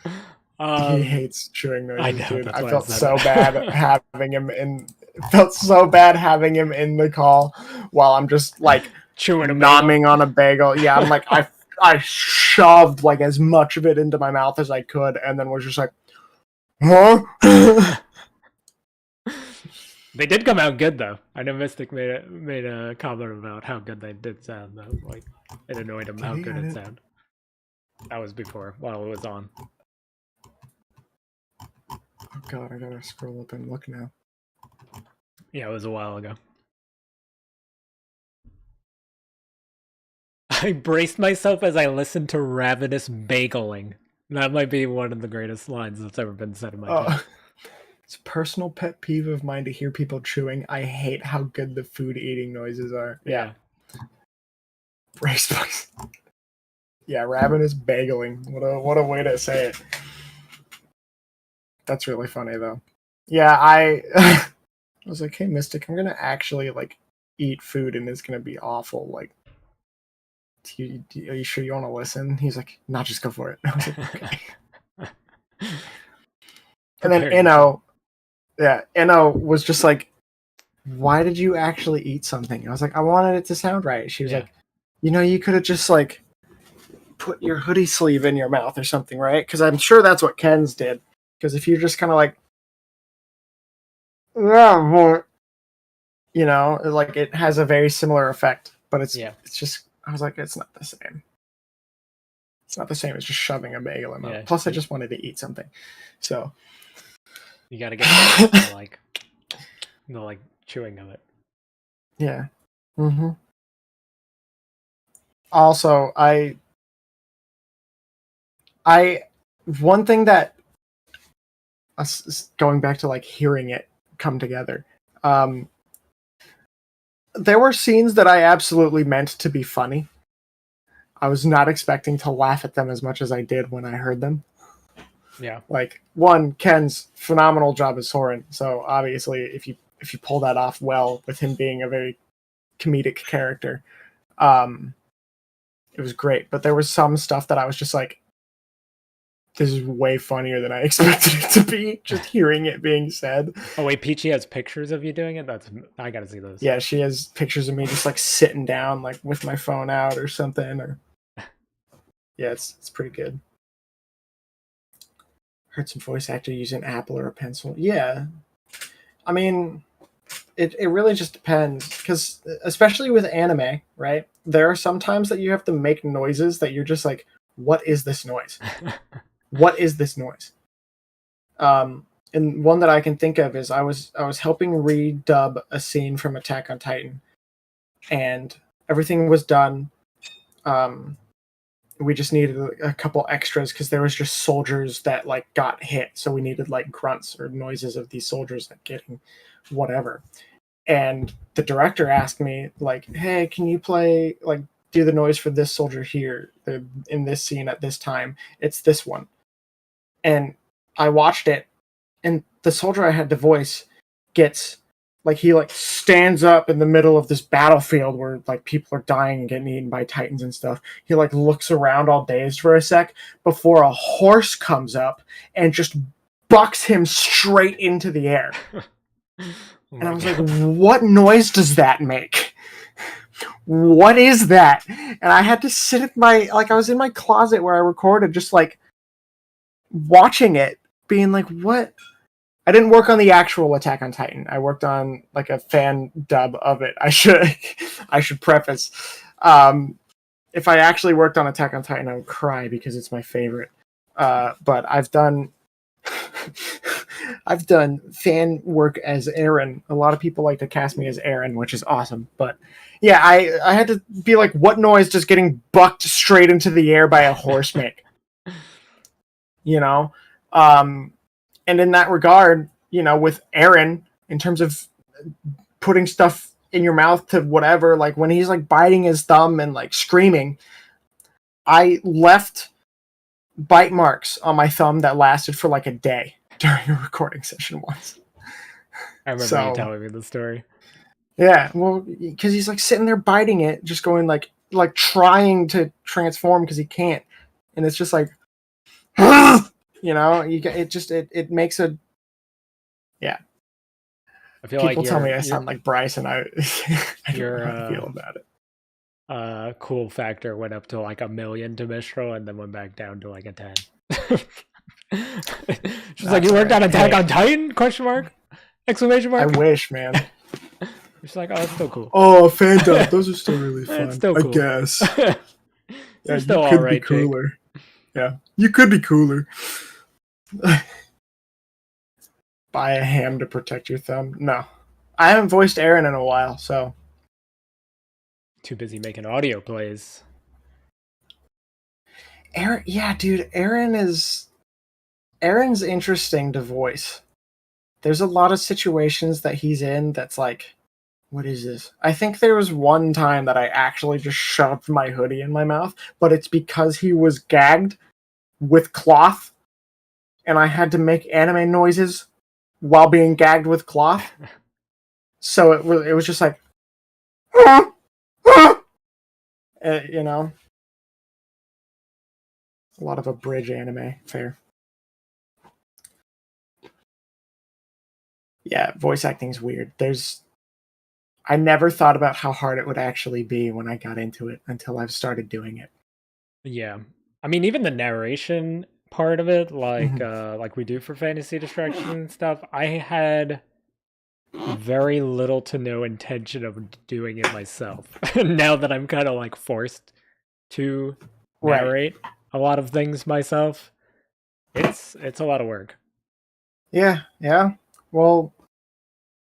He hates chewing noises, I know, dude. that's I why felt said so that. bad having him in. Felt so bad having him in the call while I'm just like chewing a nomming on a bagel. Yeah, I'm like I shoved like as much of it into my mouth as I could, and then was just like, huh? They did come out good though. I know Mystic made a comment about how good they did sound though. Like it annoyed him how good it sounded. That was before while it was on. Oh god, I gotta scroll up and look now. Yeah, it was a while ago. I braced myself as I listened to ravenous bageling. That might be one of the greatest lines that's ever been said in my chat. It's a personal pet peeve of mine to hear people chewing. I hate how good the food eating noises are. Yeah. Braced myself. Yeah, ravenous bageling. What a way to say it. That's really funny though. Yeah, I was like, hey Mystic, I'm gonna actually like eat food and it's gonna be awful. Like, are you sure you want to listen? He's like, nah, just go for it. I was like, okay. And then Eno was just like, why did you actually eat something? I was like, I wanted it to sound right. She was like, you could have just like put your hoodie sleeve in your mouth or something, right? Because I'm sure that's what Ken's did. Because if you're just kind of like, like it has a very similar effect, but it's just, I was like, it's not the same. It's not the same as just shoving a bagel in my mouth. Plus, I just wanted to eat something, so you gotta get the like chewing of it. Yeah. Mm-hmm. Also, one thing that going back to like hearing it come together, there were scenes that I absolutely meant to be funny. I was not expecting to laugh at them as much as I did when I heard them. Yeah. Like, one, Ken's phenomenal job as Soren. So obviously, if you pull that off well with him being a very comedic character, it was great. But there was some stuff that I was just like, this is way funnier than I expected it to be, just hearing it being said. Oh wait, Peachy has pictures of you doing it? I gotta see those. Yeah, she has pictures of me just like sitting down, like with my phone out or something. Or yeah, it's pretty good. Heard some voice actor use an apple or a pencil. Yeah, I mean, it really just depends, because especially with anime, right? There are some times that you have to make noises that you're just like, what is this noise? What is this noise? And one that I can think of is I was helping redub a scene from Attack on Titan, and everything was done. We just needed a couple extras because there was just soldiers that like got hit, so we needed like grunts or noises of these soldiers like getting whatever. And the director asked me like, hey, can you play, like, do the noise for this soldier here in this scene at this time? It's this one. And I watched it, and the soldier I had to voice gets like, he like stands up in the middle of this battlefield where like people are dying and getting eaten by titans and stuff. He like looks around all dazed for a sec before a horse comes up and just bucks him straight into the air. And I was like, what noise does that make? What is that? And I had to sit at I was in my closet where I recorded, just like watching it, being like, what? I didn't work on the actual Attack on Titan. I worked on like a fan dub of it. I should preface. If I actually worked on Attack on Titan, I would cry because it's my favorite. But I've done fan work as Aaron. A lot of people like to cast me as Aaron, which is awesome. But yeah, I had to be like, what noise does getting bucked straight into the air by a horse make? You know? And in that regard, with Aaron, in terms of putting stuff in your mouth to whatever, like when he's like biting his thumb and like screaming, I left bite marks on my thumb that lasted for like a day during a recording session once. I remember you telling me the story. Yeah, well, because he's like sitting there biting it, just going like trying to transform because he can't, and it's just like, it makes a, yeah. I feel people like tell me I sound like Bryce, and I don't know how to feel about it. Cool factor went up to like 1 million to Mistral and then went back down to like a 10. She's like, you worked on Attack on Titan? Question mark? Exclamation mark? I wish, man. She's like, oh, it's still cool. Oh, fan dub, those are still really fun. It's still cool. I guess. Yeah, still you could right, be cooler. Jake. Yeah, you could be cooler. Buy a ham to protect your thumb. No. I haven't voiced Aaron in a while, so. Too busy making audio plays. Aaron, yeah, dude, Aaron's interesting to voice. There's a lot of situations that he's in that's like, what is this? I think there was one time that I actually just shoved my hoodie in my mouth, but it's because he was gagged with cloth, and I had to make anime noises while being gagged with cloth. So it was just like, you know, a lot of abridged anime. Fair. Yeah, voice acting's weird. I never thought about how hard it would actually be when I got into it until I've started doing it. Yeah. I mean, even the narration part of it, Mhm. like we do for fantasy distraction and stuff, I had very little to no intention of doing it myself. Now that I'm kind of like forced to Right. narrate a lot of things myself, it's a lot of work. Yeah, yeah. Well,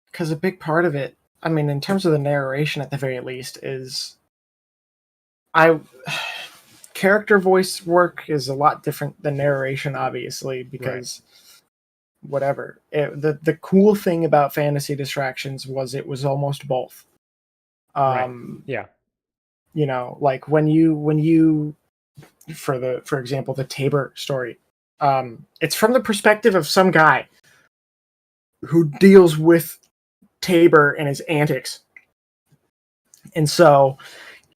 because a big part of it, I mean, in terms of the narration at the very least, is I character voice work is a lot different than narration, obviously, Right. because whatever. The cool thing about fantasy distractions was it was almost both. Right. Yeah. You know, like when you for example the Tabor story, it's from the perspective of some guy who deals with Tabor and his antics, and so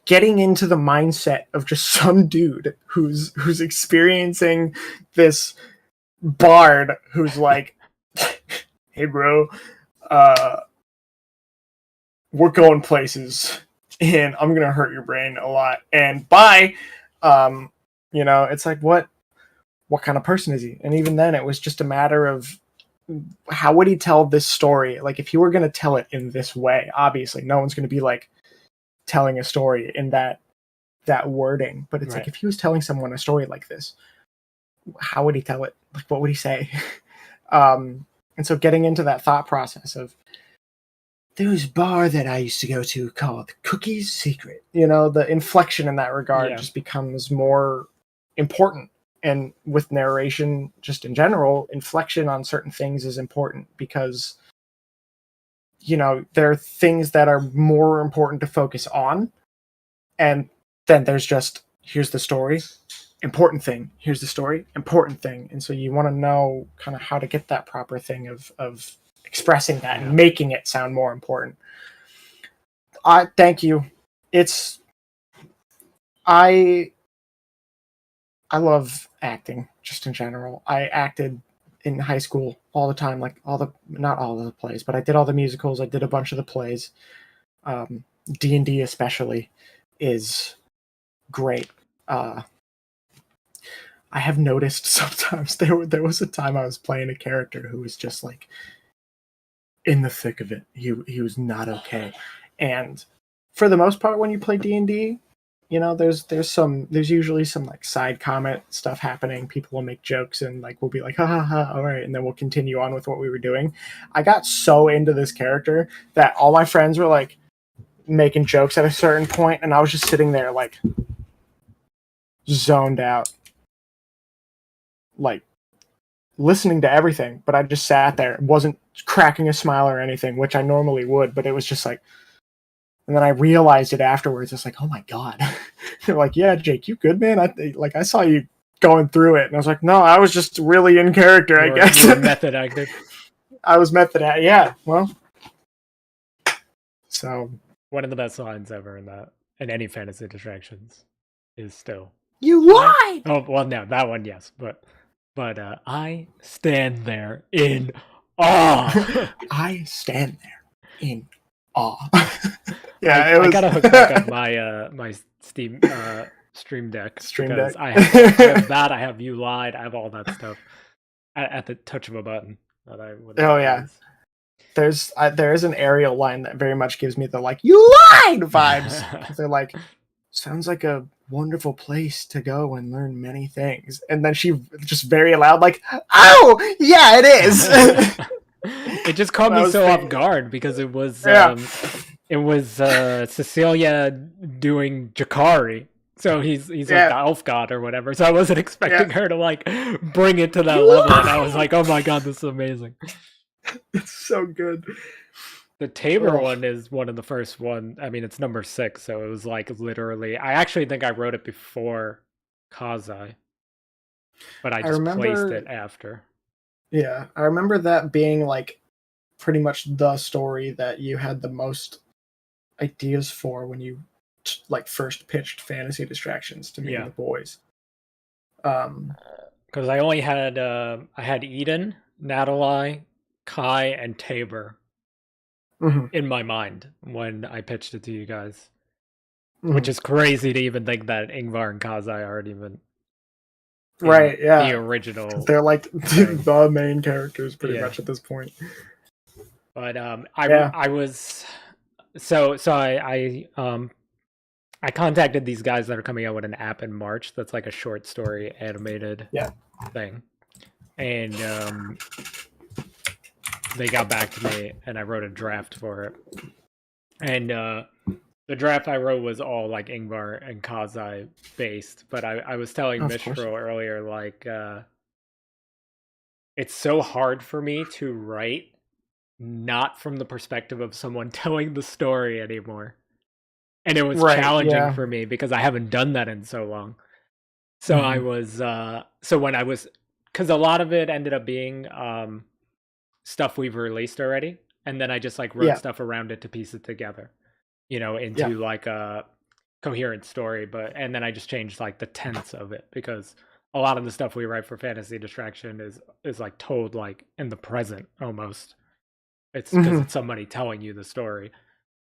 getting into the mindset of just some dude who's experiencing this bard who's like, hey bro, uh we're going places and I'm gonna hurt your brain a lot, and bye. um it's like, what kind of person is he? And even then it was just a matter of how would he tell this story. Like, if he were going to tell it in this way, obviously no one's going to be like telling a story in that wording, but it's like, Right. if he was telling someone a story like this, how would he tell it? Like, what would he say? And so getting into that thought process of, there was a bar that I used to go to called Cookie's Secret. The inflection in that regard Yeah. just becomes more important. And with narration, just in general, inflection on certain things is important because, there are things that are more important to focus on. And then there's just, here's the story, important thing. Here's the story, important thing. And so you want to know kind of how to get that proper thing of expressing that and making it sound more important. Thank you. It's I love acting just in general. I acted in high school all the time, like not all of the plays, but I did all the musicals. I did a bunch of the plays. D&D especially is great. I have noticed sometimes there was a time I was playing a character who was just like in the thick of it. He was not okay. And for the most part, when you play D&D, there's usually some like side comment stuff happening. People will make jokes and like we'll be like, ha ha ha, all right, and then we'll continue on with what we were doing. I got so into this character that all my friends were like making jokes at a certain point, and I was just sitting there like zoned out, like listening to everything, but I just sat there, wasn't cracking a smile or anything, which I normally would, but it was just like, and then I realized it afterwards. It's like, oh my god. They're like, yeah, Jake, you good, man? I saw you going through it, and I was like, no, I was just really in character, I guess. You were method acting. I was method acting. Yeah, well, so one of the best lines ever in any fantasy distractions is still, you lied. Oh well, no, that one yes, but I stand there in awe. I stand there in awe. Yeah, I gotta hook back up my my Steam Stream Deck because Deck. I have that. I have You Lied. I have all that stuff at the touch of a button. That I would. Oh yeah. Use. There is an Ariel line that very much gives me the like, you lied vibes. They're like, sounds like a wonderful place to go and learn many things. And then she just very loud like, oh yeah, it is. It just caught me so off guard because it was Cecilia doing Jakari, So he's like Yeah. the elf god or whatever. So I wasn't expecting her to like bring it to that level, and I was like, oh my god, this is amazing. It's so good. The Tabor Oh. one is one of the first one. I mean, it's number 6, so it was like literally. I actually think I wrote it before Kazai, but I just placed remember- it after. Yeah, I remember that being like pretty much the story that you had the most ideas for when you like first pitched Fantasy Distractions to me Yeah. and the boys. Because I only had I had Eden, Natalai, Kai, and Tabor Mhm, in my mind when I pitched it to you guys, mhm. which is crazy to even think that Ingvar and Kazai aren't even in Right, yeah. the original. They're like thing. the main characters pretty Yeah. much at this point. But Yeah. I was so I contacted these guys that are coming out with an app in March that's like a short story animated thing. And they got back to me and I wrote a draft for it. And the draft I wrote was all like Ingvar and Kazai based, but I was telling Of course. Mistral earlier, like it's so hard for me to write not from the perspective of someone telling the story anymore. And it was Right, challenging yeah. for me because I haven't done that in so long. So I was so when I was, because a lot of it ended up being stuff we've released already, and then I just like wrote Yeah. stuff around it to piece it together, you know, into like a coherent story. But and then I just changed like the tense of it because a lot of the stuff we write for Fantasy Distraction is like told like in the present almost. It's because it's somebody telling you the story.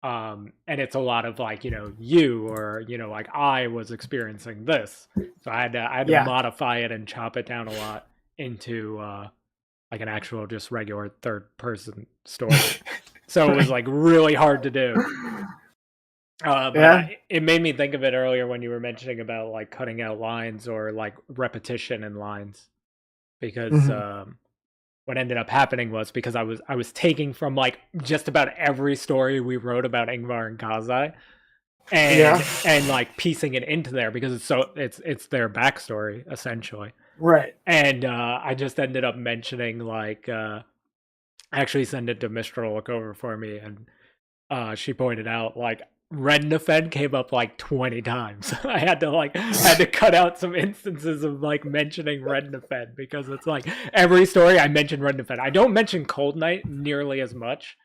And it's a lot of like, you know, you or, you know, like I was experiencing this. So I had to modify it and chop it down a lot into like an actual just regular third person story. So it was like really hard to do. But it made me think of it earlier when you were mentioning about like cutting out lines or like repetition in lines. Because what ended up happening was because I was taking from like just about every story we wrote about Ingvar and Kazai and like piecing it into there because it's their backstory essentially. Right. And I just ended up mentioning like I actually sent it to Mistral to look over for me and she pointed out like Red Nefed came up like 20 times. I had to cut out some instances of like mentioning Red Nefed because it's like every story I mention Red Nefed. I don't mention Cold Knight nearly as much,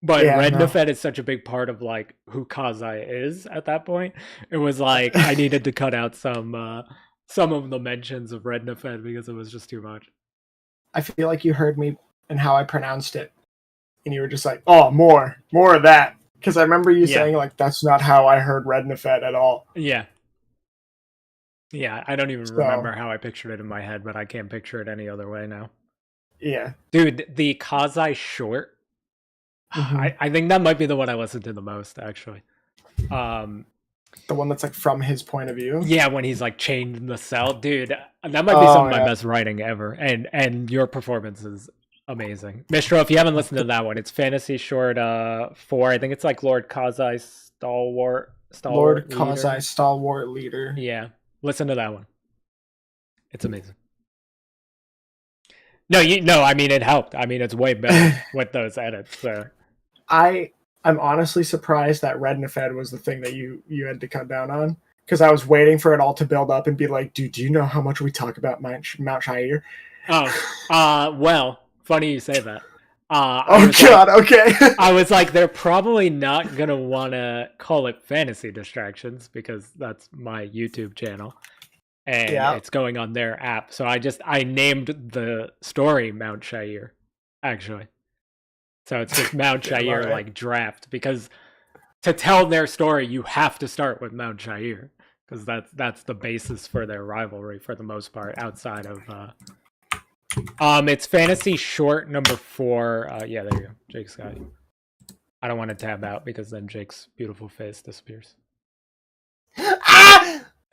but Red Nefed is such a big part of like who Kazai is at that point. It was like I needed to cut out some of the mentions of Red Nefed because it was just too much. I feel like you heard me and how I pronounced it, and you were just like, "Oh, more of that." Because I remember you saying like, "That's not how I heard Red Nefed at all." Yeah. Yeah, I don't even remember how I pictured it in my head, but I can't picture it any other way now. Yeah. Dude, the Kazai short, I think that might be the one I listened to the most, actually. The one that's like from his point of view? Yeah, when he's like chained in the cell. Dude, that might be some of my best writing ever. And your performance is amazing. Mistral, if you haven't listened to that one, it's Fantasy Short 4. I think it's like Lord Kazai Stalwart Lord Leader. Kazai Stalwart Leader. Yeah. Listen to that one. It's amazing. No, I mean it helped. I mean it's way better with those edits. So I'm honestly surprised that Red Nefed was the thing that you had to cut down on. Because I was waiting for it all to build up and be like, dude, do you know how much we talk about Mount Shire? Well, funny you say that. Okay. I was like, they're probably not gonna want to call it Fantasy Distractions because that's my YouTube channel, and it's going on their app. So I named the story Mount Shire, actually. So it's just Mount Shire like draft because to tell their story, you have to start with Mount Shire because that's the basis for their rivalry for the most part outside of. It's Fantasy Short number 4. Yeah, there you go. Jake's got it. I don't want to tab out because then Jake's beautiful face disappears. That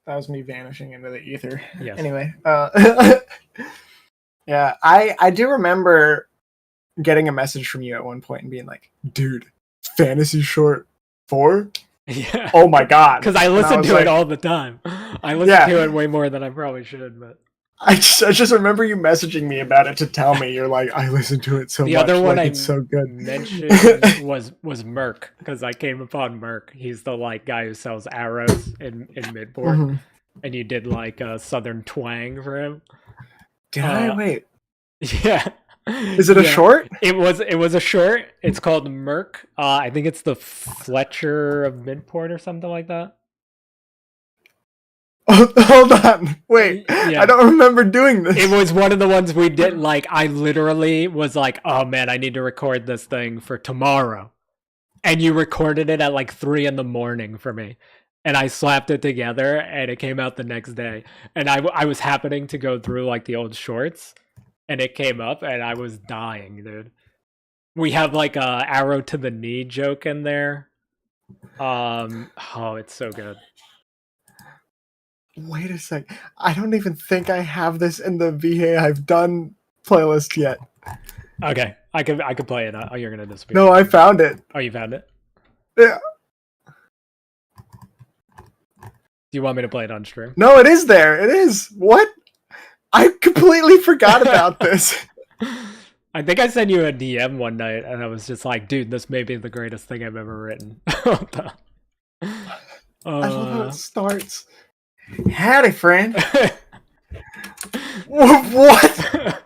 was me vanishing into the ether. Yes. Anyway, yeah, I do remember getting a message from you at one point and being like, dude, Fantasy Short 4? Yeah. Oh my god! Because I And listen was to like, it all the time. I listen Yeah. to it way more than I probably should. But I just remember you messaging me about it to tell me. You're like, I listen to it so the much. other one Like, I it's so good. mentioned was Merc, because I came upon Merc. He's the like guy who sells arrows in Midport, Mhm. and you did like a southern twang for him. Did I? Wait. Yeah. Is it a short? It was a short. It's called Merc. I think it's the Fletcher of Midport or something like that. Oh, hold on. Wait. Yeah. I don't remember doing this. It was one of the ones we did. Like, I literally was like, oh man, I need to record this thing for tomorrow. And you recorded it at like 3 a.m. for me. And I slapped it together and it came out the next day. And I was happening to go through like the old shorts and it came up and I was dying, dude. We have like a arrow to the knee joke in there. Oh, it's so good. Wait a sec. I don't even think I have this in the VA I've done playlist yet. Okay, I could play it. Oh, you're gonna disappear. No, I found it. Oh, you found it? Yeah. Do you want me to play it on stream? No, it is there. It is. What? I completely forgot about this. I think I sent you a DM one night, and I was just like, "Dude, this may be the greatest thing I've ever written." I love how it starts. Howdy, friend. What?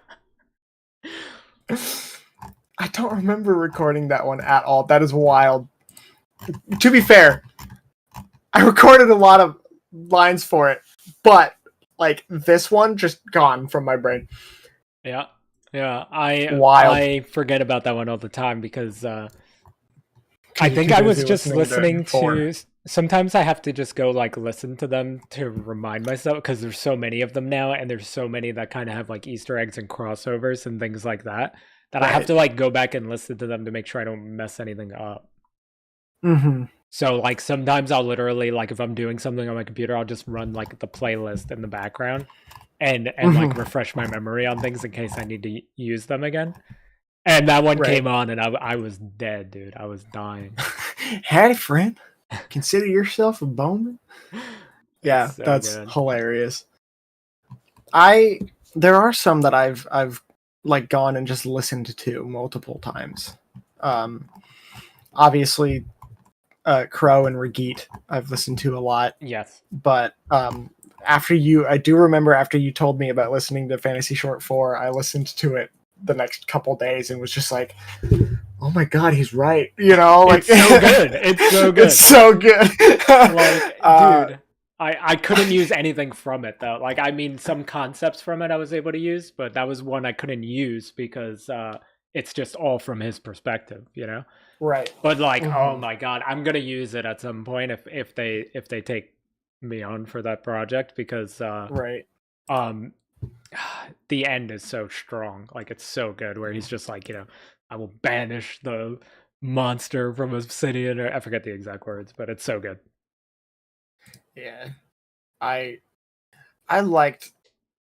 I don't remember recording that one at all. That is wild. To be fair, I recorded a lot of lines for it, but like this one just gone from my brain. Yeah. I forget about that one all the time because I think I was just listening to. Sometimes I have to just go like listen to them to remind myself, because there's so many of them now, and there's so many that kind of have like Easter eggs and crossovers and things like that I have to like go back and listen to them to make sure I don't mess anything up. Mm-hmm. So like sometimes I'll literally, like, if I'm doing something on my computer, I'll just run like the playlist in the background and like refresh my memory on things in case I need to use them again. And that one came on and I was dead, dude. I was dying. Howdy, friend. Consider yourself a bowman. Yeah, So that's good. hilarious. There are some that I've like gone and just listened to multiple times. Obviously, Crow and Regit I've listened to a lot. Yes. But I do remember after you told me about listening to Fantasy Short 4, I listened to it the next couple days and was just like, oh my god, he's right. You know, like, it's so good. It's so good. It's so good. Like, dude, I couldn't use anything from it though. Like, I mean, some concepts from it I was able to use, but that was one I couldn't use because it's just all from his perspective, you know? Right. But like, oh my god, I'm gonna use it at some point if they take me on for that project, because right. The end is so strong. Like, it's so good where he's just like, you know, I will banish the monster from Obsidian, or I forget the exact words, but it's so good. Yeah. I liked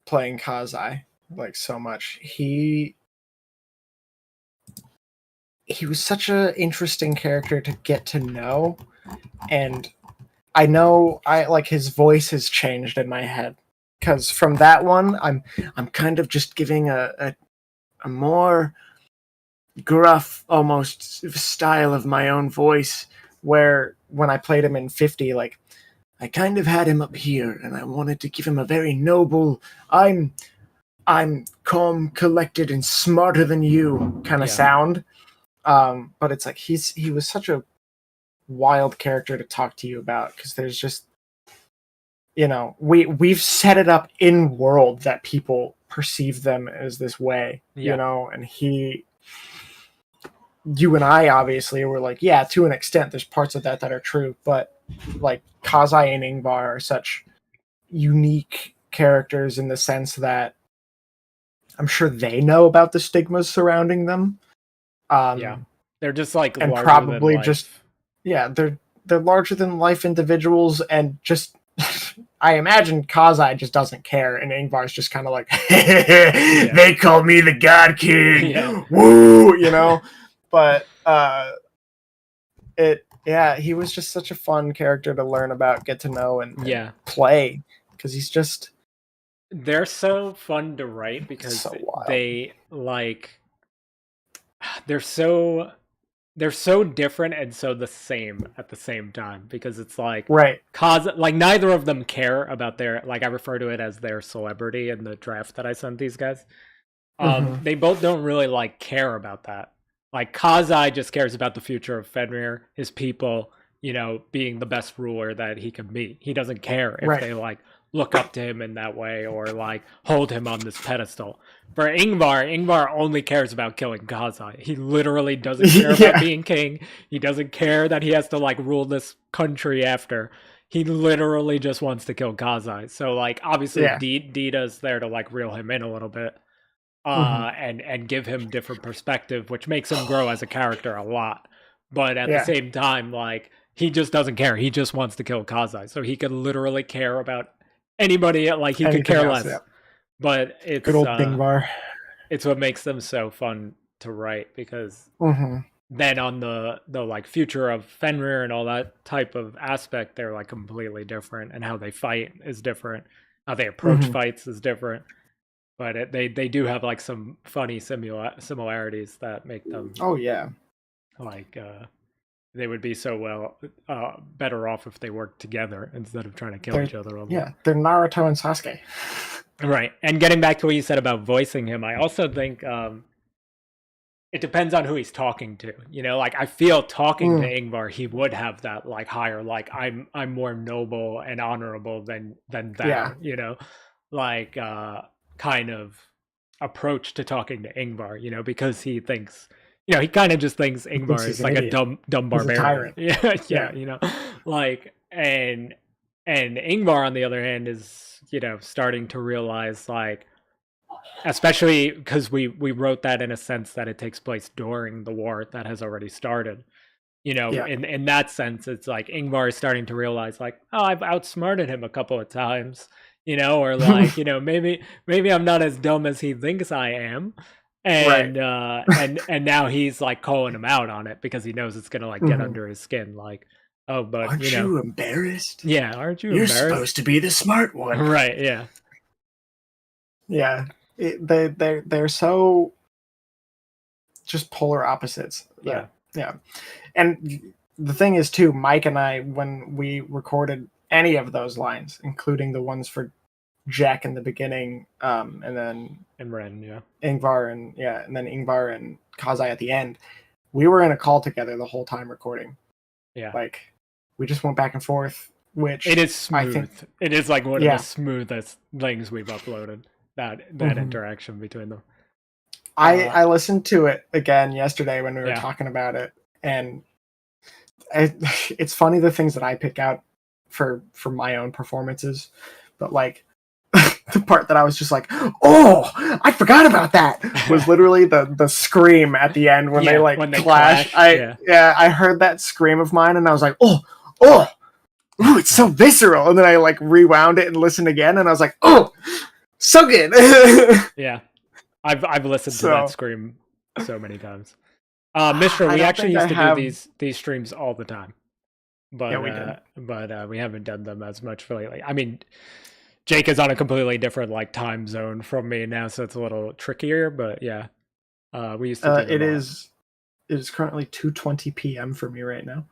playing Kazai like so much. He was such an interesting character to get to know, and I know like his voice has changed in my head, because from that one I'm kind of just giving a more gruff almost style of my own voice, where when I played him in 50, like, I kind of had him up here and I wanted to give him a very noble, I'm calm, collected, and smarter than you kind of sound. But it's like he was such a wild character to talk to you about, because there's just, you know, we've set it up in world that people perceive them as this way, you know, and you and I obviously were like, yeah, to an extent there's parts of that are true, but like Kazai and Ingvar are such unique characters in the sense that I'm sure they know about the stigmas surrounding them. They're just like, and larger probably than life. just, yeah, they're larger than life individuals, and just I imagine Kazai just doesn't care, and Ingvar's just kind of like, they call me the God King, woo, you know. But he was just such a fun character to learn about, get to know, and play, because he's just they're so fun to write because so wild. they like they're so different and so the same at the same time, because it's like right, like neither of them care about their, like, I refer to it as their celebrity in the draft that I sent these guys. They both don't really like care about that. Like Kazai just cares about the future of Fenrir, his people, you know, being the best ruler that he can be. He doesn't care if they like look up to him in that way or like hold him on this pedestal. For Ingvar only cares about killing Kazai. He literally doesn't care about being king. He doesn't care that he has to like rule this country after. He literally just wants to kill Kazai. So like obviously Dita's there to like reel him in a little bit. And give him different perspective, which makes him grow as a character a lot. But at the same time, like, he just doesn't care. He just wants to kill Kazai. So he could literally care about anybody, like, he could care less. But it's good old Ingvar. It's what makes them so fun to write, because then on the like future of Fenrir and all that type of aspect, they're like completely different, and how they fight is different. How they approach fights is different. But they do have like some funny similarities that make them. Oh yeah, like they would be so better off if they worked together instead of trying to kill each other. Yeah, they're Naruto and Sasuke. Right, and getting back to what you said about voicing him, I also think it depends on who he's talking to. You know, like I feel talking to Ingvar, he would have that like higher, like I'm more noble and honorable than that. Yeah. You know, like. Kind of approach to talking to Ingvar, you know, because he thinks, you know, he kind of just thinks Ingvar is like a dumb barbarian. Yeah, you know, like, and Ingvar on the other hand is, you know, starting to realize, like, especially because we wrote that in a sense that it takes place during the war that has already started. You know, in that sense, it's like Ingvar is starting to realize, like, oh, I've outsmarted him a couple of times. You know, or like, you know, maybe I'm not as dumb as he thinks I am, and and now he's like calling him out on it because he knows it's gonna like get under his skin. Like, oh, but aren't you embarrassed? Yeah, aren't you? You're embarrassed? Supposed to be the smart one, right? Yeah, yeah. They're so just polar opposites. Yeah. And the thing is, too, Mike and I, when we recorded any of those lines, including the ones for Jack in the beginning, and then Ren, Ingvar and then Ingvar and Kazai at the end, we were in a call together the whole time recording. Yeah, like we just went back and forth, which it is smooth. I think it is like one of the smoothest things we've uploaded. That interaction between them. I listened to it again yesterday when we were talking about it, and it's funny the things that I pick out for my own performances, but like the part that I was just like, oh, I forgot about that was literally the scream at the end when they clash. I heard that scream of mine and I was like, oh, it's so visceral. And then I like rewound it and listened again and I was like, oh, so good. Yeah, I've listened to that scream so many times. Mishra, we actually used to do these streams all the time. But we did. But we haven't done them as much for lately. I mean, Jake is on a completely different like time zone from me now, so it's a little trickier. But yeah, we used to. Do it is currently 2:20 p.m. for me right now.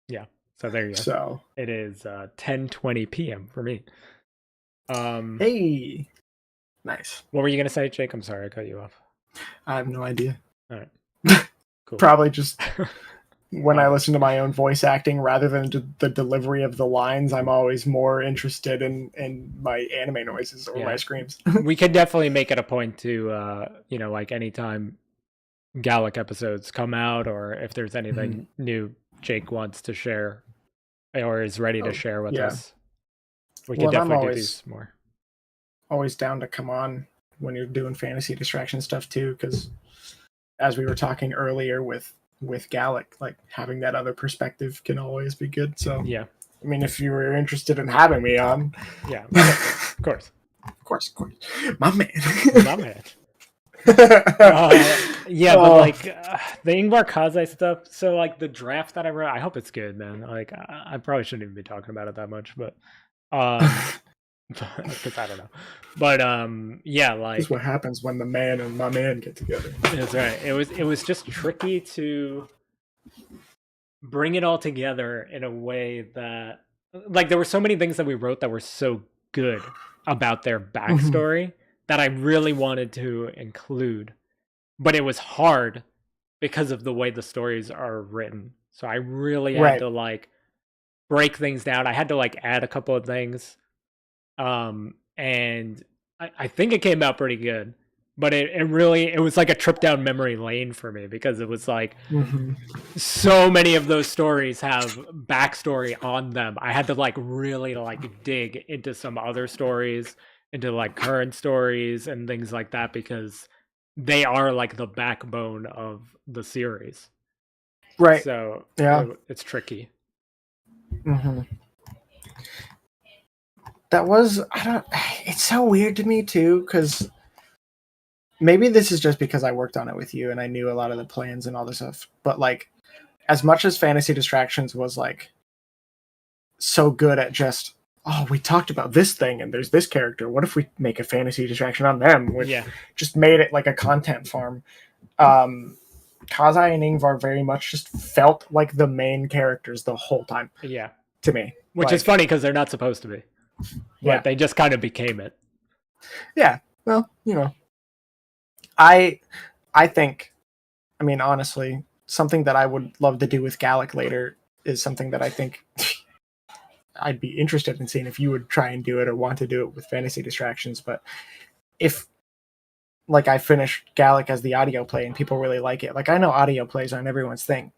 Yeah, so there you go. So it is 10:20 p.m. for me. Hey, nice. What were you gonna say, Jake? I'm sorry, I cut you off. I have no idea. All right. Cool. Probably just. When I listen to my own voice acting rather than the delivery of the lines, I'm always more interested in my anime noises or my screams. We could definitely make it a point to, you know, like anytime GALAK episodes come out or if there's anything new Jake wants to share or is ready to share with us, we could definitely do these more. Always down to come on when you're doing fantasy distraction stuff too, because as we were talking earlier with GALAK, like having that other perspective can always be good. So yeah, I mean, if you were interested in having me on, of course, my man, Yeah, but like the Ingvar Kazai stuff. So like the draft that I wrote, I hope it's good, man. Like I probably shouldn't even be talking about it that much, but because I don't know. But yeah, This is like what happens when the man and my man get together. that's right. It was just tricky to bring it all together in a way that like there were so many things that we wrote that were so good about their backstory that I really wanted to include, but it was hard because of the way the stories are written. So I really had Right. to like break things down. I had to like add a couple of things. And I think it came out pretty good. But it was like a trip down memory lane for me because it was like so many of those stories have backstory on them. I had to like really like dig into some other stories, into like current stories and things like that because they are like the backbone of the series. Right. So Yeah. it's tricky. That was it's so weird to me too, because maybe this is just because I worked on it with you and I knew a lot of the plans and all this stuff. But like, as much as Fantasy Distractions was like so good at just, oh, we talked about this thing and there's this character. What if we make a fantasy distraction on them? Which just made it like a content farm. Kazai and Ingvar very much just felt like the main characters the whole time. Yeah. To me. Which is funny because they're not supposed to be. But they just kind of became it. Yeah. Well, you know. I think, I mean, honestly, something that I would love to do with GALAK later is something that I think I'd be interested in seeing if you would try and do it or want to do it with Fantasy Distractions. But if, like, I finish GALAK as the audio play and people really like it, like, I know audio plays aren't everyone's thing.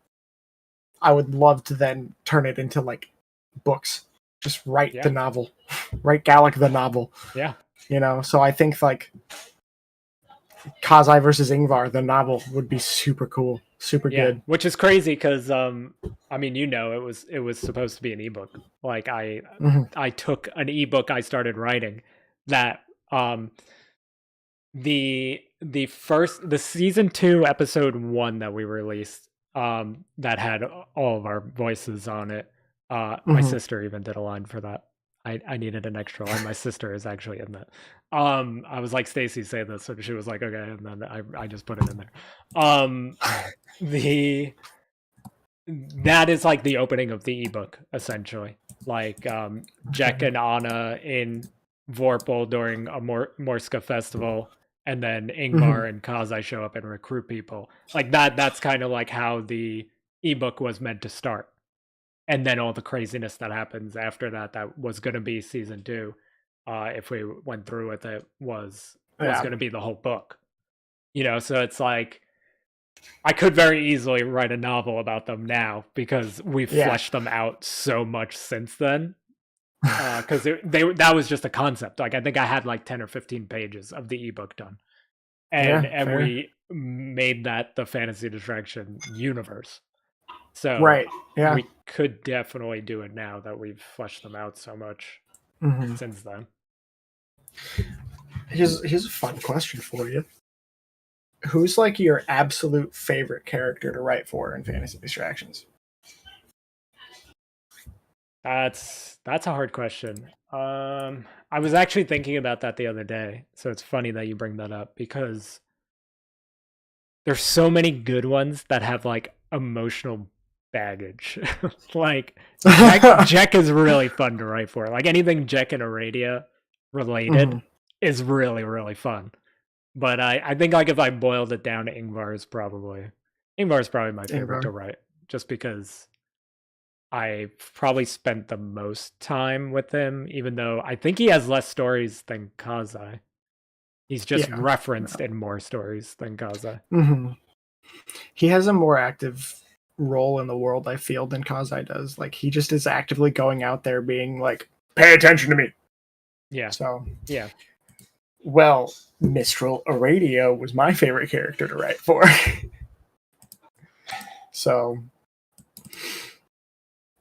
I would love to then turn it into, like, books. Just write the novel. Write GALAK the novel. Yeah. You know, so I think, like, Kazai versus Ingvar, the novel, would be super cool, super good. Which is crazy because, I mean, you know, it was supposed to be an ebook. Like I took an ebook I started writing that the season 2 episode 1 that we released that had all of our voices on it. My sister even did a line for that. I needed an extra line. My sister is actually in that. I was like, Stacy, say this, and she was like, okay, and then I just put it in there. That is like the opening of the ebook, essentially. Like Jack and Anna in Vorpal during a Morska festival, and then Ingvar and Kazai show up and recruit people. Like that's kind of like how the ebook was meant to start. And then all the craziness that happens after that was going to be season 2, if we went through with it, was going to be the whole book. You know, so it's like I could very easily write a novel about them now because we've fleshed them out so much since then. Because that was just a concept. Like I think I had like 10 or 15 pages of the ebook done, and we made that the Fantasy Distraction universe. So we could definitely do it now that we've fleshed them out so much since then. Here's a fun question for you. Who's like your absolute favorite character to write for in Fantasy Distractions? That's a hard question. I was actually thinking about that the other day, so it's funny that you bring that up because there's so many good ones that have like emotional baggage. Like Jack is really fun to write for. Like anything Jack and Aradia related is really, really fun. But I think like if I boiled it down to Ingvar is probably my favorite to write, just because I probably spent the most time with him, even though I think he has less stories than Kazai. He's just referenced in more stories than Kazai. He has a more active role in the world, I feel, than Kazai does. Like he just is actively going out there being like, pay attention to me. Yeah. So yeah. Well, Mistral Aradio was my favorite character to write for. So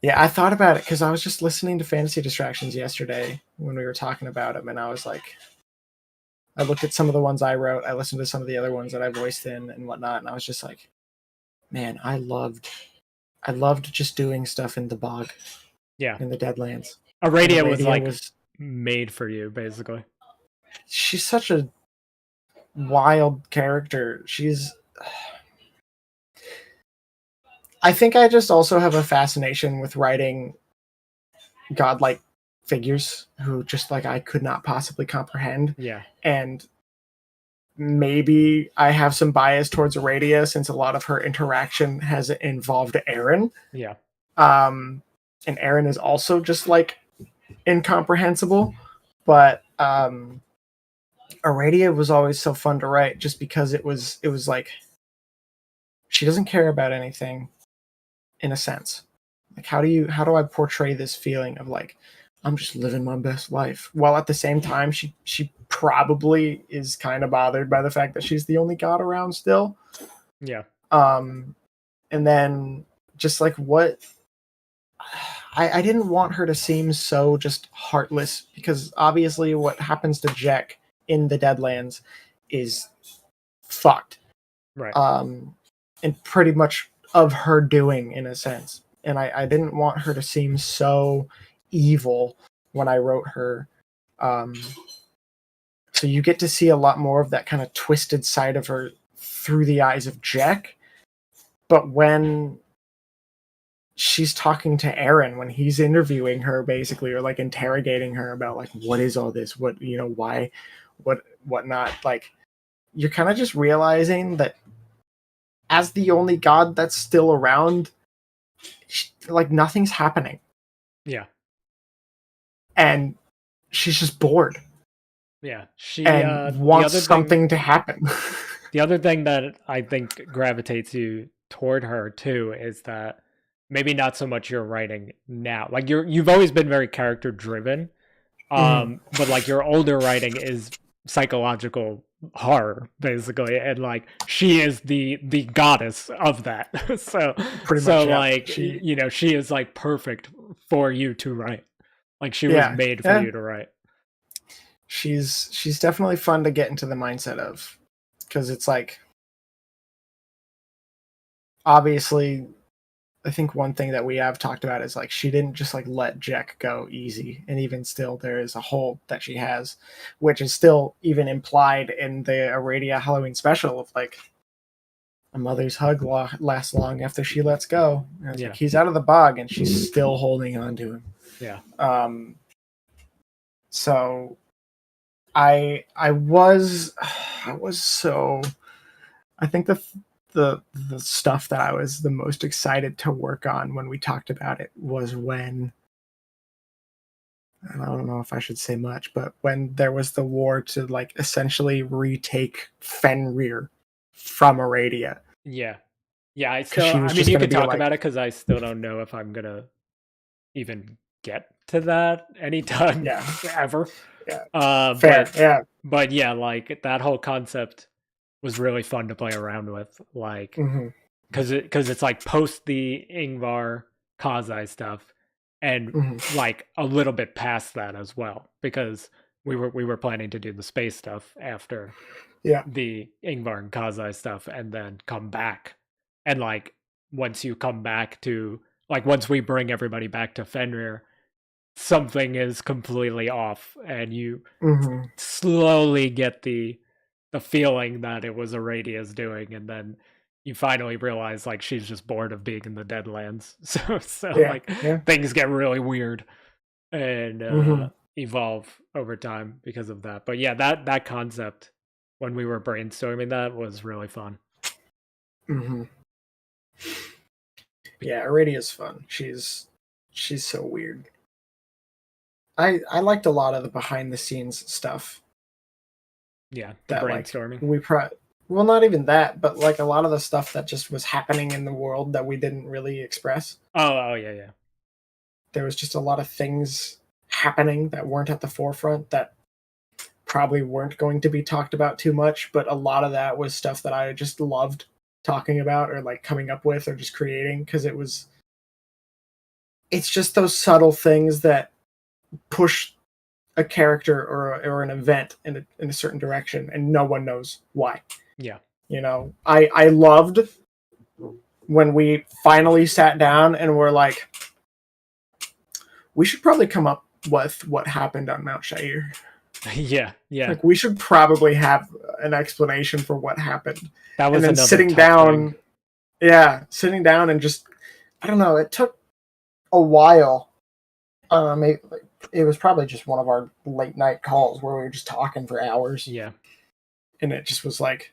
yeah, I thought about it because I was just listening to Fantasy Distractions yesterday when we were talking about him, and I was like, I looked at some of the ones I wrote. I listened to some of the other ones that I voiced in and whatnot, and I was just like, man, I loved just doing stuff in the bog, in the Deadlands. Aradia was Aradia like made for you, basically. She's such a wild character. I think I just also have a fascination with writing godlike figures who just like I could not possibly comprehend. Yeah. And maybe I have some bias towards Aradia since a lot of her interaction has involved Aaron. Yeah. And Aaron is also just like incomprehensible. But Aradia was always so fun to write just because it was like she doesn't care about anything in a sense. Like how do I portray this feeling of like I'm just living my best life while at the same time she probably is kind of bothered by the fact that she's the only god around still. Yeah. And then just like what I didn't want her to seem so just heartless because obviously what happens to Jack in the Deadlands is fucked. Right. And pretty much of her doing in a sense. And I didn't want her to seem so evil when I wrote her. So you get to see a lot more of that kind of twisted side of her through the eyes of Jack. But when she's talking to Aaron, when he's interviewing her basically, or like interrogating her about like, what is all this? What, why, what not? Like, you're kind of just realizing that as the only god that's still around, like nothing's happening. Yeah. And she's just bored. Yeah. She wants something to happen. The other thing that I think gravitates you toward her too is that maybe not so much your writing now. Like you've always been very character driven. But like your older writing is psychological horror basically, and like she is the goddess of that. so pretty much, yeah. Like she is like perfect for you to write. Like she was made for you to write. She's definitely fun to get into the mindset of, because it's like obviously I think one thing that we have talked about is like she didn't just like let Jack go easy, and even still there is a hold that she has, which is still even implied in the Aradia Halloween special of like a mother's hug lasts long after she lets go. And it's like he's out of the bog and she's still holding on to him. Yeah. So I was so I think the stuff that I was the most excited to work on when we talked about it was when, and I don't know if I should say much, but when there was the war to like essentially retake Fenrir from Aradia. Yeah. I mean you could talk about it because I still don't know if I'm gonna even get to that anytime ever. Yeah. Fair. But yeah, like that whole concept was really fun to play around with, like because it's like post the Ingvar Kazai stuff, and like a little bit past that as well, because we were planning to do the space stuff after the Ingvar and Kazai stuff, and then come back, and like once you come back to like once we bring everybody back to Fenrir, something is completely off, and you slowly get the feeling that it was Aradia's doing, and then you finally realize like she's just bored of being in the Deadlands. So things get really weird and evolve over time because of that. But yeah, that concept when we were brainstorming that was really fun. Yeah, Aradia's fun. She's so weird. I liked a lot of the behind the scenes stuff. Yeah, the brainstorming. Like well, not even that, but like a lot of the stuff that just was happening in the world that we didn't really express. Oh yeah. There was just a lot of things happening that weren't at the forefront that probably weren't going to be talked about too much, but a lot of that was stuff that I just loved talking about or like coming up with or just creating, because it's just those subtle things that push a character or an event in a certain direction, and no one knows why. Yeah. You know, I loved when we finally sat down and were like, we should probably come up with what happened on Mount Shair. Yeah. Like, we should probably have an explanation for what happened. That was and then another sitting tough down. thing. Yeah, sitting down and just, I don't know. It took a while. It was probably just one of our late night calls where we were just talking for hours. Yeah. And it just was like,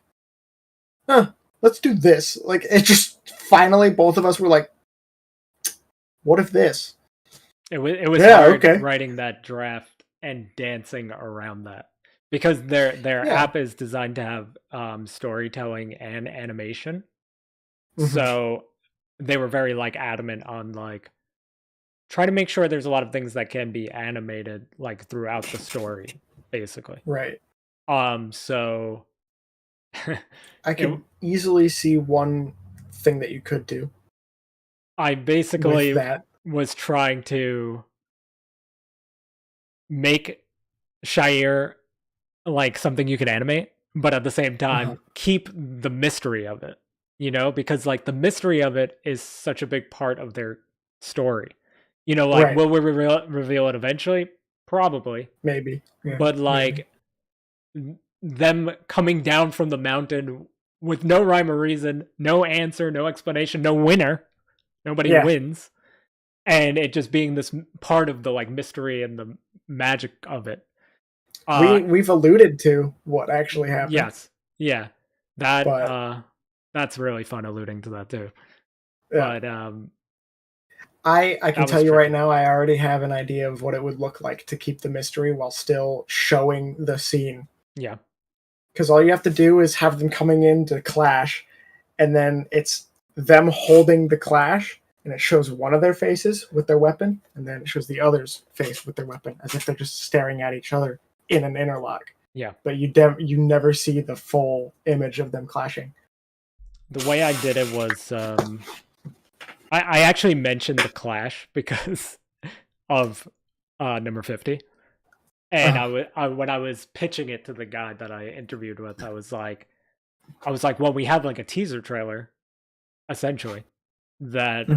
let's do this. Like, it just finally, both of us were like, what if this? It was hard writing that draft and dancing around that, because their app is designed to have storytelling and animation. Mm-hmm. So they were very like adamant on like try to make sure there's a lot of things that can be animated like throughout the story, basically. Right. So I can easily see one thing that you could do. I basically was trying to make Shair like something you could animate, but at the same time keep the mystery of it, you know, because like the mystery of it is such a big part of their story. You know, like will we reveal it eventually? Probably. Maybe. Yeah, but like them coming down from the mountain with no rhyme or reason, no answer, no explanation, no winner. Nobody wins. And it just being this part of the like mystery and the magic of it. We've alluded to what actually happened. Yes. Yeah. That's really fun alluding to that too. Yeah. But I can tell you right now, I already have an idea of what it would look like to keep the mystery while still showing the scene. Yeah. Because all you have to do is have them coming in to clash, and then it's them holding the clash, and it shows one of their faces with their weapon, and then it shows the other's face with their weapon, as if they're just staring at each other in an interlock. Yeah. But you never see the full image of them clashing. The way I did it was, I actually mentioned the clash because of number 50. And when I was pitching it to the guy that I interviewed with, I was like, well, we have like a teaser trailer, essentially, that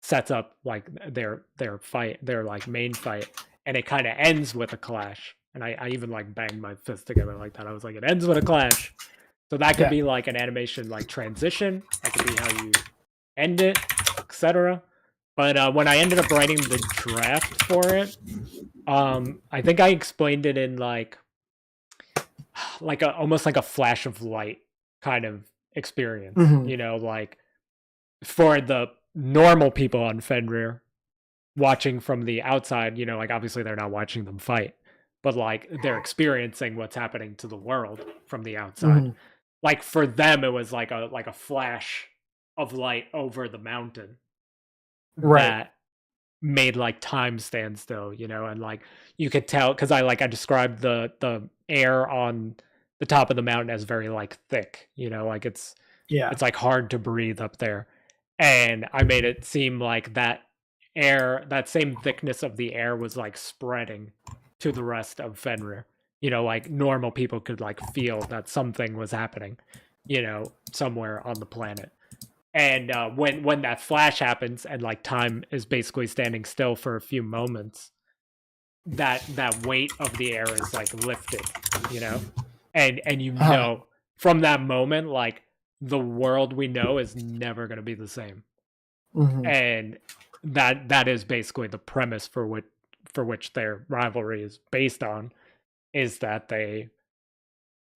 sets up like their fight, their like main fight, and it kind of ends with a clash. And I even like banged my fist together like that. I was like, it ends with a clash. So that could be like an animation like transition. That could be how you end it, etc. But when I ended up writing the draft for it, I think I explained it in like almost like a flash of light kind of experience. You know, like for the normal people on Fenrir watching from the outside, you know, like obviously they're not watching them fight, but like they're experiencing what's happening to the world from the outside. Like for them, it was like a flash of light over the mountain that made like time stand still, you know, and like you could tell because I described the air on the top of the mountain as very like thick, you know, like it's like hard to breathe up there, and I made it seem like that same thickness of the air was like spreading to the rest of Fenrir. You know, like normal people could like feel that something was happening, you know, somewhere on the planet. And when that flash happens and like time is basically standing still for a few moments, that weight of the air is like lifted, you know, and you know from that moment like the world we know is never going to be the same, and that is basically the premise for which their rivalry is based on, is that they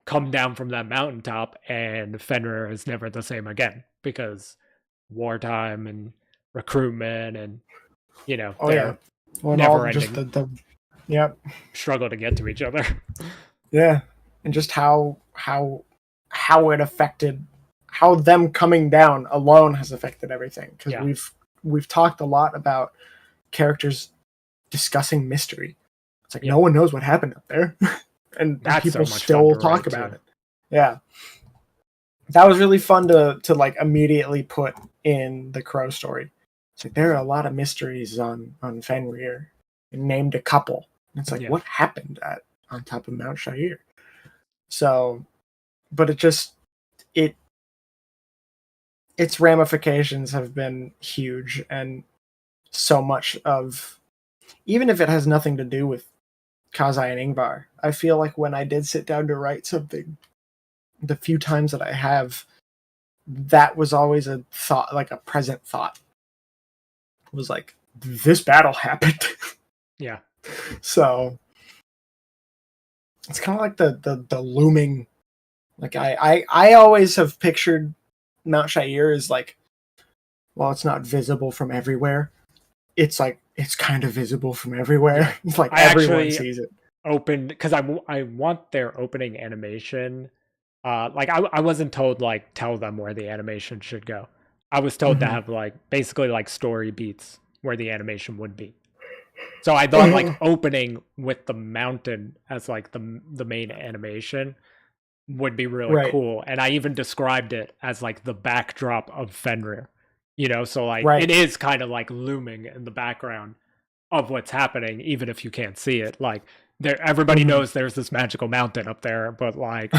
come down from that mountaintop and Fenrir is never the same again because wartime and recruitment and, you know, never ending struggle to get to each other. Yeah. And just how it affected, how them coming down alone has affected everything. Because we've talked a lot about characters discussing mystery. It's like no one knows what happened up there. And people still talk about it. Yeah. That was really fun to like immediately put in the Crow story. It's like there are a lot of mysteries on Fenrir. And named a couple. It's like, Yeah. what happened on top of Mount Shair? So, but its ramifications have been huge, and so much of, even if it has nothing to do with Kazai and Ingvar, I feel like when I did sit down to write something, the few times that I have, that was always a thought, like a present thought. It was like, this battle happened. Yeah. So it's kind of like the looming, like I always have pictured Mount Shair as like, well, it's not visible from everywhere. It's like, it's kind of visible from everywhere. Yeah. Like I everyone actually sees it. opened because I want their opening animation. Like I wasn't told like tell them where the animation should go. I was told to Mhm. have like basically like story beats where the animation would be. So I thought like opening with the mountain as like the main animation would be really Right. cool. And I even described it as like the backdrop of Fenrir. So like Right. it is kind of like looming in the background of what's happening, even if you can't see it. Like everybody knows there's this magical mountain up there, but like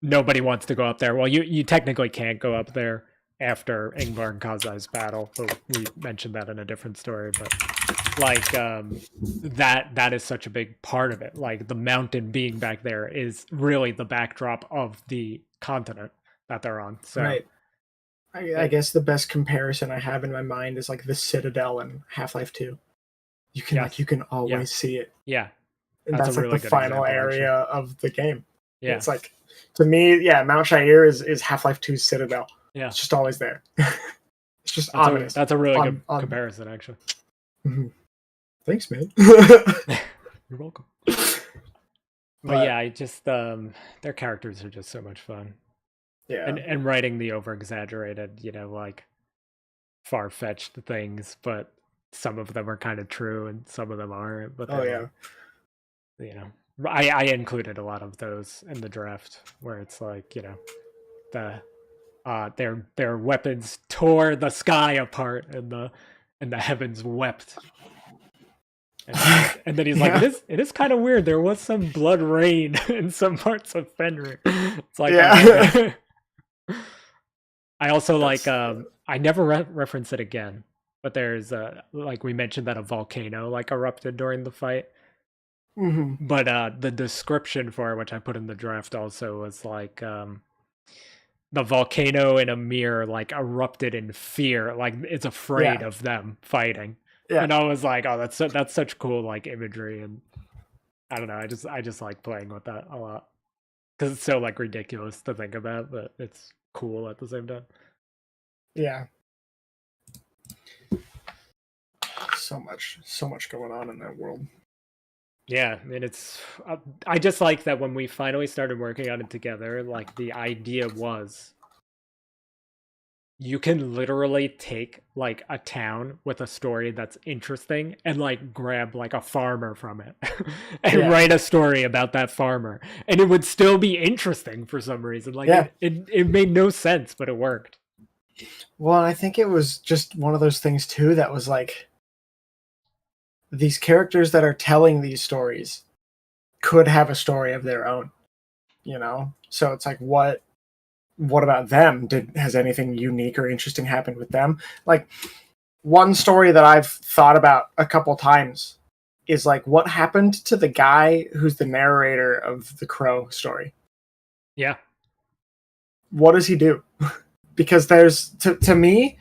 nobody wants to go up there. Well, you technically can't go up there after Ingvar and Kazai's battle, but we mentioned that in a different story. But like that is such a big part of it. Like the mountain being back there is really the backdrop of the continent that they're on. So Right. I guess the best comparison I have in my mind is like the Citadel in Half-Life 2. You can always see it. Yeah. And That's that's a like really the good final example, area of the game. Yeah. It's like, to me, yeah, Mount Shair is Half-Life 2's Citadel. Yeah. It's just always there. It's just ominous. That's a really good comparison, actually. Mhm. Thanks, man. You're welcome. But yeah, I just their characters are just so much fun. Yeah. And writing the over exaggerated, like far fetched things, but some of them are kind of true and some of them aren't. But I included a lot of those in the draft where it's like, their weapons tore the sky apart and the heavens wept. And then he's like, it is kind of weird. There was some blood rain in some parts of Fenrir. It's like, yeah. I also I never reference it again, but there's like we mentioned that a volcano like erupted during the fight. Mm-hmm. But the description for it, which I put in the draft also, was like the volcano in a mirror like erupted in fear, like it's afraid of them fighting. Yeah. And I was like, oh, that's such cool like imagery, and I don't know, I just like playing with that a lot because it's so like ridiculous to think about, but it's cool at the same time. Yeah. So much going on in that world. Yeah, and it's I just like that when we finally started working on it together, like the idea was you can literally take like a town with a story that's interesting and like grab like a farmer from it and write a story about that farmer, and it would still be interesting for some reason. Like it made no sense, but it worked. Well, I think it was just one of those things too that was like, these characters that are telling these stories could have a story of their own, So it's like, what about them? Has anything unique or interesting happened with them? Like, one story that I've thought about a couple times is like, what happened to the guy who's the narrator of the Crow story? Yeah. What does he do? Because there's, to me,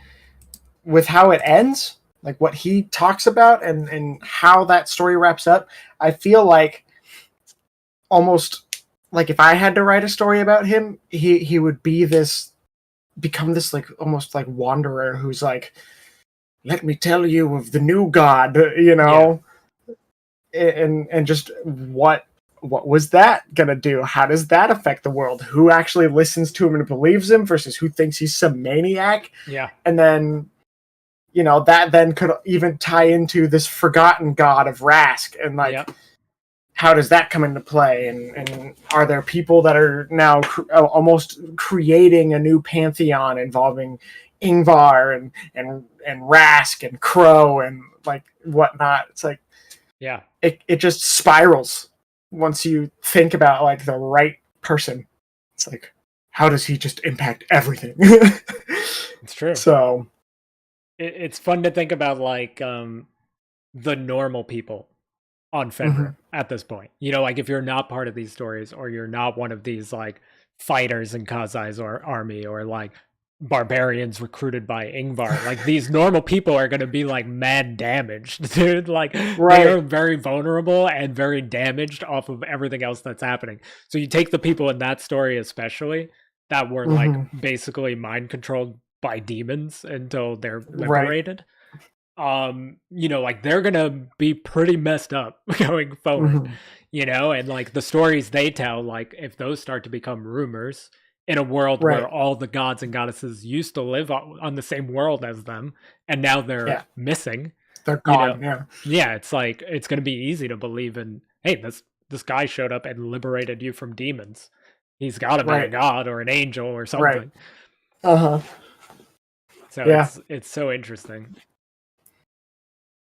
with how it ends, like what he talks about and how that story wraps up, I feel like almost like if I had to write a story about him, he would become this like almost like wanderer who's like, let me tell you of the new god, and just what was that gonna do? How does that affect the world? Who actually listens to him and believes him versus who thinks he's some maniac? Yeah. And then that then could even tie into this forgotten god of Rask, and like, how does that come into play? And are there people that are now almost creating a new pantheon involving Ingvar and Rask and Crow and like whatnot? It's like, Yeah. It just spirals once you think about like the right person. It's like, how does he just impact everything? It's true. So it's fun to think about like the normal people on Fenrir at this point. You know, like if you're not part of these stories, or you're not one of these like fighters in Kazai's or army, or like barbarians recruited by Ingvar, like these normal people are going to be like mad damaged, dude. Like they are very vulnerable and very damaged off of everything else that's happening. So you take the people in that story, especially that were like basically mind controlled by demons until they're liberated. You know, like they're gonna be pretty messed up going forward, you know, and like the stories they tell, like if those start to become rumors in a world where all the gods and goddesses used to live on the same world as them, and now they're missing, they're gone. Yeah, it's like it's gonna be easy to believe in. Hey, this guy showed up and liberated you from demons. He's got to be a god or an angel or something. So it's so interesting.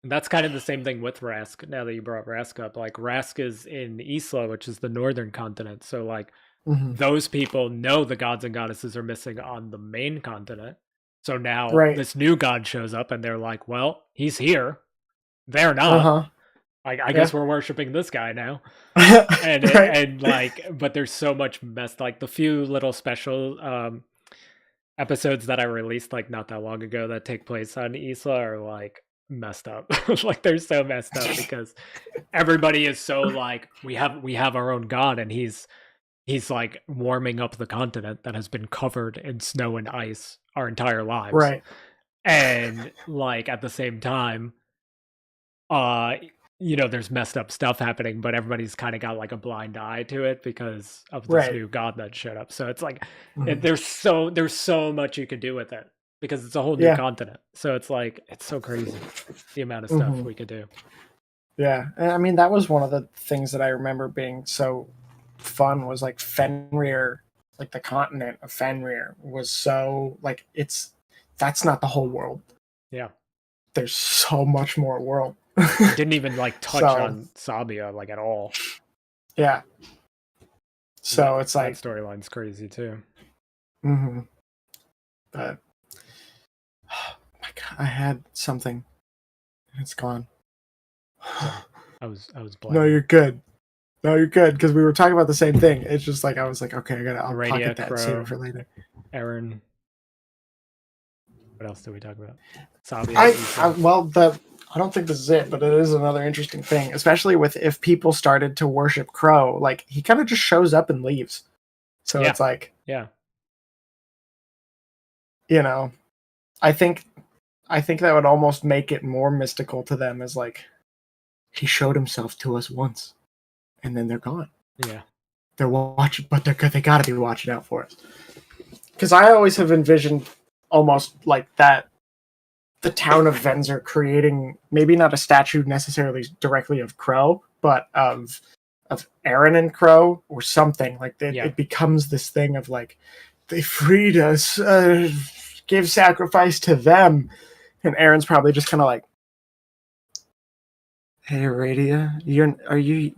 And that's kind of the same thing with Rask. Now that you brought Rask up, like Rask is in Isla, which is the northern continent. So like those people know the gods and goddesses are missing on the main continent. So now this new god shows up and they're like, well, he's here. They're not. I guess we're worshiping this guy now. and like, but there's so much mess. Like the few little special episodes that I released like not that long ago that take place on Isla are like messed up. Like they're so messed up because everybody is so like we have our own god, and he's like warming up the continent that has been covered in snow and ice our entire lives. And like at the same time, you know, there's messed up stuff happening, but everybody's kind of got like a blind eye to it because of this new god that showed up. So it's like there's so much you could do with it because it's a whole new continent. So it's like it's so crazy the amount of stuff we could do. Yeah, I mean that was one of the things that I remember being so fun was like Fenrir, like the continent of Fenrir was so like that's not the whole world. Yeah, there's so much more world. Didn't even like touch on Sabia like at all. Yeah. So it's like that storyline's crazy too. But oh my god, I had something. It's gone. I was blank. No, you're good. No, you're good because we were talking about the same thing. It's just like I was like, okay, I'll pocket that and save it for later. Aaron. What else did we talk about? Sabia. I don't think this is it, but it is another interesting thing, especially with if people started to worship Crow, like he kind of just shows up and leaves. So it's like, you know, I think that would almost make it more mystical to them as like he showed himself to us once and then they're gone. Yeah. They're watching, but they got to be watching out for us. Because I always have envisioned almost like that the town of Venzer creating maybe not a statue necessarily directly of Crow, but of Aaron and Crow or something like that. It becomes this thing of like they freed us, give sacrifice to them, and Aaron's probably just kind of like, "Hey, Aradia,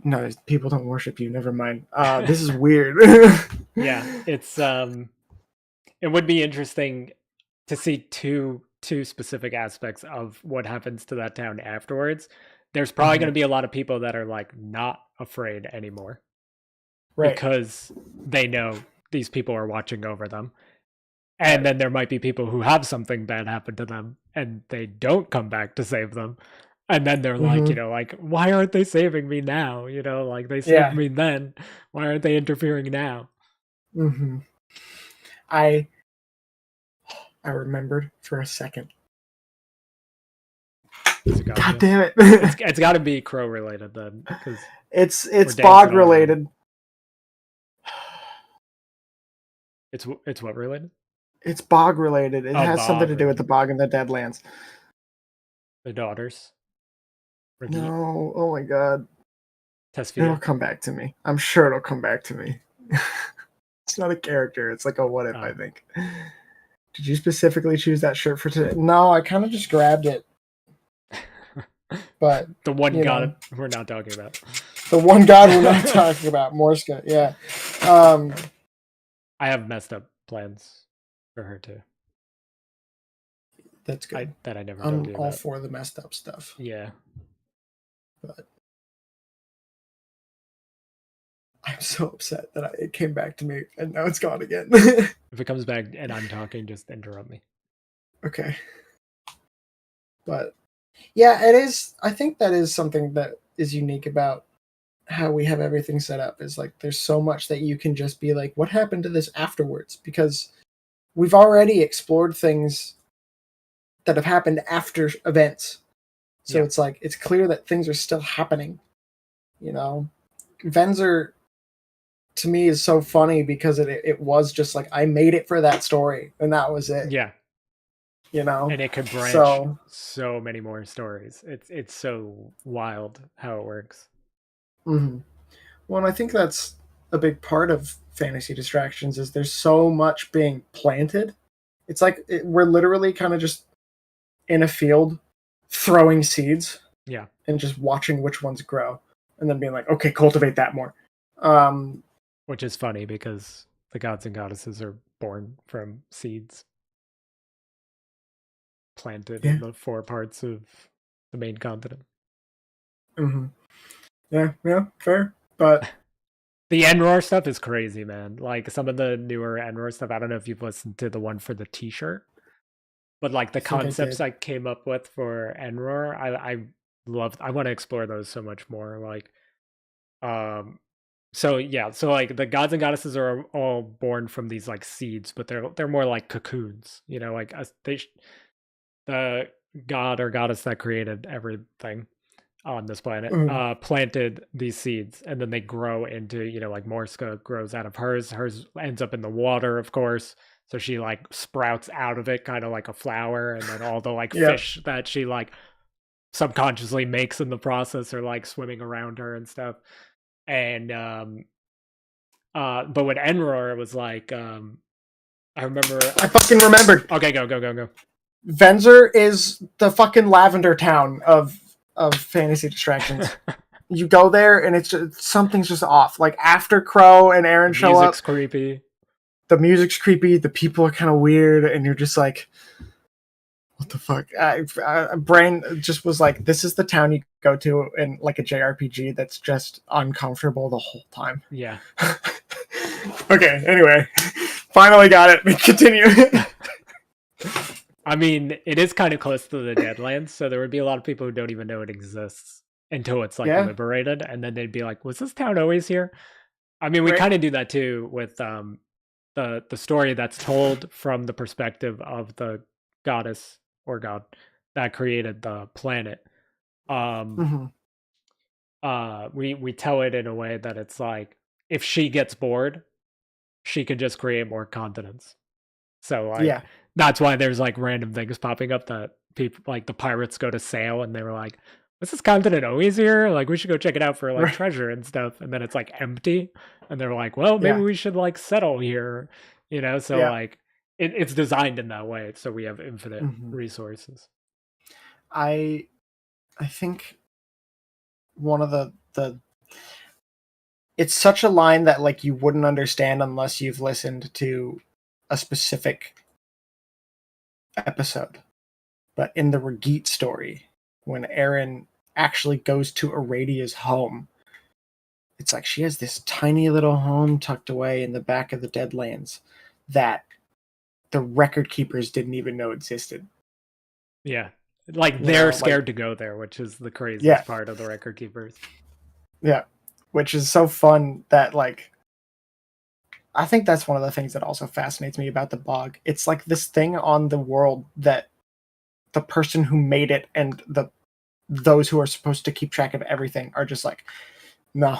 no, people don't worship you. Never mind. This is weird." Yeah, it's it would be interesting to see two specific aspects of what happens to that town afterwards. There's probably going to be a lot of people that are like not afraid anymore because they know these people are watching over them. And then there might be people who have something bad happen to them and they don't come back to save them. And then they're like, you know, like, why aren't they saving me now? You know, like they saved me then. Why aren't they interfering now? I remembered for a second. God damn it! It's got to be Crow related then, because it's Bog related. It's what related? It's Bog related. It has something to do with the Bog and the Deadlands. The daughters. No, oh my god. Tesfia. It'll come back to me. I'm sure it'll come back to me. It's not a character. It's like a what if, I think. Did you specifically choose that shirt for today? No, I kind of just grabbed it. But The one you god know, we're not talking about. the one god we're not talking about, Morska. Yeah. I have messed up plans for her too. That's good. That I never told I'm you all about. for the messed up stuff. Yeah. But I'm so upset that it came back to me and now it's gone again. If it comes back and I'm talking, just interrupt me. Okay. But yeah, it is. I think that is something that is unique about how we have everything set up. Is like there's so much that you can just be like, what happened to this afterwards? Because we've already explored things that have happened after events. So Yeah. it's like it's clear that things are still happening. You know, Venzer to me is so funny because it was just like I made it for that story and that was it. Yeah. You know, and it could branch so many more stories. It's so wild how it works. Mm-hmm. Well, and I think that's a big part of fantasy distractions is there's so much being planted. It's like we're literally kind of just in a field throwing seeds. Yeah. And just watching which ones grow and then being like, okay, cultivate that more. Which is funny because the gods and goddesses are born from seeds planted in the 4 parts of the main continent. Mm-hmm. Yeah, fair. But the Enroar stuff is crazy, man. Like some of the newer Enroar stuff, I don't know if you've listened to the one for the t-shirt, but like the concepts I came up with for Enroar, I love. I want to explore those so much more. Like, so like the gods and goddesses are all born from these like seeds, but they're more like cocoons, you know, like the god or goddess that created everything on this planet planted these seeds, and then they grow into, you know, like Morska grows out of hers ends up in the water, of course, so she like sprouts out of it kind of like a flower, and then all the like fish that she like subconsciously makes in the process are like swimming around her and stuff. And but with Enroar it was like I fucking remembered. Okay, go. Venzer is the fucking lavender town of fantasy distractions. You go there and it's just, something's just off. Like after Crow and Aaron show up, music's creepy. The music's creepy. The people are kind of weird, and you're just like, what the fuck? Brain just was like, this is the town you go to in like a JRPG that's just uncomfortable the whole time. Yeah. Okay. Anyway, finally got it. Continue. I mean, it is kind of close to the Deadlands, so there would be a lot of people who don't even know it exists until it's like liberated, and then they'd be like, "Was this town always here?" I mean, we kind of do that too with the story that's told from the perspective of the goddess or god that created the planet. We tell it in a way that it's like if she gets bored, she could just create more continents. So like that's why there's like random things popping up that people like the pirates go to sail and they were like, was this continent always here? Like we should go check it out for like treasure and stuff. And then it's like empty. And they're like, well, maybe we should like settle here, you know? So like it's designed in that way. So we have infinite resources. I think one of the it's such a line that like you wouldn't understand unless you've listened to a specific episode. But in the Regit story, when Aaron actually goes to Aradia's home, it's like she has this tiny little home tucked away in the back of the Deadlands that the record keepers didn't even know existed. Yeah. Like they're scared to go there, which is the craziest part of the record keepers. Yeah. Which is so fun that like I think that's one of the things that also fascinates me about the bog. It's like this thing on the world that the person who made it and those who are supposed to keep track of everything are just like, no.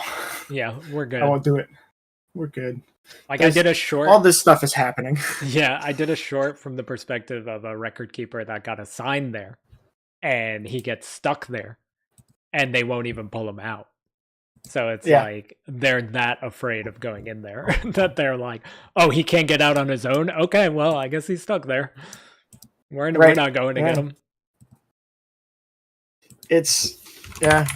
Yeah, we're good. I won't do it. We're good. Like I did a short. All this stuff is happening. Yeah, I did a short from the perspective of a record keeper that got assigned there, and he gets stuck there, and they won't even pull him out. So it's like they're that afraid of going in there that they're like, oh, he can't get out on his own? Okay, well, I guess he's stuck there. We're not going to get him. it's yeah.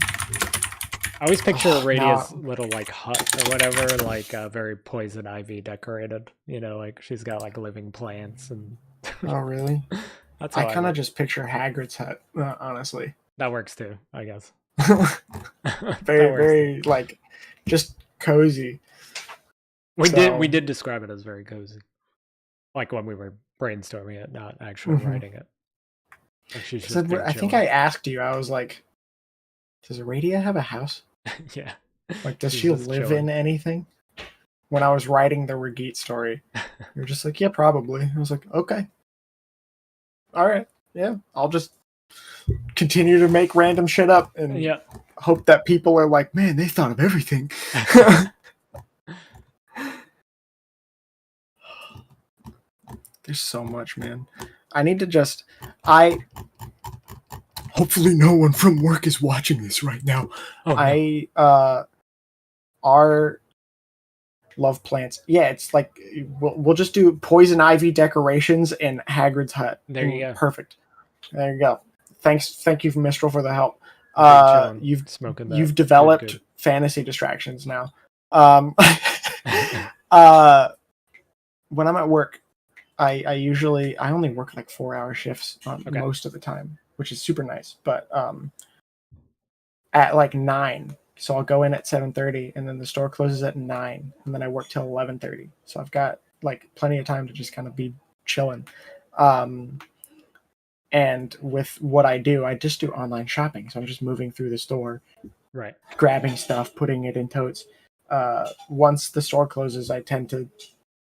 I always picture Oh, Radia's now- little like hut or whatever, like very poison ivy decorated. You know, like she's got like living plants and. Oh really? That's I how kind of would- just picture Hagrid's hut, honestly. That works too, I guess. Very, That works too. very like just cozy. We So- did describe it as very cozy, like when we were brainstorming it, not actually writing it. Like she's 'Cause just been I think chilling. I asked you. I was like, "Does Radia have a house? Yeah. Like, does She's she just live chilling. in anything?" When I was writing the Regit story, you're just like, "Yeah, probably." I was like, "Okay, all right, yeah, I'll just continue to make random shit up and Yeah. hope that people are like, man, they thought of everything." There's so much, man. I need to just hopefully no one from work is watching this right now. Oh, no. Our love plants. Yeah, it's like we'll just do poison ivy decorations in Hagrid's hut. There you go. Perfect. There you go. Thank you, Mistral, for the help. Chilling, You've smoking that. you've developed Good. fantasy distractions now. When I'm at work, I only work like 4-hour shifts Okay. most of the time, which is super nice. But at like 9, so I'll go in at 7:30, and then the store closes at 9, and then I work till 11:30. So I've got like plenty of time to just kind of be chilling. And with what I do, I just do online shopping. So I'm just moving through the store, Right. grabbing stuff, putting it in totes. Once the store closes, I tend to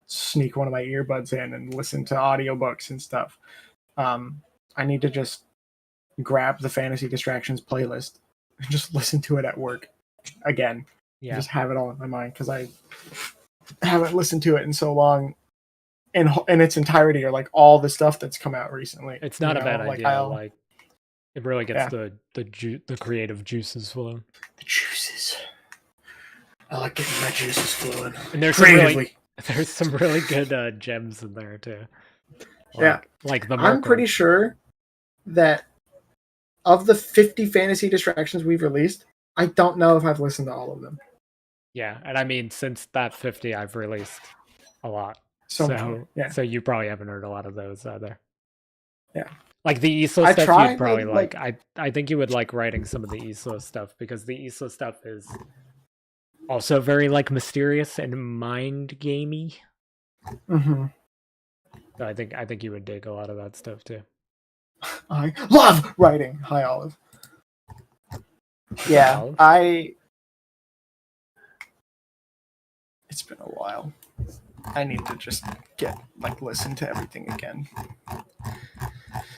sneak one of my earbuds in and listen to audiobooks and stuff. I need to just grab the Fantasy Distractions playlist and just listen to it at work again. Yeah. Just have it all in my mind because I haven't listened to it in so long in its entirety, or like all the stuff that's come out recently. It's not a bad like, idea. Like it really gets Yeah. the creative juices flowing. The juices. I like getting my juices flowing. And there's creatively. there's some really good gems in there too. Yeah. Like the I'm Merc pretty one. sure that of the 50 fantasy distractions we've released, I don't know if I've listened to all of them. Yeah, and I mean since that 50 I've released a lot. So many, yeah. So you probably haven't heard a lot of those either. Yeah. Like the ESO I stuff tried, you'd probably maybe, like. I think you would like writing some of the ESO stuff because the ESO stuff is also very like mysterious and mind gamey. Mm-hmm. So I think you would dig a lot of that stuff too. I love writing. Hi, Olive. Yeah, Olive? It's been a while. I need to just listen to everything again.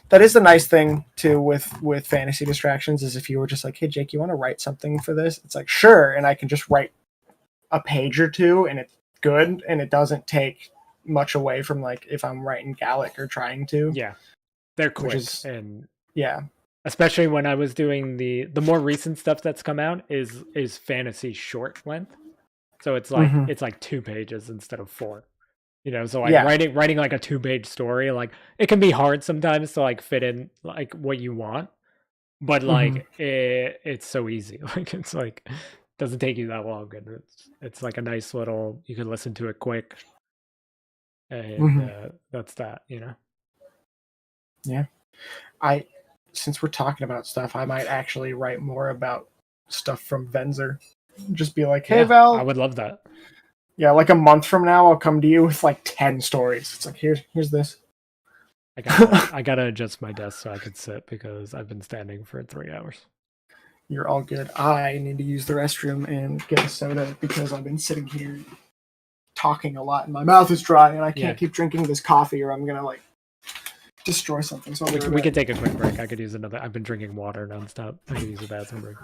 That is the nice thing too with fantasy distractions is if you were just like, hey Jake, you want to write something for this? It's like sure, and I can just write a page or two, and it's good, and it doesn't take much away from like if I'm writing GALAK or trying to. Yeah, they're quick and yeah. Especially when I was doing the more recent stuff that's come out is fantasy short length. So it's like it's like 2 pages instead of 4. You know, so like writing like a 2-page story, like it can be hard sometimes to like fit in like what you want, but like it's so easy. Like it's like doesn't take you that long, and it's like a nice little. You can listen to it quick, and that's that. You know. Yeah, since we're talking about stuff, I might actually write more about stuff from Venzer. Just be like, hey Val, I would love that. Yeah, like a month from now, I'll come to you with like 10 stories. It's like here's this. I gotta adjust my desk so I can sit because I've been standing for 3 hours. You're all good. I need to use the restroom and get a soda because I've been sitting here talking a lot and my mouth is dry and I can't keep drinking this coffee or I'm gonna like destroy something. So we could take a quick break. I could use another. I've been drinking water nonstop. I could use a bathroom break.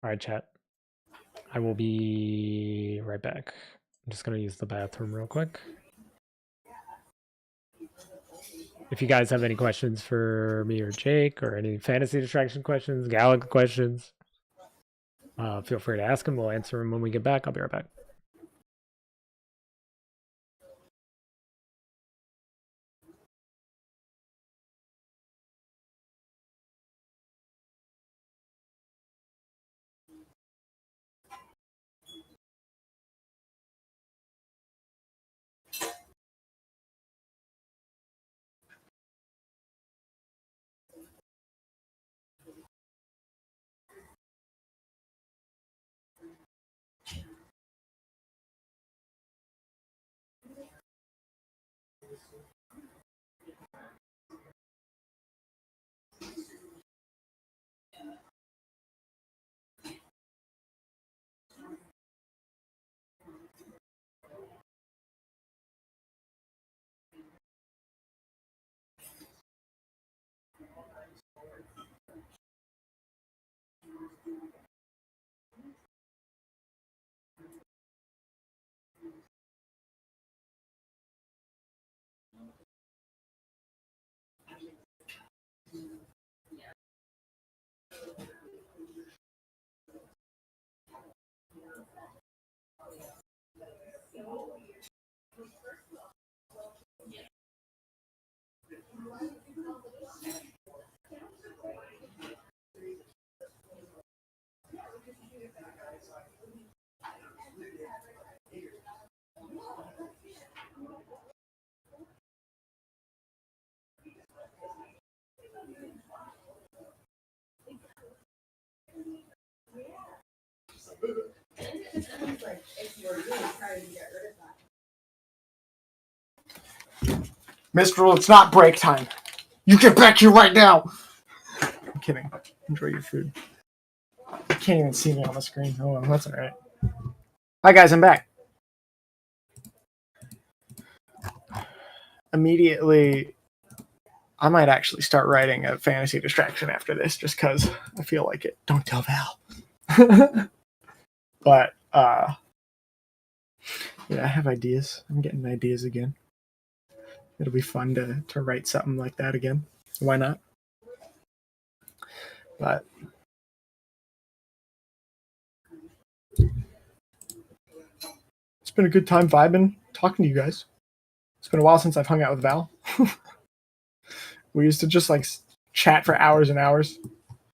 All right, chat. I will be right back. I'm just gonna use the bathroom real quick. If you guys have any questions for me or Jake, or any fantasy distraction questions, GALAK questions, feel free to ask them. We'll answer them when we get back. I'll be right back. Mistral, it's not break time. You get back here right now. I'm kidding. Enjoy your food. You can't even see me on the screen. Oh, well, that's all right. Hi, guys. I'm back. Immediately, I might actually start writing a fantasy distraction after this, just because I feel like it. Don't tell Val. But, yeah, I have ideas. I'm getting ideas again. It'll be fun to write something like that again. Why not? But it's been a good time vibing, talking to you guys. It's been a while since I've hung out with Val. We used to just like chat for hours and hours.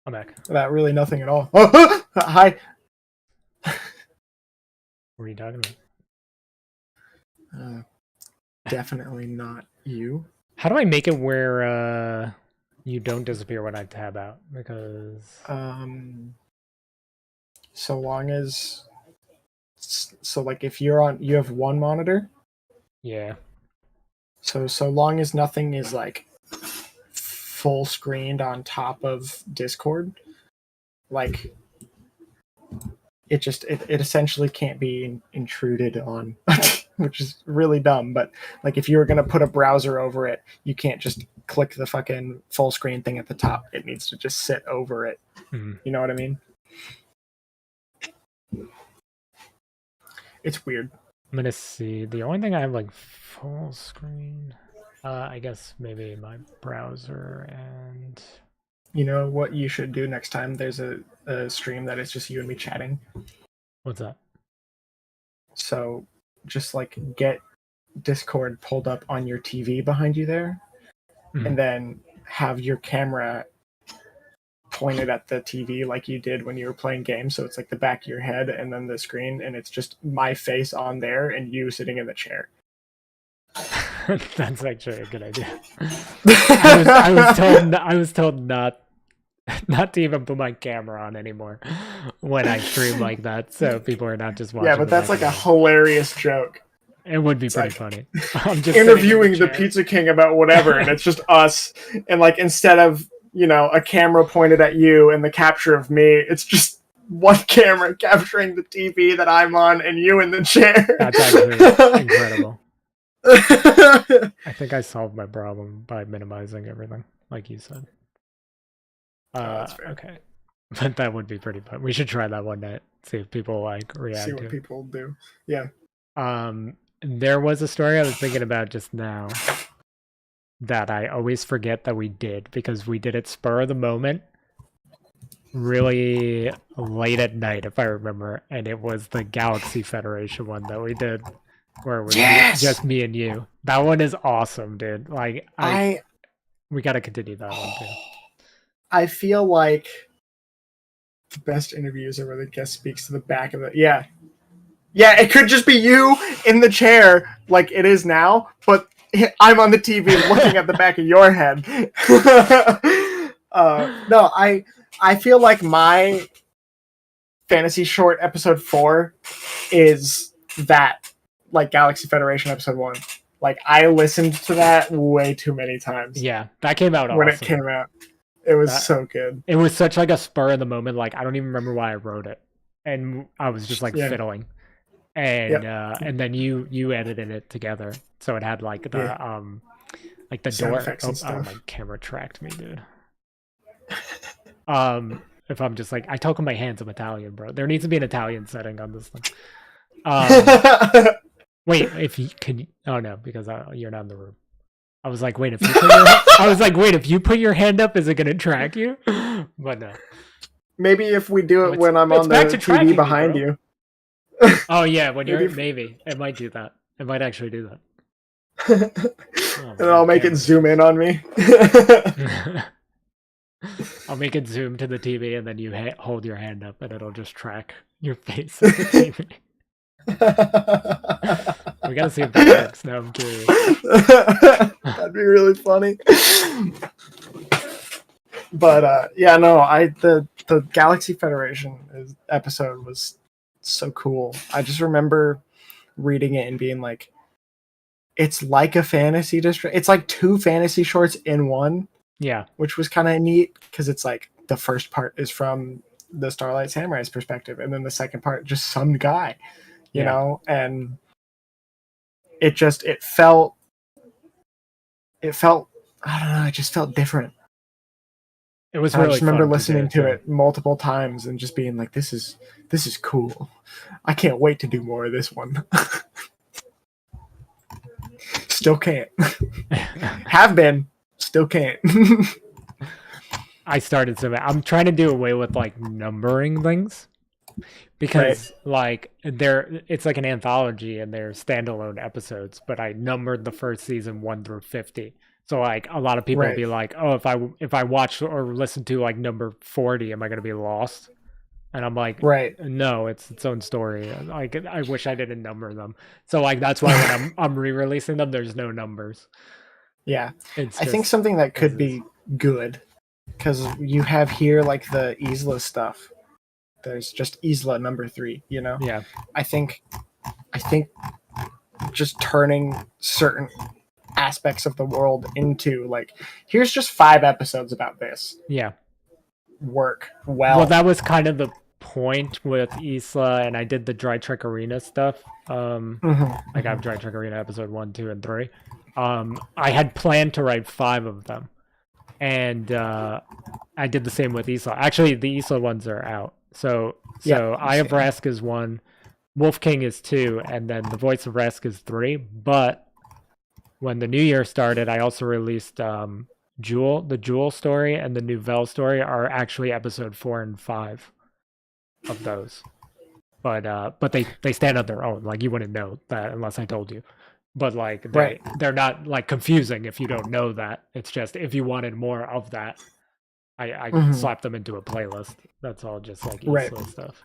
I'm back. About really nothing at all. Oh, hi. What are you talking about? Definitely not you. How do I make it where you don't disappear when I tab out? Because so long as like if you're on, you have one monitor. Yeah. So long as nothing is like full screened on top of Discord, like it essentially can't be intruded on, which is really dumb. But like if you were gonna put a browser over it, you can't just click the fucking full screen thing at the top. It needs to just sit over it. Mm-hmm. You know what I mean? It's weird. I'm gonna see. The only thing I have like full screen, I guess maybe my browser and. You know what you should do next time? There's a stream that is just you and me chatting. What's that? So just like get Discord pulled up on your TV behind you there, and then have your camera pointed at the TV like you did when you were playing games. So it's like the back of your head and then the screen, and it's just my face on there and you sitting in the chair. That's actually a good idea. I was told not to even put my camera on anymore when I stream like that, so people are not just watching. Yeah, but that's like a hilarious joke. It would be pretty funny. I'm just interviewing the Pizza King about whatever, and it's just us, and like instead of, you know, a camera pointed at you and the capture of me, it's just one camera capturing the TV that I'm on and you in the chair. That's actually incredible. I think I solved my problem by minimizing everything, like you said. That's fair. Okay. But that would be pretty fun. We should try that one night. See if people like react. See what people do. Yeah. There was a story I was thinking about just now that I always forget that we did because we did it spur of the moment, really late at night, if I remember, and it was the Galaxy Federation one that we did, where it was just me and you. That one is awesome, dude. Like we gotta continue that one too. I feel like the best interviews are where the guest speaks to the back of it. Yeah, it could just be you in the chair like it is now, but I'm on the TV looking at the back of your head. No, I feel like my fantasy short episode 4 is that, like, Galaxy Federation episode 1. Like, I listened to that way too many times. Yeah, that came out when awesome. it came out. It was so good. It was such like a spur of the moment. Like, I don't even remember why I wrote it, and I was just like fiddling, and then you edited it together, so it had like the like the sound door. effects and stuff. My camera tracked me, dude. If I'm just like, I talk with my hands, I'm Italian, bro. There needs to be an Italian setting on this thing. Wait, if you can, oh no, because you're not in the room. I was like, wait, if you put your hand up, is it gonna track you? But no. Maybe if we do it when I'm on the TV behind you. Oh yeah, when you're maybe it might do that. It might actually do that. And I'll make it zoom in on me. I'll make it zoom to the TV, and then you hold your hand up, and it'll just track your face at the TV. We gotta see if that works. Now I'm curious. That'd be really funny. But the Galaxy Federation episode was so cool. I just remember reading it and being like, it's like a fantasy district. It's like 2 fantasy shorts in one. Yeah. Which was kind of neat because it's like the first part is from the Starlight Samurai's perspective, and then the second part just some guy, you know, and it felt I don't know, it just felt different. It was really I just remember fun listening to it multiple times and just being like, this is cool. I can't wait to do more of this one. Still can't. Have been. Still can't. I started I'm trying to do away with like numbering things because like it's like an anthology and they're standalone episodes, but I numbered the first season 1 through 50. So like a lot of people be like, oh, if I watch or listen to like number 40, am I gonna be lost? And I'm like, no, it's its own story. Like, I wish I didn't number them. So like that's why when I'm re-releasing them, there's no numbers. Yeah, I think something that could be good, because you have here like the Isla stuff. There's just Isla number 3, you know. Yeah, I think just turning certain aspects of the world into like, here's just 5 episodes about this. Yeah, work well. Well, that was kind of the point with Isla, and I did the Dry Trek Arena stuff. Like I have Dry Trek Arena episode 1, 2, and 3. I had planned to write 5 of them, and I did the same with Isla. Actually, the Isla ones are out. So Eye of Rask is 1, Wolf King is 2, and then The Voice of Rask is 3. But when the new year started, I also released the Jewel story and the Nouvelle story are actually episode 4 and 5 of those. But they stand on their own. Like, you wouldn't know that unless I told you. But like they're not like confusing if you don't know that. It's just if you wanted more of that, I slapped them into a playlist. That's all, just like Isla stuff.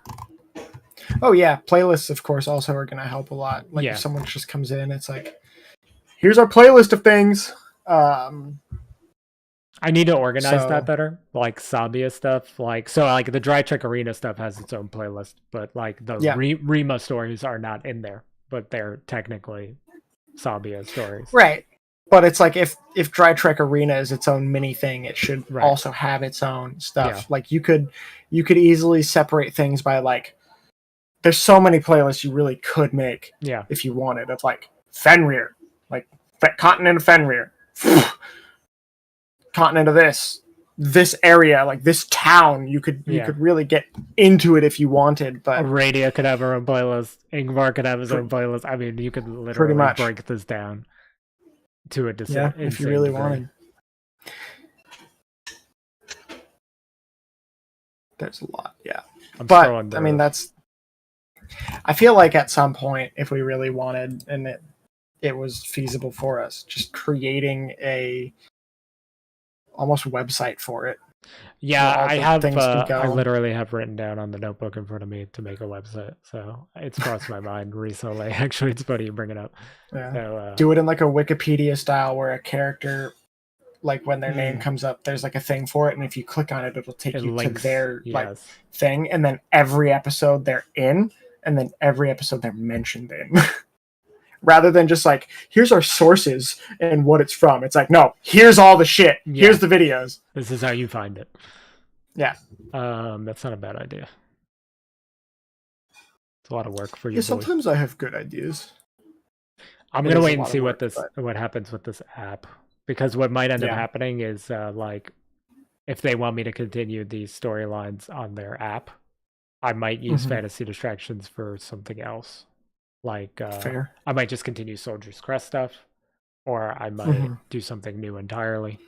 Oh yeah, playlists of course also are gonna help a lot. Like if someone just comes in, it's like, here's our playlist of things. I need to organize that better. Like Sabia stuff, like the Dry Trek Arena stuff has its own playlist, but like the Rima stories are not in there, but they're technically Sabia stories. Right. But it's like if Dry Trek Arena is its own mini thing, it should also have its own stuff. Yeah. Like you could easily separate things by like, there's so many playlists you really could make if you wanted. It's like Fenrir, like continent of Fenrir, continent of this, this area, like this town. You could really get into it if you wanted, but Aradia could have her own playlist. Ingvar could have his own playlist. I mean, you could literally much. break this down to a if you really degree. wanted. There's a lot, yeah. But I mean, I feel like at some point, if we really wanted, and it was feasible for us, just creating a almost website for it. Yeah, I literally have written down on the notebook in front of me to make a website. So it's crossed my mind recently. Actually, it's funny you bring it up. Yeah. So, do it in like a Wikipedia style where a character, like when their name comes up, there's like a thing for it, and if you click on it, it'll take you to their like thing, and then every episode they're in, and then every episode they're mentioned in. Rather than just like, here's our sources and what it's from. It's like, no, here's all the shit. Yeah. Here's the videos. This is how you find it. Yeah. That's not a bad idea. It's a lot of work for you. Yeah, sometimes I have good ideas. I'm gonna wait and see what happens with this app, because what might end up happening is like, if they want me to continue these storylines on their app, I might use Fantasy Distractions for something else. Like, I might just continue Soldier's Crest stuff, or I might do something new entirely.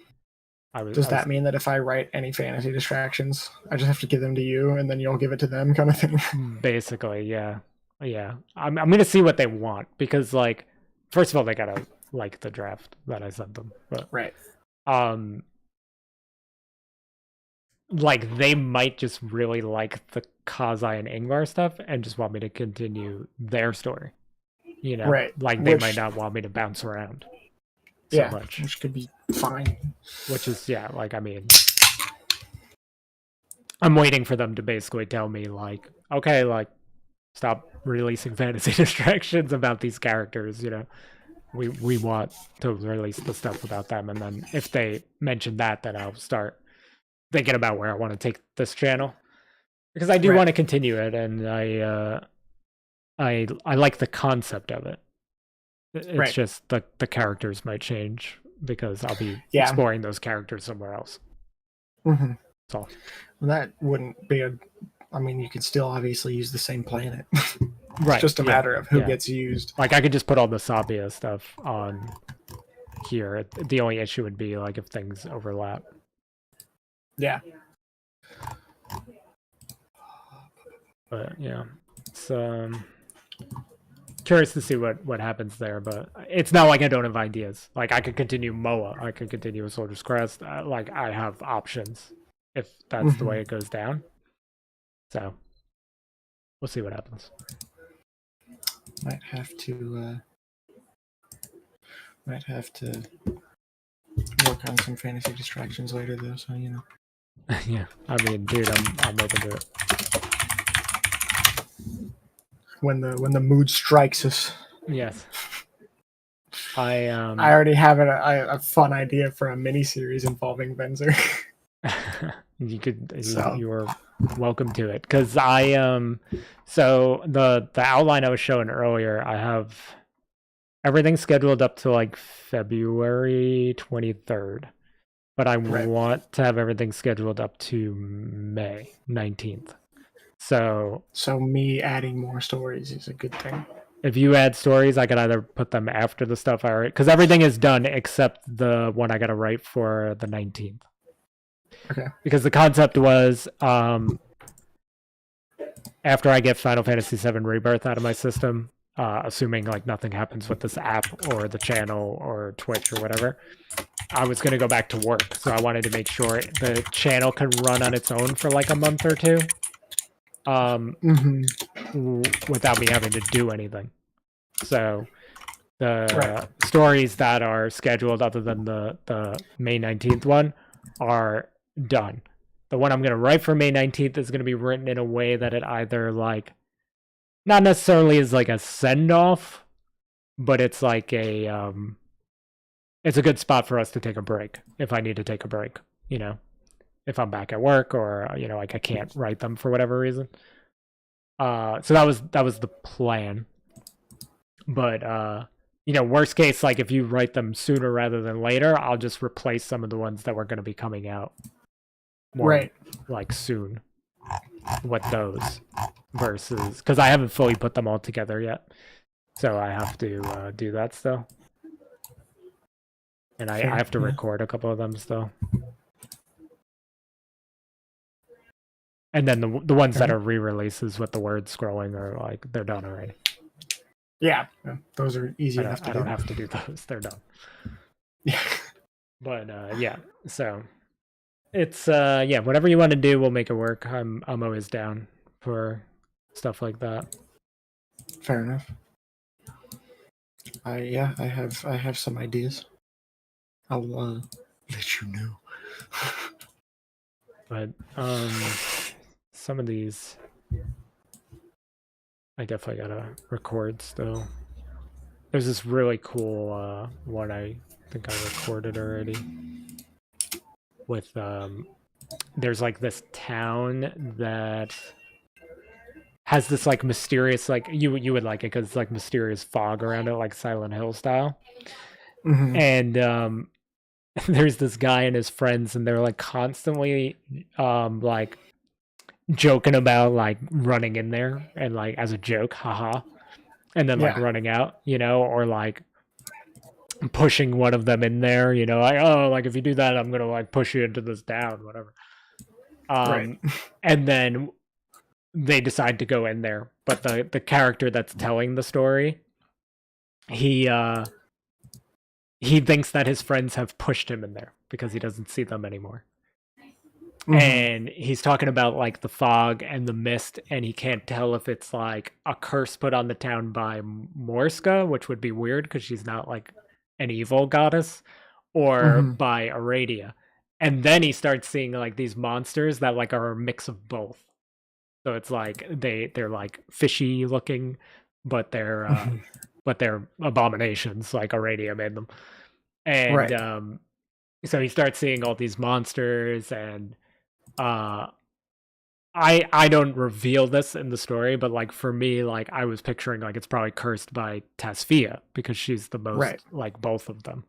Does that mean that if I write any Fantasy Distractions, I just have to give them to you, and then you'll give it to them, kind of thing? Basically, yeah. I'm gonna see what they want, because, like, first of all, they gotta like the draft that I sent them. But, right. Like, they might just really like the Kazai and Ingvar stuff and just want me to continue their story. You know? Right. Like, they might not want me to bounce around so much. Which could be fine. Which is, like, I mean, I'm waiting for them to basically tell me, like, okay, like, stop releasing Fantasy Distractions about these characters, you know? We want to release the stuff about them, and then if they mention that, then I'll start thinking about where I want to take this channel, because I do want to continue it, and I like the concept of it. It's just the characters might change, because I'll be exploring those characters somewhere else. Mm-hmm. So that wouldn't be I mean, you could still obviously use the same planet. It's just a matter of who gets used. Like, I could just put all the Sabia stuff on here. The only issue would be, like, if things overlap. Yeah. But yeah, it's curious to see what happens there, but it's not like I don't have ideas. Like, I could continue Moa, I could continue a Soldier's Crest. Like, I have options if that's the way it goes down. So we'll see what happens. Might have to work on some Fantasy Distractions later, though. So you know. Yeah, I mean, dude, I'm open to it. When the mood strikes us. Yes. I already have a fun idea for a mini-series involving Benzer. You were welcome to it, because so the outline I was showing earlier, I have everything scheduled up to like February 23rd. But I want to have everything scheduled up to May 19th. So me adding more stories is a good thing. If you add stories, I could either put them after the stuff I already... Because everything is done except the one I got to write for the 19th. Okay. Because the concept was, after I get Final Fantasy VII Rebirth out of my system, assuming like nothing happens with this app or the channel or Twitch or whatever, I was going to go back to work. So I wanted to make sure the channel can run on its own for like a month or two, without me having to do anything. So the stories that are scheduled other than the May 19th one are done. The one I'm going to write for May 19th is going to be written in a way that it either like, not necessarily is like a send-off, but it's like a, it's a good spot for us to take a break if I need to take a break, you know, if I'm back at work or, you know, like I can't write them for whatever reason. So that was the plan. But, you know, worst case, like if you write them sooner rather than later, I'll just replace some of the ones that were going to be coming out more Right. like soon what those versus because I haven't fully put them all together yet, so I have to do that still, and I Fair, have to yeah. record a couple of them still, and then the ones that Fair. are re-releases with the word scrolling are like they're done already. Yeah, those are easy enough to I do. don't have to do those; they're done. Yeah. But yeah, so it's yeah, whatever you want to do, we'll make it work. I'm always down for stuff like that. Fair enough. I have some ideas. I'll let you know. But some of these I definitely gotta record still. There's this really cool one I think I recorded already with there's like this town that has this like mysterious like you would like it because it's like mysterious fog around it, like Silent Hill style. Mhm. And there's this guy and his friends, and they're like constantly like joking about like running in there and like as a joke, haha, and then like Yeah. running out, you know, or like pushing one of them in there, you know, like, oh, like if you do that, I'm gonna like push you into this down, whatever. Right. And then they decide to go in there, but the character that's telling the story, he thinks that his friends have pushed him in there because he doesn't see them anymore. Mhm. And he's talking about like the fog and the mist, and he can't tell if it's like a curse put on the town by Morska, which would be weird because she's not like an evil goddess, or Mhm. by Aradia. And then he starts seeing like these monsters that like are a mix of both. So it's like they're like fishy looking, but they're abominations like Aradia made them. And Right. so he starts seeing all these monsters, and I don't reveal this in the story, but like for me, like I was picturing like it's probably cursed by Tasfia because she's the most Right. like both of them.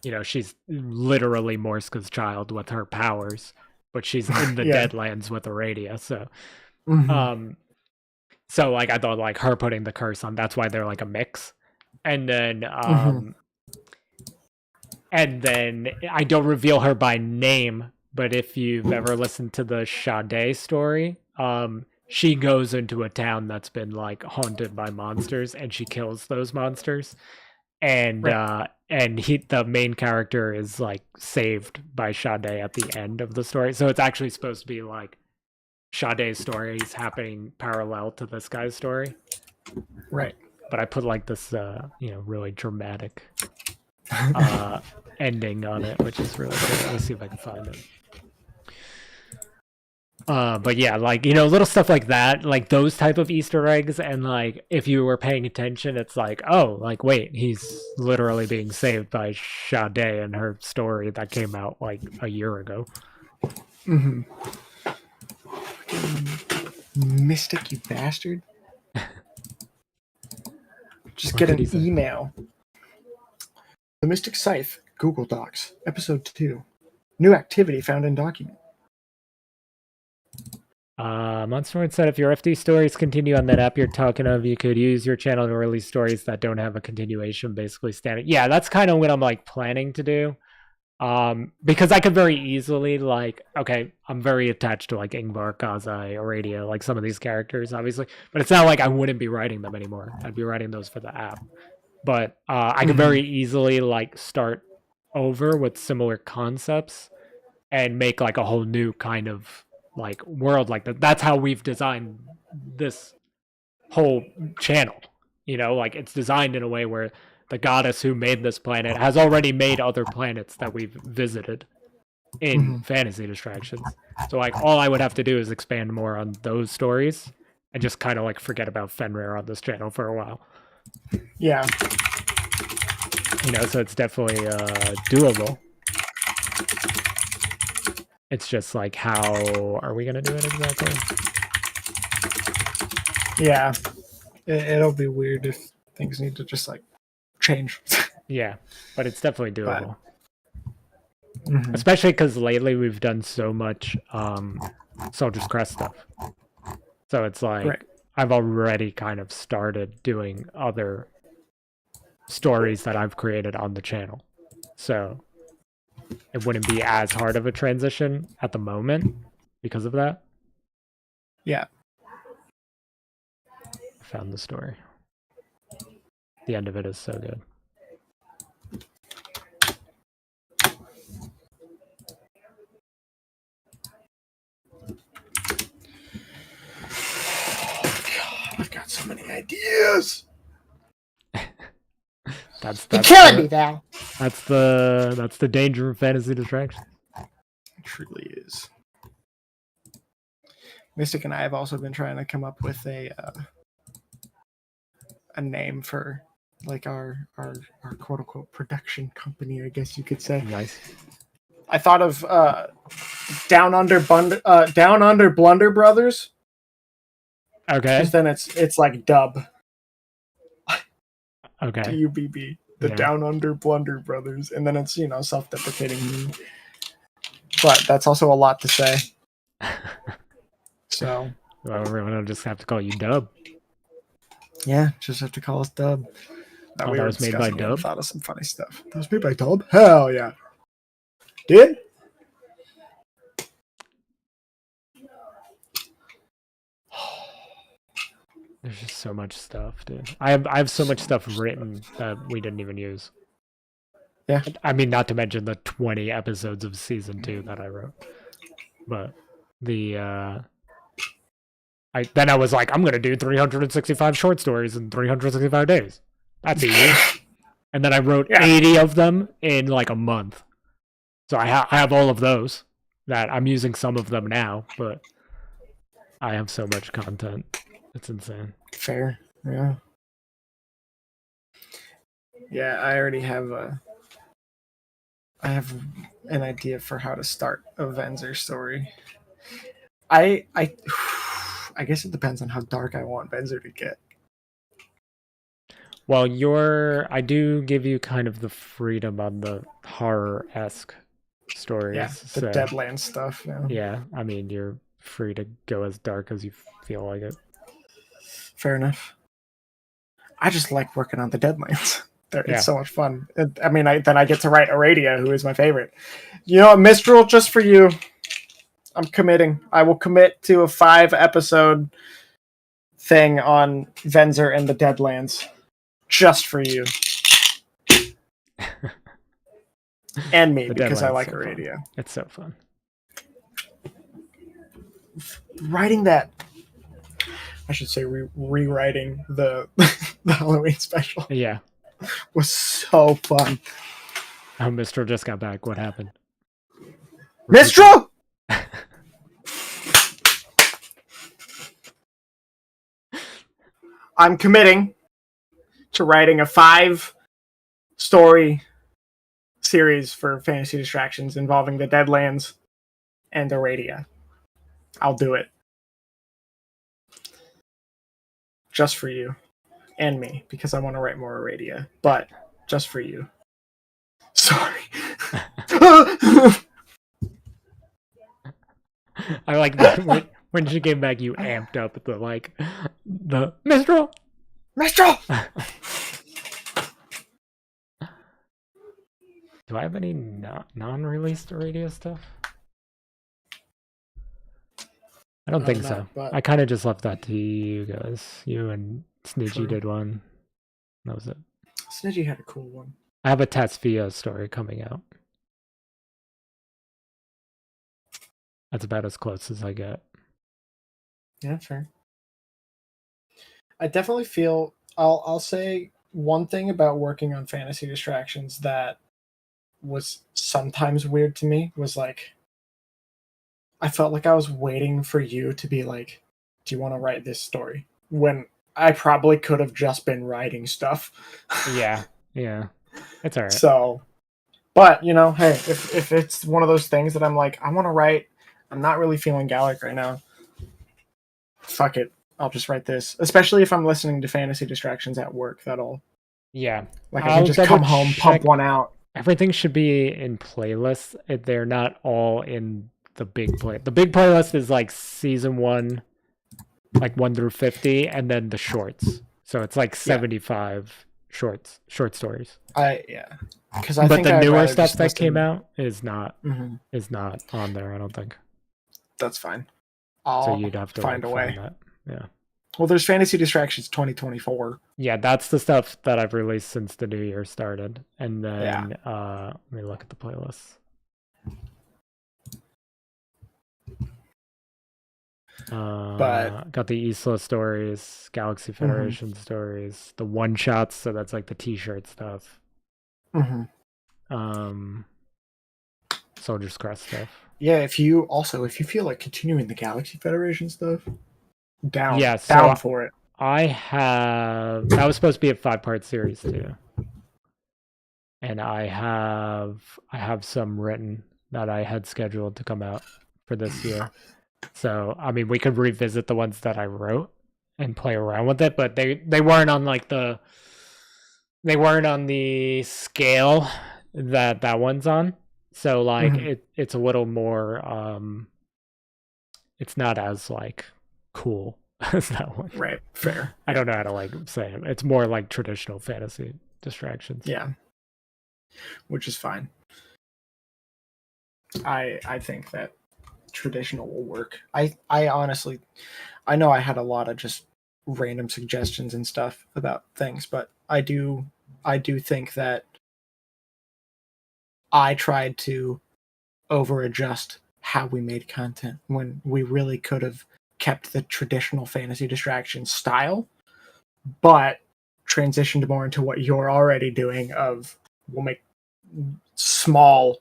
You know, she's literally Morska's child with her powers, but she's in the Yeah. Deadlands with Aradia. So Mhm. so like I thought like her putting the curse on, that's why they're like a mix. And then Mhm. and then I don't reveal her by name, but if you've ever listened to the Sade story, she goes into a town that's been like haunted by monsters, and she kills those monsters. And Right. the main character is like saved by Sade at the end of the story. So it's actually supposed to be like Sade's story is happening parallel to this guy's story. Right. But I put like this you know, really dramatic ending on it, which is really cool. Let me see if I can find it. But yeah, like, you know, little stuff like that, like those type of Easter eggs, and like if you were paying attention, it's like, oh, like wait, he's literally being saved by Sade and her story that came out like a year ago. Mhm. Mystic, you bastard! Just What get did an he say? email. The Mystic Scythe, Google Docs, Episode 2. New activity found in document. Monsterwood said if your FD stories continue on that app you're talking of, you could use your channel to release stories that don't have a continuation, basically standing. Yeah, that's kind of what I'm like planning to do. Because I could very easily like, okay, I'm very attached to like Ingvar, Kazai, Aradia, like some of these characters, obviously, but it's not like I wouldn't be writing them anymore. I'd be writing those for the app. But I could very easily like start over with similar concepts and make like a whole new kind of like world like that. That's how we've designed this whole channel. You know, like it's designed in a way where the goddess who made this planet has already made other planets that we've visited in fantasy distractions. So like all I would have to do is expand more on those stories and just kind of like forget about Fenrir on this channel for a while. Yeah. You know, so it's definitely doable. It's just like, how are we going to do it exactly? Yeah. It'll be weird if things need to just like change. Yeah, but it's definitely doable. Mhm. Especially because lately we've done so much Soldier's Crest stuff. So it's like Right. I've already kind of started doing other stories that I've created on the channel. So it wouldn't be as hard of a transition at the moment because of that. Yeah. I found the story. The end of it is so good. I've got so many ideas. That's You're killing me, the, Val. that's the danger of fantasy distraction. It truly is. Mystic and I have also been trying to come up with a name for like our quote unquote production company, I guess you could say. Nice. I thought of Down Under Blunder Brothers. Okay. Because then it's like dub. Okay. DUBB. The Yeah. Down Under Blunder Brothers. And then it's, self-deprecating. But that's also a lot to say. So. Well, everyone will just have to call you Dub. Yeah, just have to call us Dub. Oh, that was made by discussing it and Dub? thought of some funny stuff. That was made by Dub? Hell yeah. Did? There's just so much stuff, dude. I have so much stuff written that we didn't even use. Yeah. I mean, not to mention the 20 episodes of season 2 that I wrote. But the I was like, I'm gonna do 365 short stories in 365 days. That's easy. And then I wrote 80 of them in like a month. So I have all of those that I'm using some of them now, but I have so much content. It's insane. Fair. Yeah. Yeah, I already have I have an idea for how to start a Venzer story. I guess it depends on how dark I want Venzer to get. Well, I do give you kind of the freedom on the horror-esque stories. Yeah, the Deadlands stuff. Yeah, I mean, you're free to go as dark as you feel like it. Fair enough. I just like working on the Deadlands. It's Yeah. so much fun. Then I get to write Aradia, who is my favorite. You know what, Mistral, just for you, I'm committing. I will commit to a 5-episode thing on Venzer and the Deadlands. Just for you. And me, The because I Deadlands like so fun. Aradia. It's so fun. Writing that, I should say rewriting the Halloween special. Yeah. Was so fun. Oh, Mistral just got back. What happened? Mistral! I'm committing to writing a 5-story series for Fantasy Distractions involving the Deadlands and Aradia. I'll do it. Just for you. And me, because I want to write more Aradia. But just for you. Sorry. I like that when she came back, you amped up the Mistral! Mistral! Do I have any non-released Aradia stuff? I don't think so. But I kind of just left that to you guys. You and Snidgy True. did one. That was it. Snidgy had a cool one. I have a Tasvia story coming out. That's about as close as I get. Yeah, fair. I definitely feel I'll say one thing about working on Fantasy Distractions that was sometimes weird to me was like I felt like I was waiting for you to be like, do you want to write this story? When I probably could have just been writing stuff. Yeah. It's alright. So, but, hey, if it's one of those things that I'm like, I want to write, I'm not really feeling GALAK right now. Fuck it. I'll just write this. Especially if I'm listening to Fantasy Distractions at work, that'll... Yeah. Like, I can just come home, pump one out. everything should be in playlists. They're not all in the big play. The big playlist is like season 1, like 1 through 50, and then the shorts. So it's like 75 short stories. Because I But think the I'd newer rather stuff just that came listen. out is not on there, I don't think. That's fine. So I'll you'd have to find like a way. find that. Yeah. Well, there's Fantasy Distractions 2024. Yeah, that's the stuff that I've released since the new year started. And then Yeah. let me look at the playlist. Got the Isla stories, Galaxy Federation stories, the one shots, so that's like the t-shirt stuff. Soldier's Crest stuff. Yeah, if you feel like continuing the Galaxy Federation stuff, down for it. That was supposed to be a 5-part series too. And I have some written that I had scheduled to come out for this year. So, I mean, we could revisit the ones that I wrote and play around with it, but they weren't on like they weren't on the scale that one's on. So like it's a little more it's not as like cool as that one. Right, fair. I don't know how to like say it. It's more like traditional fantasy distractions. Yeah. Which is fine. I think that traditional will work. I honestly, I know I had a lot of just random suggestions and stuff about things, but I do think that I tried to over adjust how we made content when we really could have kept the traditional fantasy distraction style, but transitioned more into what you're already doing of we'll make small,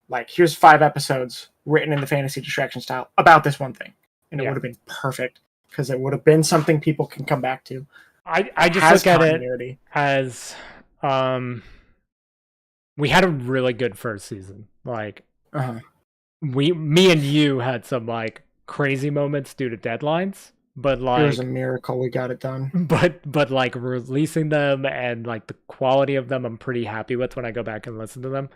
like here's 5 episodes written in the fantasy distraction style about this one thing, and it would have been perfect because it would have been something people can come back to. I just look at it as we had a really good first season. Like me and you had some like crazy moments due to deadlines, but like it was a miracle we got it done. But like releasing them and like the quality of them, I'm pretty happy with when I go back and listen to them.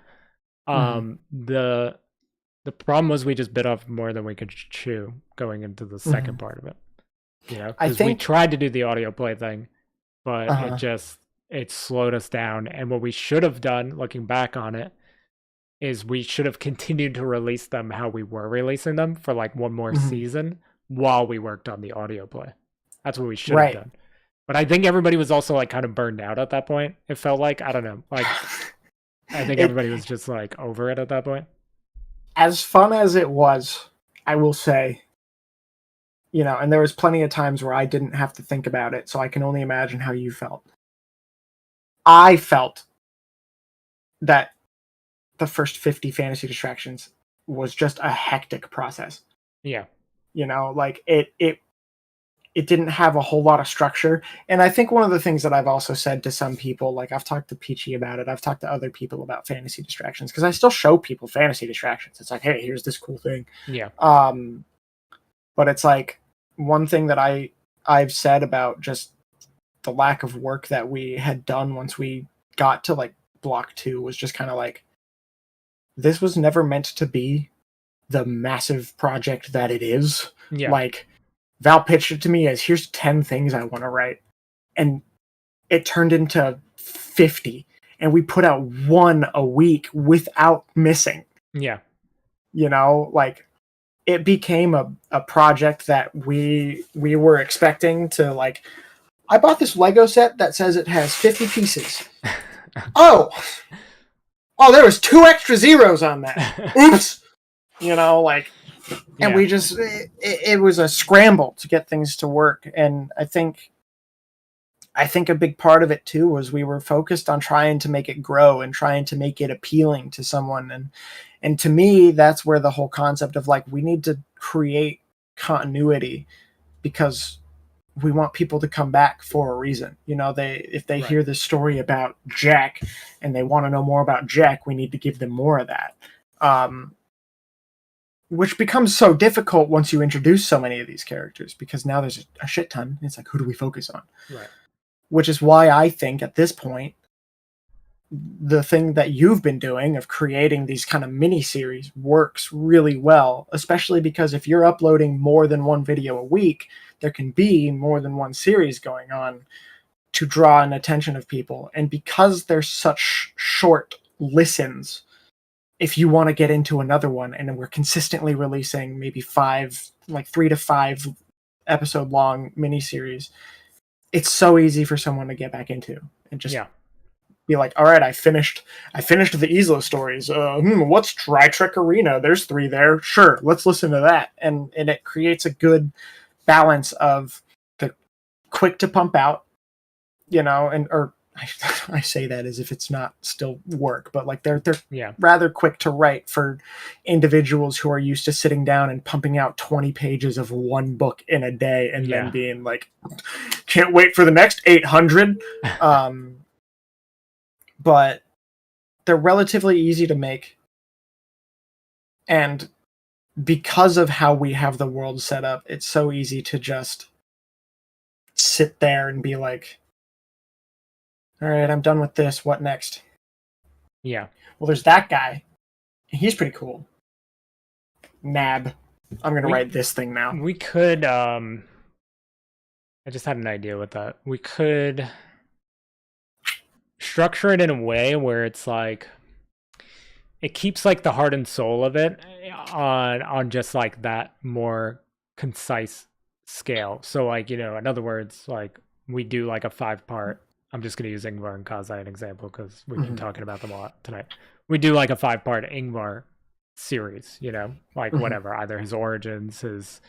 The problem was we just bit off more than we could chew going into the second part of it. You know, because we tried to do the audio play thing, but it slowed us down. And what we should have done, looking back on it, is we should have continued to release them how we were releasing them for like one more season while we worked on the audio play. That's what we should have done. But I think everybody was also like kind of burned out at that point. It felt like, I don't know, like I think everybody was just like over it at that point. As fun as it was, I will say, you know, and there was plenty of times where I didn't have to think about it, so I can only imagine how you felt. I felt that the first 50 fantasy distractions was just a hectic process. Yeah. You know, like it didn't have a whole lot of structure. And I think one of the things that I've also said to some people, like I've talked to Peachy about it, I've talked to other people about fantasy distractions, because I still show people fantasy distractions. It's like, hey, here's this cool thing. Yeah. But it's like one thing that I've said about just the lack of work that we had done once we got to like block 2 was just kind of like, this was never meant to be the massive project that it is. Yeah. Like Val pitched it to me as, here's 10 things I want to write. And it turned into 50. And we put out 1 a week without missing. Yeah. You know, like it became a project that we were expecting to like, I bought this Lego set that says it has 50 pieces. Oh, there was 2 extra zeros on that. Oops. You know, like, and we just, it was a scramble to get things to work. And I think a big part of it too was we were focused on trying to make it grow and trying to make it appealing to someone. And to me, that's where the whole concept of like, we need to create continuity because we want people to come back for a reason. You know, if they hear this story about Jack and they want to know more about Jack, we need to give them more of that. Which becomes so difficult once you introduce so many of these characters, because now there's a shit ton. It's like, who do we focus on? Right. Which is why I think at this point, the thing that you've been doing of creating these kind of mini series works really well, especially because if you're uploading more than one video a week, there can be more than one series going on to draw an attention of people. And because there's such short listens, if you want to get into another one, and we're consistently releasing maybe 3 to 5 episode long miniseries, it's so easy for someone to get back into and just be like, all right, I finished the Isla stories. What's Dry Trek Arena? There's 3 there. Sure, let's listen to that. And it creates a good balance of the quick to pump out, or I say that as if it's not still work, but like they're rather quick to write for individuals who are used to sitting down and pumping out 20 pages of one book in a day and then being like, can't wait for the next 800. But they're relatively easy to make. And because of how we have the world set up, it's so easy to just sit there and be like, all right, I'm done with this. What next? Yeah. Well, there's that guy. He's pretty cool. Nab. I'm going to write this thing now. We could, I just had an idea with that. We could structure it in a way where it's like, it keeps like the heart and soul of it on just like that more concise scale. So like, in other words, like we do like a 5-part, I'm just going to use Ingvar and Kazi as an example because we've been talking about them a lot tonight. We do like a 5-part Ingvar series, like whatever, either his origins, his,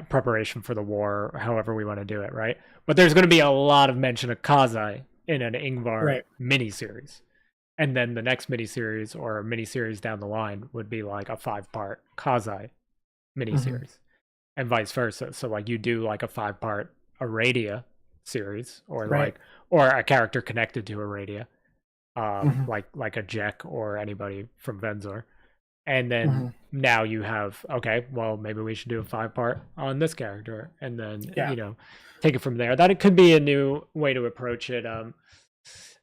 preparation for the war, however we want to do it, right? But there's going to be a lot of mention of Kazi in an Ingvar miniseries. And then the next miniseries or miniseries down the line would be like a 5-part Kazi miniseries and vice versa. So like you do like a 5-part Aradia series or or a character connected to Aradia, like a Jek or anybody from Venzor. And then now you have, okay, well, maybe we should do a 5-part on this character and then, take it from there. That it could be a new way to approach it.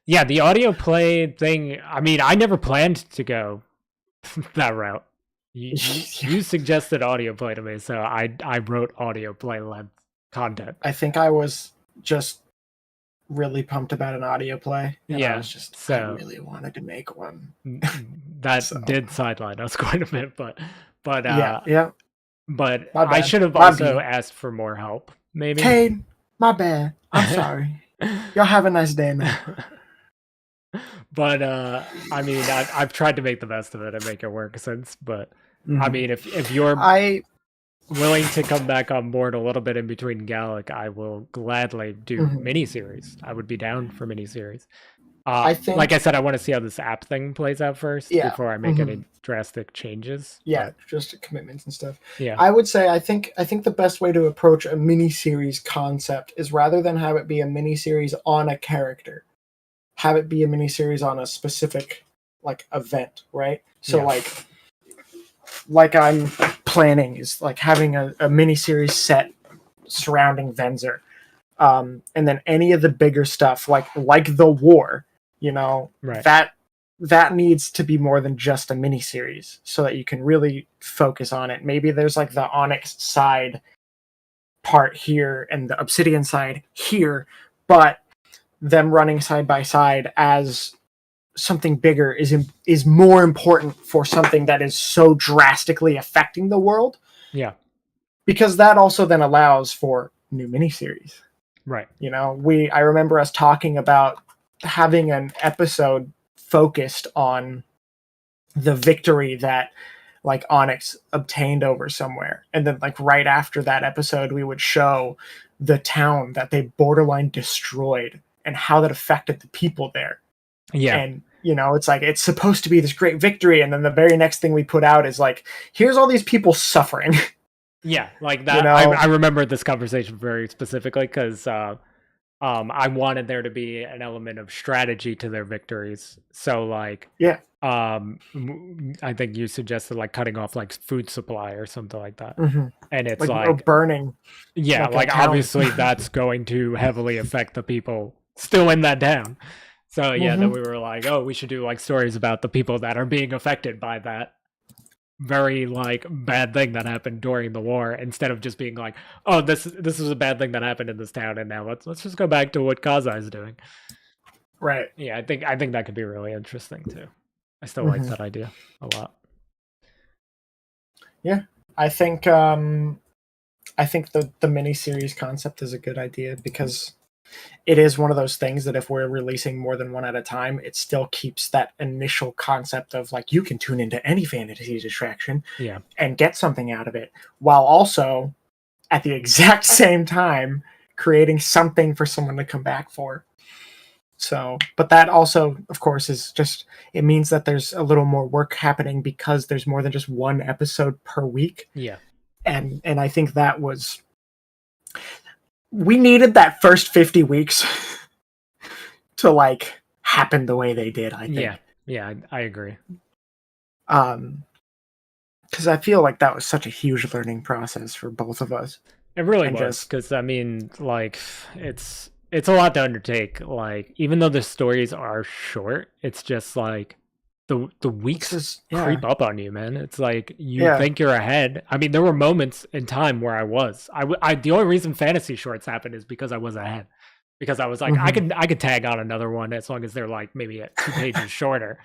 The audio play thing, I mean, I never planned to go that route. You suggested audio play to me, so I wrote audio play length content. I think I was just really pumped about an audio play. And I was just, I really wanted to make one. That did sideline us quite a bit, but But I should have also asked for more help, maybe. Cade, my bad. I'm sorry. Y'all have a nice day, man. But I mean, I've tried to make the best of it and make it work since. But I mean, if you're willing to come back on board a little bit in between GALAK, I will gladly do miniseries. I would be down for miniseries. I think, like I said, I want to see how this app thing plays out first before I make any drastic changes. Yeah, just commitments and stuff. Yeah, I would say I think the best way to approach a miniseries concept is rather than have it be a miniseries on a character, have it be a miniseries on a specific event, right? So like I'm planning is like having a miniseries set surrounding Venzor, and then any of the bigger stuff like the war. You know, that needs to be more than just a miniseries so that you can really focus on it. Maybe there's like the Onyx side part here and the Obsidian side here, but them running side by side as something bigger is more important for something that is so drastically affecting the world. Yeah. Because that also then allows for new miniseries. Right. You know, I remember us talking about having an episode focused on the victory that like Onyx obtained over somewhere, and then like right after that episode we would show the town that they borderline destroyed and how that affected the people there. And you know, it's like it's supposed to be this great victory, and then the very next thing we put out is like, here's all these people suffering. Yeah, like that. You know? I remember this conversation very specifically because I wanted there to be an element of strategy to their victories. So like, I think you suggested like cutting off like food supply or something like that. And it's like burning. Yeah, like obviously that's going to heavily affect the people still in that town. So yeah, then we were like, oh, we should do like stories about the people that are being affected by that very like bad thing that happened during the war, instead of just being like, oh, this is a bad thing that happened in this town, and now let's just go back to what Kaza is doing. Right. Yeah, I think that could be really interesting too. I still like that idea a lot. Yeah, I think the miniseries concept is a good idea, because it is one of those things that if we're releasing more than one at a time, it still keeps that initial concept of like, you can tune into any fantasy distraction Yeah. and get something out of it, while also at the exact same time creating something for someone to come back for. So, but that also, of course, is just, it means that there's a little more work happening because there's more than just one episode per week. Yeah. And I think that was, we needed that first 50 weeks to like happen the way they did, I think. Yeah, I agree. Because I feel like that was such a huge learning process for both of us. It really was, because I mean, like, it's a lot to undertake. Like, even though the stories are short, it's just like the weeks creep up on you, man. It's like you think you're ahead. I mean, there were moments in time where I was. The only reason fantasy shorts happened is because I was ahead. Because I was like, I could tag on another one as long as they're like maybe 2 pages shorter.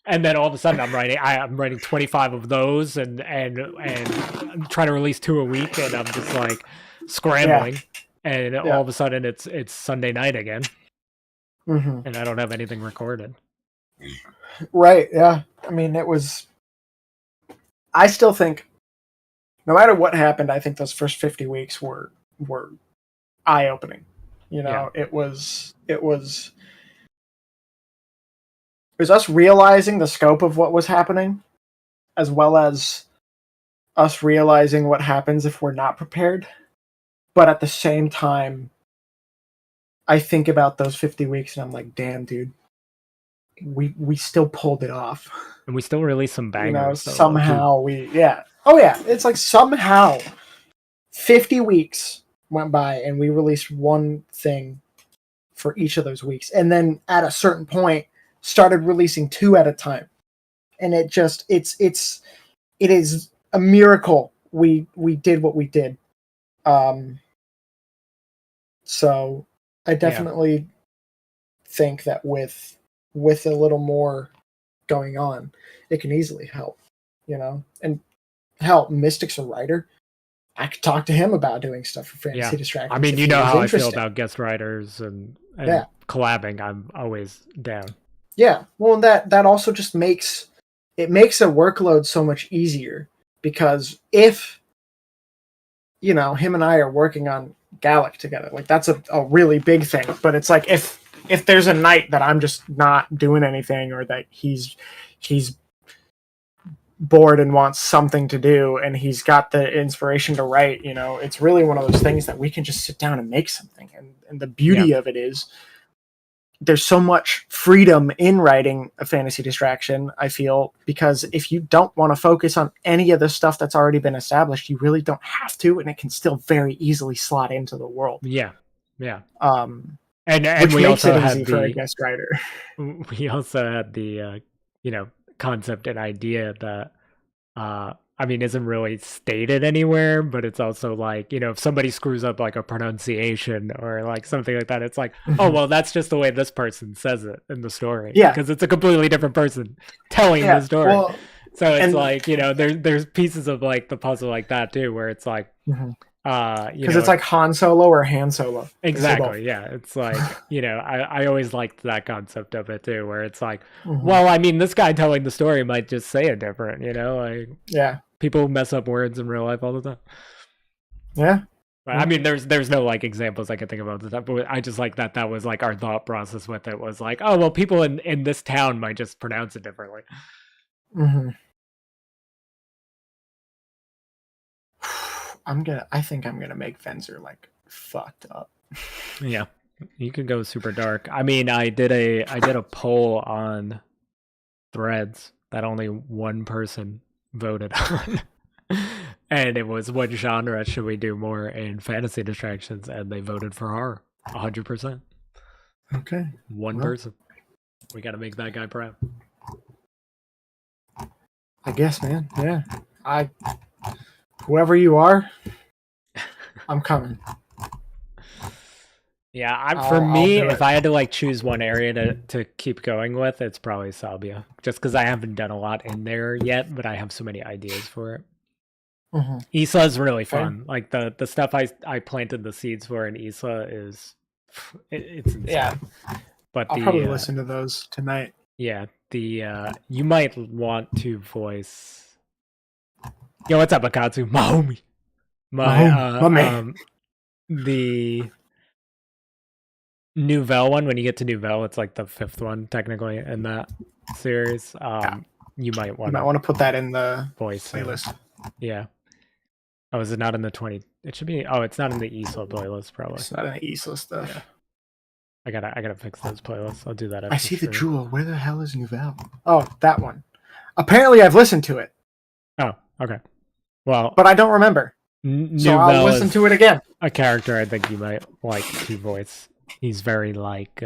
And then all of a sudden I'm writing 25 of those and I'm trying to release 2 a week, and I'm just like scrambling. And all of a sudden it's Sunday night again. And I don't have anything recorded. Right, yeah. I mean, I still think, no matter what happened, I think those first 50 weeks were eye-opening. You know, it was us realizing the scope of what was happening, as well as us realizing what happens if we're not prepared. But at the same time, I think about those 50 weeks and I'm like, damn, dude, we still pulled it off. And we still released some bangers. You know, somehow it's like somehow 50 weeks went by and we released one thing for each of those weeks. And then at a certain point, started releasing 2 at a time. And it is a miracle we did what we did. So I definitely think that with a little more going on, it can easily help, you know. And hell, Mystic's a writer. I could talk to him about doing stuff for Fantasy Distractions. I mean, you know how I feel about guest writers and collabing. I'm always down. Yeah, well, that also just makes a workload so much easier, because if, you know, him and I are working on GALAK together, like that's a really big thing. But it's like if there's a night that I'm just not doing anything, or that he's bored and wants something to do and he's got the inspiration to write, you know, it's really one of those things that we can just sit down and make something. And the beauty of it is there's so much freedom in writing a fantasy distraction, I feel, because if you don't want to focus on any of the stuff that's already been established, you really don't have to, and it can still very easily slot into the world. Yeah. And which we makes also it easy for a guest writer. We also had the you know, concept and idea that I mean, isn't really stated anywhere, but it's also like, you know, if somebody screws up like a pronunciation or like something like that, it's like, oh, well, that's just the way this person says it in the story. Yeah. Because it's a completely different person telling the story. Well, so it's like, you know, there's pieces of like the puzzle like that too, where it's like, because it's like Han Solo or Han Solo. Exactly. Yeah. It's like, you know, I always liked that concept of it too, where it's like, well, I mean, this guy telling the story might just say it different, you know, like, people mess up words in real life all the time. Yeah. But, I mean, there's no like examples I can think about that, but I just like that was like our thought process with it was like, oh, well, people in this town might just pronounce it differently. I think I'm gonna make Venzer like fucked up. Yeah, you could go super dark. I mean, I did a poll on Threads that only one person voted on, and it was, what genre should we do more in fantasy distractions? And they voted for horror, 100%. Okay, one person. We gotta make that guy proud. I guess, man. Yeah. Whoever you are, I'm coming. Yeah, for I'll me, do if it. I had to like choose one area to keep going with, it's probably Sabia. Just because I haven't done a lot in there yet, but I have so many ideas for it. Mm-hmm. Isla is really Fair. fun. Like the stuff I planted the seeds for in Isla is it's insane. Yeah. But I'll probably listen to those tonight. Yeah, you might want to voice. Yo, what's up, Akatsu? My homie. My man. The Nouvelle one, when you get to Nouvelle, it's like the 5th one technically in that series. You might want to put that in the voice playlist. Yeah. Oh, is it not in the 20? It should be. Oh, it's not in the Isla playlist, probably. It's not in the Isla stuff. Yeah. I gotta fix those playlists. I'll do that. I see the jewel. Where the hell is Nouvelle? Oh, that one. Apparently, I've listened to it. Oh, okay. Well, but I don't remember. So I'll listen to it again. A character I think you might like to voice. He's very like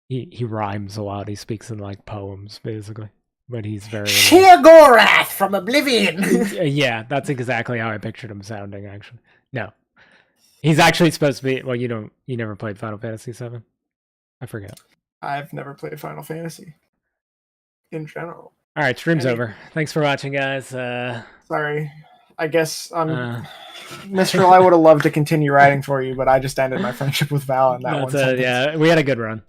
he rhymes a lot. He speaks in like poems basically, but he's very Sheergorath from Oblivion. Yeah, that's exactly how I pictured him sounding. Actually, no, he's actually supposed to be. Well, you never played Final Fantasy VII. I forget. I've never played Final Fantasy in general. All right, stream's over. Thanks for watching, guys. Sorry. I guess Mistral, I would have loved to continue writing for you, but I just ended my friendship with Val in that one sentence. Yeah, we had a good run.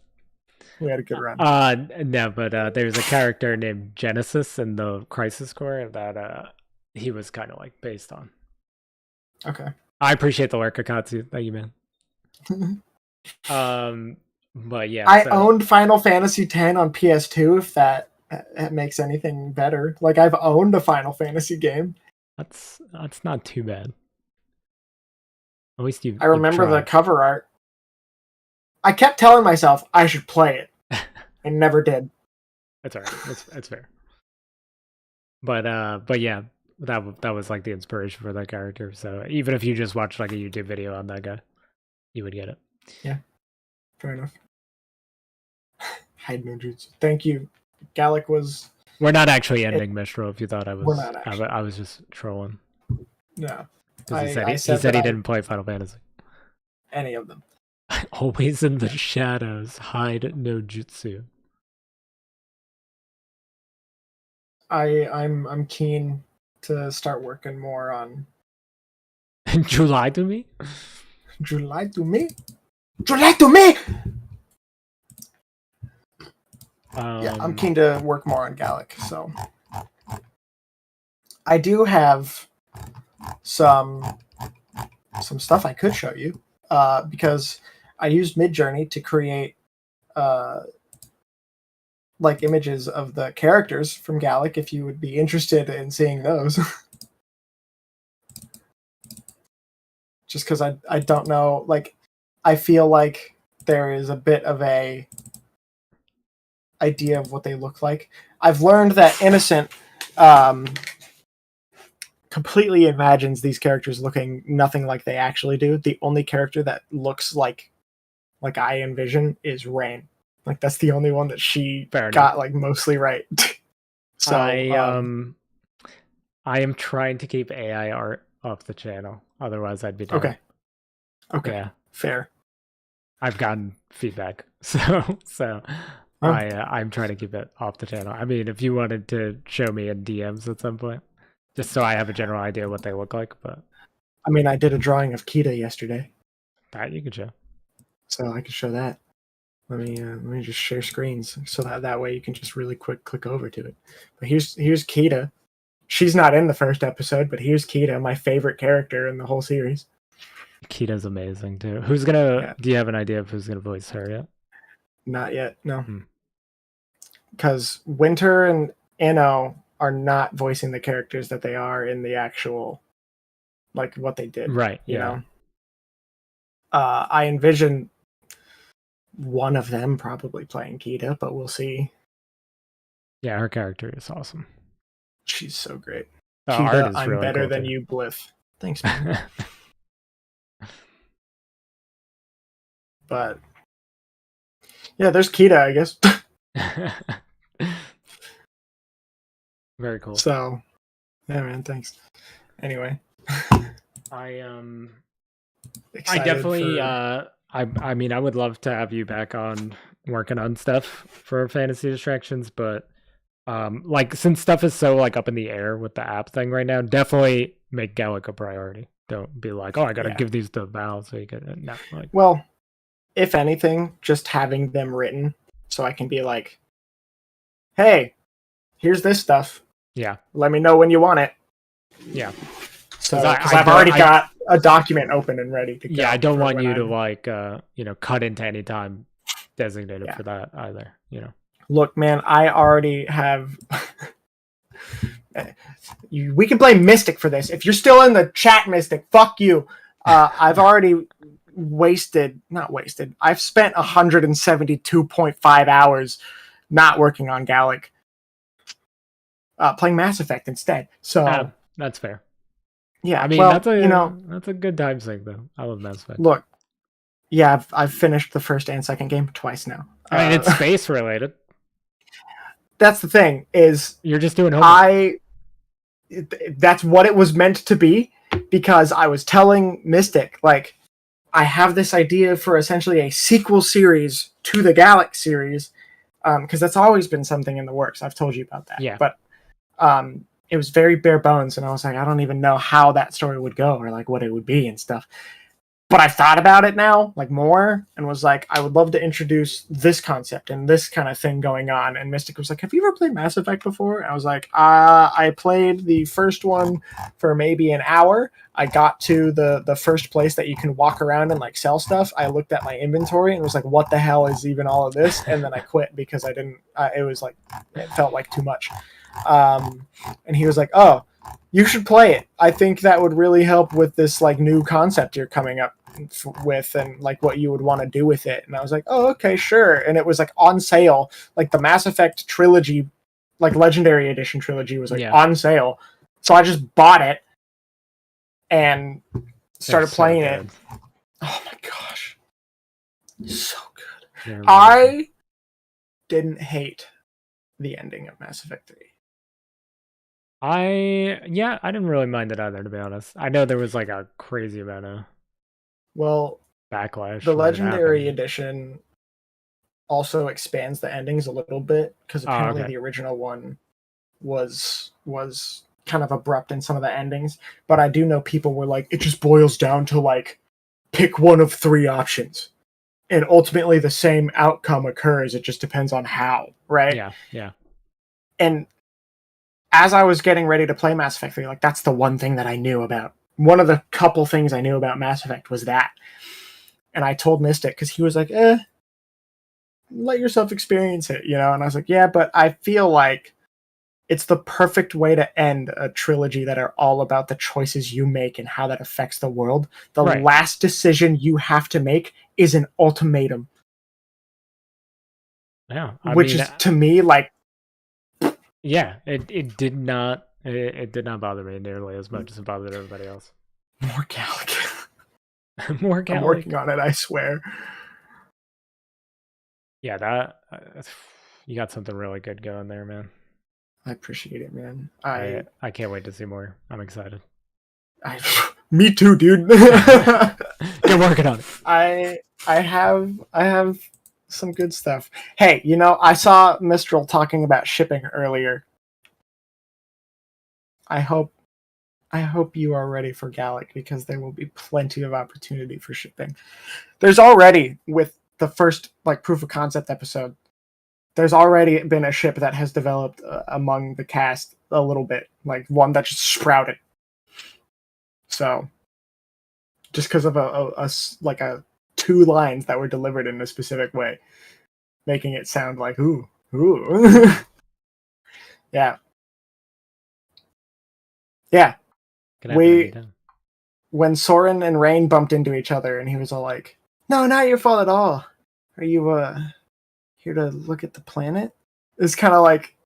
No, but there's a character named Genesis in the Crisis Core that he was kind of like based on. Okay. I appreciate the work, Akatsu. Thank you, man. But yeah, I owned Final Fantasy X on PS2. If that makes anything better, like I've owned a Final Fantasy game. That's not too bad. At least I remember the cover art. I kept telling myself I should play it, and never did. That's all right. That's fair. But yeah, that was like the inspiration for that character. So even if you just watch like a YouTube video on that guy, you would get it. Yeah, fair enough. Hide no jutsu. Thank you. GALAK was. We're not actually ending Mistral. If you thought I was, We're not actually. I was just trolling. No, he said he didn't play Final Fantasy. Any of them. Always in the shadows, hide no jutsu. I'm keen to start working more on. July to me. July to me. July to me. Yeah, I'm keen to work more on GALAK. So I do have some stuff I could show you because I used Midjourney to create like images of the characters from GALAK. If you would be interested in seeing those, just because I don't know, like I feel like there is a bit of a idea of what they look like. I've learned that Innocent completely imagines these characters looking nothing like they actually do. The only character that looks like I envision is Rain. Like that's the only one that she got like mostly right. So I am trying to keep AI art off the channel. Otherwise, I'd be done. Okay. Yeah. Fair. I've gotten feedback, so. I'm trying to keep it off the channel. I mean, if you wanted to show me in DMs at some point, just so I have a general idea what they look like, but I mean, I did a drawing of Kita yesterday. That you can show. So I can show that. Let me just share screens so that way you can just really quick click over to it. But here's Kita. She's not in the first episode, but here's Kita, my favorite character in the whole series. Kita's amazing too. Who's gonna? Yeah. Do you have an idea of who's gonna voice her yet? Not yet, no. Because Winter and Ino are not voicing the characters that they are in the actual, like what they did. Right. You know. I envision one of them probably playing Kita, but we'll see. Yeah, her character is awesome. She's so great. The Kita, art is I'm really better cool than too. you, Bliff. Thanks, man. But Yeah, there's Kita, I guess. Very cool. So, yeah, man, thanks. Anyway, I excited definitely for... I mean I would love to have you back on working on stuff for fantasy distractions, but like since stuff is so like up in the air with the app thing right now, definitely make GALAK a priority. Don't be like, oh, I gotta Yeah. give these to Val so you can no like. Well, if anything, just having them written so I can be like, hey, here's this stuff. Yeah. Let me know when you want it. Yeah. So, I because I've don't- already got a document open and ready to go. Yeah, I don't for want when you to I'm- like you know, cut into any time designated Yeah. for that either, you know. Look, man, I already have. We can blame Mystic for this. If you're still in the chat, Mystic, fuck you. I've already not wasted. I've spent 172.5 hours not working on GALAK, playing Mass Effect instead. So That's fair. yeah, I mean, well, that's a good time sink though. I love Mass Effect. Look, yeah, I've finished the first and second game twice now. I mean, it's space related. That's the thing, is you're just doing homework. That's what it was meant to be, because I was telling Mystic, like, I have this idea for essentially a sequel series to the GALAK series, because that's always been something in the works. I've told you about that. Yeah. But it was very bare bones, and I was like, I don't even know how that story would go or like what it would be and stuff. But I thought about it now, like more, and was like, I would love to introduce this concept and this kind of thing going on. And Mystic was like, have you ever played Mass Effect before? And I was like, I played the first one for maybe an hour. I got to the first place that you can walk around and like sell stuff. I looked at my inventory and was like, what the hell is even all of this? And then I quit because I didn't, it was like, it felt like too much. And he was like, oh, you should play it. I think that would really help with this like new concept you're coming up with and like what you would want to do with it. And I was like, oh, okay, sure. And it was like on sale, like the Mass Effect trilogy, like Legendary Edition trilogy was like on sale. So I just bought it and started playing it. Oh my gosh, so good. I didn't hate the ending of Mass Effect 3. I didn't really mind it either, to be honest. I know there was like a crazy amount of backlash. The Legendary Edition also expands the endings a little bit, because apparently the original one was kind of abrupt in some of the endings. But I do know people were like, it just boils down to like pick one of 3 options, and ultimately the same outcome occurs. It just depends on how, right? Yeah. And as I was getting ready to play Mass Effect 3, like that's the one thing that I knew about. One of the couple things I knew about Mass Effect was that. And I told Mystic, because he was like, let yourself experience it, you know? And I was like, yeah, but I feel like it's the perfect way to end a trilogy that are all about the choices you make and how that affects the world. The last decision you have to make is an ultimatum. Yeah. Which is, to me, like... Yeah, it did not bother me nearly as much as it bothered everybody else. More GALAK. More GALAK. I'm working on it, I swear. Yeah, that you got something really good going there, man. I appreciate it, man. I can't wait to see more. I'm excited. Me too, dude. Get working on it. I have some good stuff. Hey, you know, I saw Mistral talking about shipping earlier. I hope you are ready for GALAK, because there will be plenty of opportunity for shipping. There's already, with the first like proof of concept episode, there's already been a ship that has developed among the cast a little bit, like one that just sprouted. So just because of a 2 lines that were delivered in a specific way, making it sound like ooh. Yeah. When Soren and Rain bumped into each other, and he was all like, "No, not your fault at all. Are you here to look at the planet?" It's kind of like,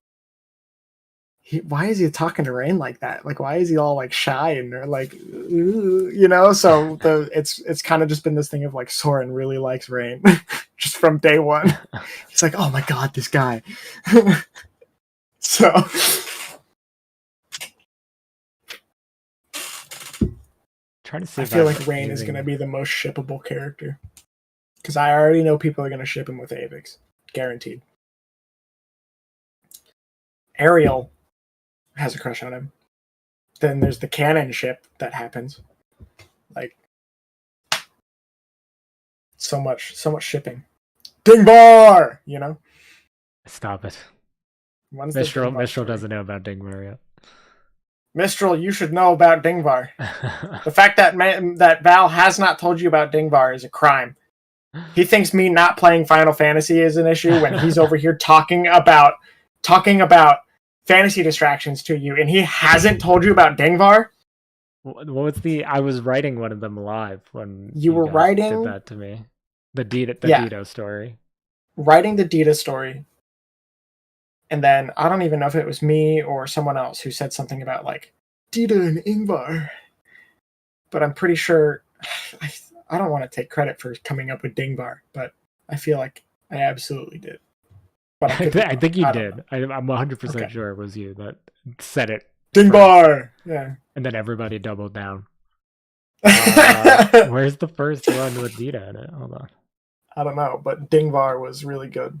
why is he talking to Rain like that? Like, why is he all like shy and like, you know? So it's kind of just been this thing of like Soren really likes Rain, just from day one. He's like, oh my god, this guy. So Trying to see I if feel I'm like Rain is using- going to be the most shippable character because I already know people are going to ship him with Avix, guaranteed. Ariel has a crush on him. Then there's the canon ship that happens. Like so much shipping. Dingbar, you know. Stop it. When's the Mistral Dingbar story? doesn't know about Dingbar yet. Mistral, you should know about Dingvar. The fact that that Val has not told you about Dingvar is a crime. He thinks me not playing Final Fantasy is an issue when he's over here talking about fantasy distractions to you, and he hasn't told you about Dingvar. What was the? I was writing one of them live when You were guys writing did that to me. The Dito story. Writing the Dita story. And then I don't even know if it was me or someone else who said something about like Dita and Ingvar. But I'm pretty sure I don't want to take credit for coming up with Dingvar, but I feel like I absolutely did. But I think you did. I'm 100% sure it was you that said it. Dingvar! Yeah. And then everybody doubled down. Where's the first one with Dita in it? Hold on. I don't know, but Dingvar was really good.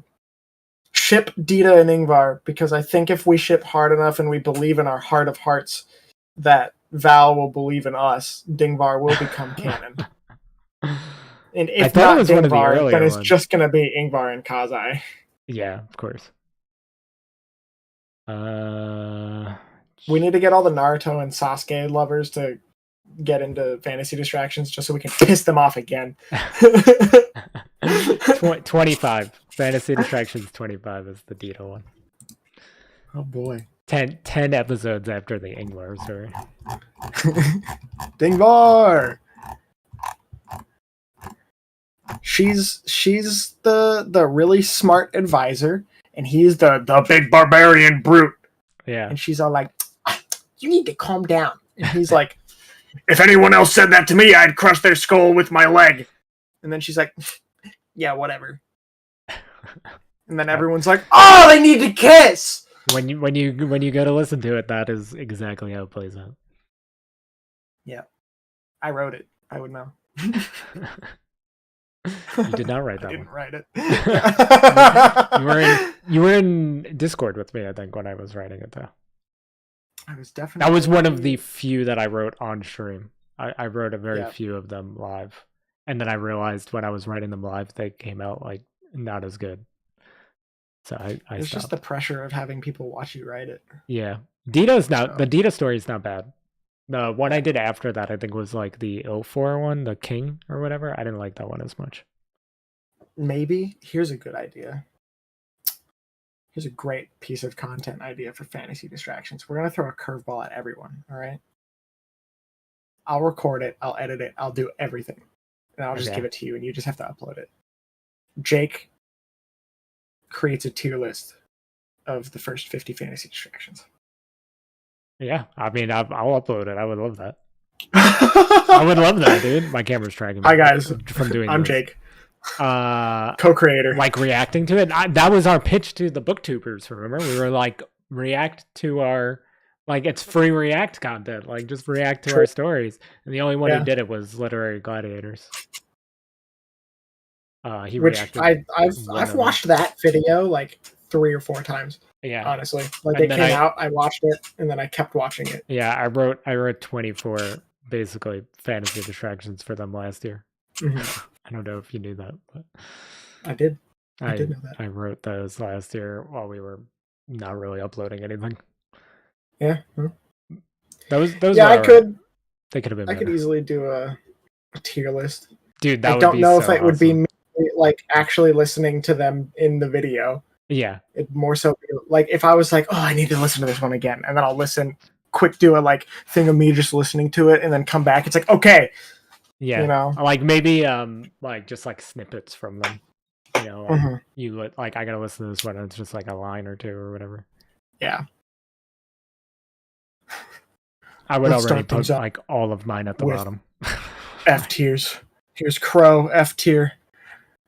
Ship Dita and Ingvar, because I think if we ship hard enough and we believe in our heart of hearts that Val will believe in us, Dingvar will become canon. And if not Dingvar, then it's just going to be Ingvar and Kazai. Yeah, of course. We need to get all the Naruto and Sasuke lovers to get into fantasy distractions just so we can piss them off again. 25. Fantasy Distractions 25 is the Dita one. Oh boy. 10 episodes after the Ingvar story. Dingvar! She's the really smart advisor, and he's the big barbarian brute. Yeah. And she's all like, you need to calm down. And he's like, if anyone else said that to me, I'd crush their skull with my leg. And then she's like, yeah, whatever. And then everyone's like, oh, they need to kiss. When you go to listen to it, that is exactly how it plays out. Yeah. I wrote it. I would know. You did not write that I didn't one. write it. You were in Discord with me, I think, when I was writing it though. I was definitely. That was one of the few that I wrote on stream. I wrote a very few of them live, and then I realized when I was writing them live, they came out like not as good. So I It's stopped. just the pressure of having people watch you write it. Yeah, Dita's not the Dita story is not bad. The one I did after that, I think, was like the Ilfor one, the King or whatever. I didn't like that one as much. Maybe here's a good idea. Here's a great piece of content idea for fantasy distractions. We're gonna throw a curveball at everyone. All right. I'll record it. I'll edit it. I'll do everything, and I'll just give it to you, and you just have to upload it. Jake creates a tier list of the first 50 fantasy distractions. Yeah, I mean, I'll upload it. I would love that. I would love that, dude. My camera's tracking me. Hi guys, from doing. I'm this. Jake, co-creator, like reacting to it. That was our pitch to the booktubers. Remember, we were like, react to our, like, it's free React content. Like, just react to our stories. And the only one who did it was Literary Gladiators. He reacted. I've watched that video like 3 or 4 times. Yeah, honestly, like it came out, I watched it, and then I kept watching it. Yeah, I wrote 24 basically fantasy distractions for them last year. Mm-hmm. I don't know if you knew that, but I did. I did know that. I wrote those last year while we were not really uploading anything. Yeah. Those. Yeah, I could. They could have been. I could easily do a tier list, dude. That I don't know if it would be me, like actually listening to them in the video. Yeah, it more so like if I was like, oh, I need to listen to this one again, and then I'll listen, quick do a like thing of me just listening to it, and then come back. It's like, okay, yeah, you know, like maybe like just like snippets from them, you know, like mm-hmm. you like I gotta listen to this one, and it's just like a line or two or whatever. Yeah, I would Let's already start things put up like all of mine at the with bottom. F tiers. Here's Crow, F tier.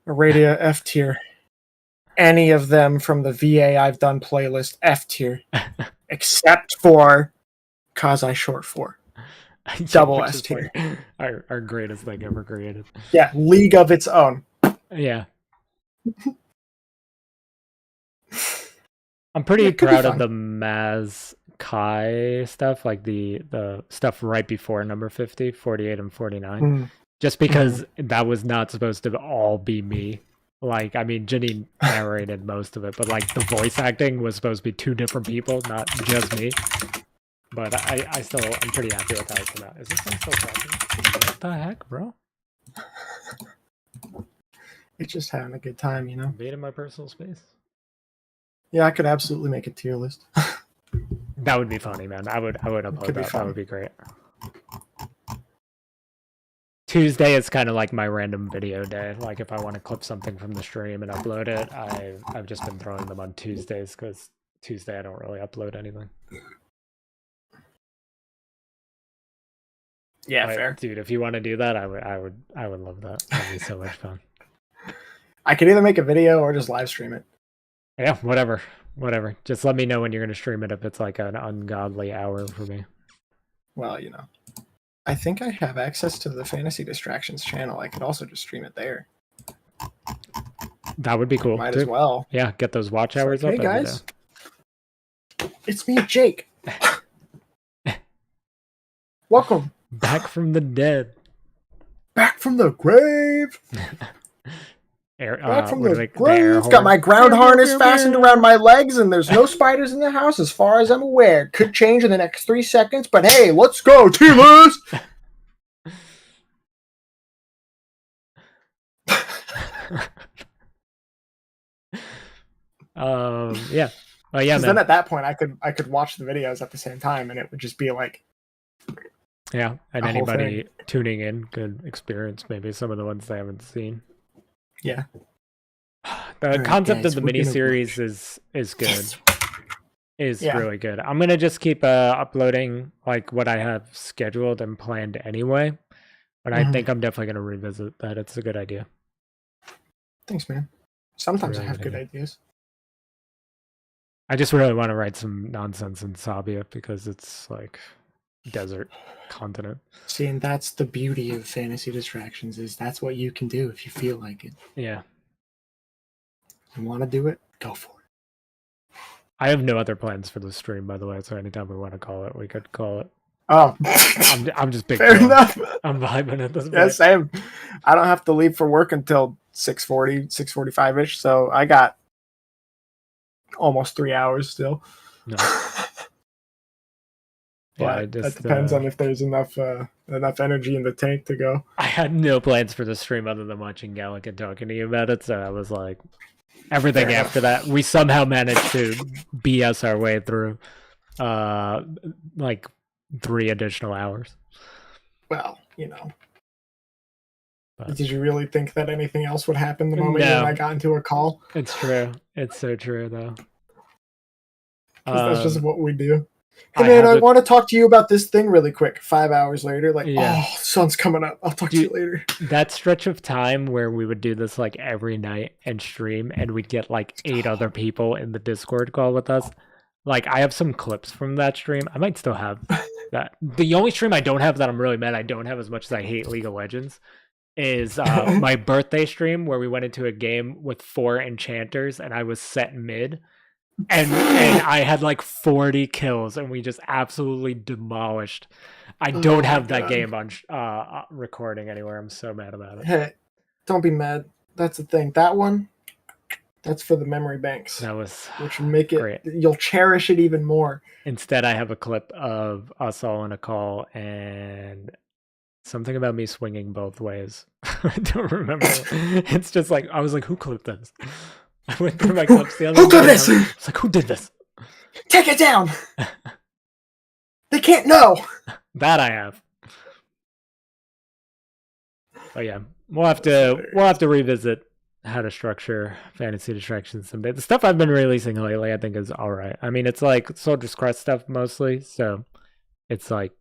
Aradia, F tier. Any of them from the VA I've done playlist, F tier. Except for Kazai Short 4. Double Which S is tier. like our greatest thing ever created. Yeah, league of its own. Yeah. I'm pretty It could be proud of fun. the Maz Kai stuff, like the stuff right before number 50, 48, and 49. Mm. Just because that was not supposed to all be me. Like, I mean, Janine narrated most of it, but like the voice acting was supposed to be two different people, not just me. But I'm pretty happy with how it came out. Is this thing still talking? What the heck, bro? It's just having a good time, you know? Invading my personal space. Yeah, I could absolutely make a tier list. That would be funny, man. I would upload Could be that. fun. That would be great. Tuesday is kind of like my random video day. Like if I want to clip something from the stream and upload it, I've just been throwing them on Tuesdays because Tuesday I don't really upload anything. Yeah, But, fair. dude. If you want to do that, I would love that. That'd be so much fun. I could either make a video or just live stream it. Yeah, whatever. Just let me know when you're gonna stream it if it's like an ungodly hour for me. Well, you know. I think I have access to the Fantasy Distractions channel. I could also just stream it there. That would be cool. Might too. as well. Yeah, get those watch It's hours like, up. hey every guys, day. it's me, Jake. Welcome Back from the dead. back from the grave. Back from what are the they- the air grave. Got my horn? ground harness fastened around my legs, and there's no spiders in the house as far as I'm aware. Could change in the next 3 seconds, but hey, let's go, tier list. Yeah. Oh yeah, Because man. then at that point, I could watch the videos at the same time, and it would just be like, Yeah, and the whole anybody tuning in could experience maybe some of the ones they haven't seen. yeah. The Alright, concept guys, of the we're gonna miniseries is good. Is Yeah. really good. I'm gonna just keep uploading like what I have scheduled and planned anyway. But I Mhm. think I'm definitely gonna revisit that. It's a good idea. Thanks, man. Sometimes Really I have good good ideas. I just really want to write some nonsense in Sabia because it's like desert continent. See, and that's the beauty of Fantasy Distractions is that's what you can do if you feel like it. Yeah. You want to do it? Go for it. I have no other plans for the stream, by the way. So anytime we want to call it, we could call it. Oh, I'm just big. fair chill. enough. I'm vibing at this Yeah, point. same. I don't have to leave for work until 6:40, 6:45-ish, so I got almost 3 hours still. No. But Yeah, I just, that depends on if there's enough energy in the tank to go. I had no plans for the stream other than watching GALAK and talking to you about it. So I was like, everything Fair after that, we somehow managed to BS our way through, like 3 additional hours. Well, you know. But Did you really think that anything else would happen the moment you No. and I got into a call? it's true. It's so true, though. 'Cause that's just what we do. I Hey man, had I to- want to talk to you about this thing really quick. 5 hours later, like, Yeah. oh, sun's coming up. I'll talk to you later. That stretch of time where we would do this like every night and stream, and we'd get like 8 other people in the Discord call with us. Like, I have some clips from that stream. I might still have that. The only stream I don't have that I'm really mad I don't have as much as I hate League of Legends is my birthday stream where we went into a game with 4 enchanters and I was set mid. And I had like 40 kills and we just absolutely demolished. I Oh don't my have that God. game on recording anywhere. I'm so mad about it. Hey, don't be mad. That's the thing. That one, that's for the memory banks, That was which will make it. great. You'll cherish it even more. Instead, I have a clip of us all in a call and something about me swinging both ways. I don't remember. It's just like, I was like, who clipped this? I went through my clips the other Who did day. this? I was like, who did this? Take it down. They can't know. That I have. Oh yeah, we'll have to revisit how to structure fantasy distractions someday. The stuff I've been releasing lately, I think, is all right. I mean, it's like Soldier's Crest stuff mostly, so it's like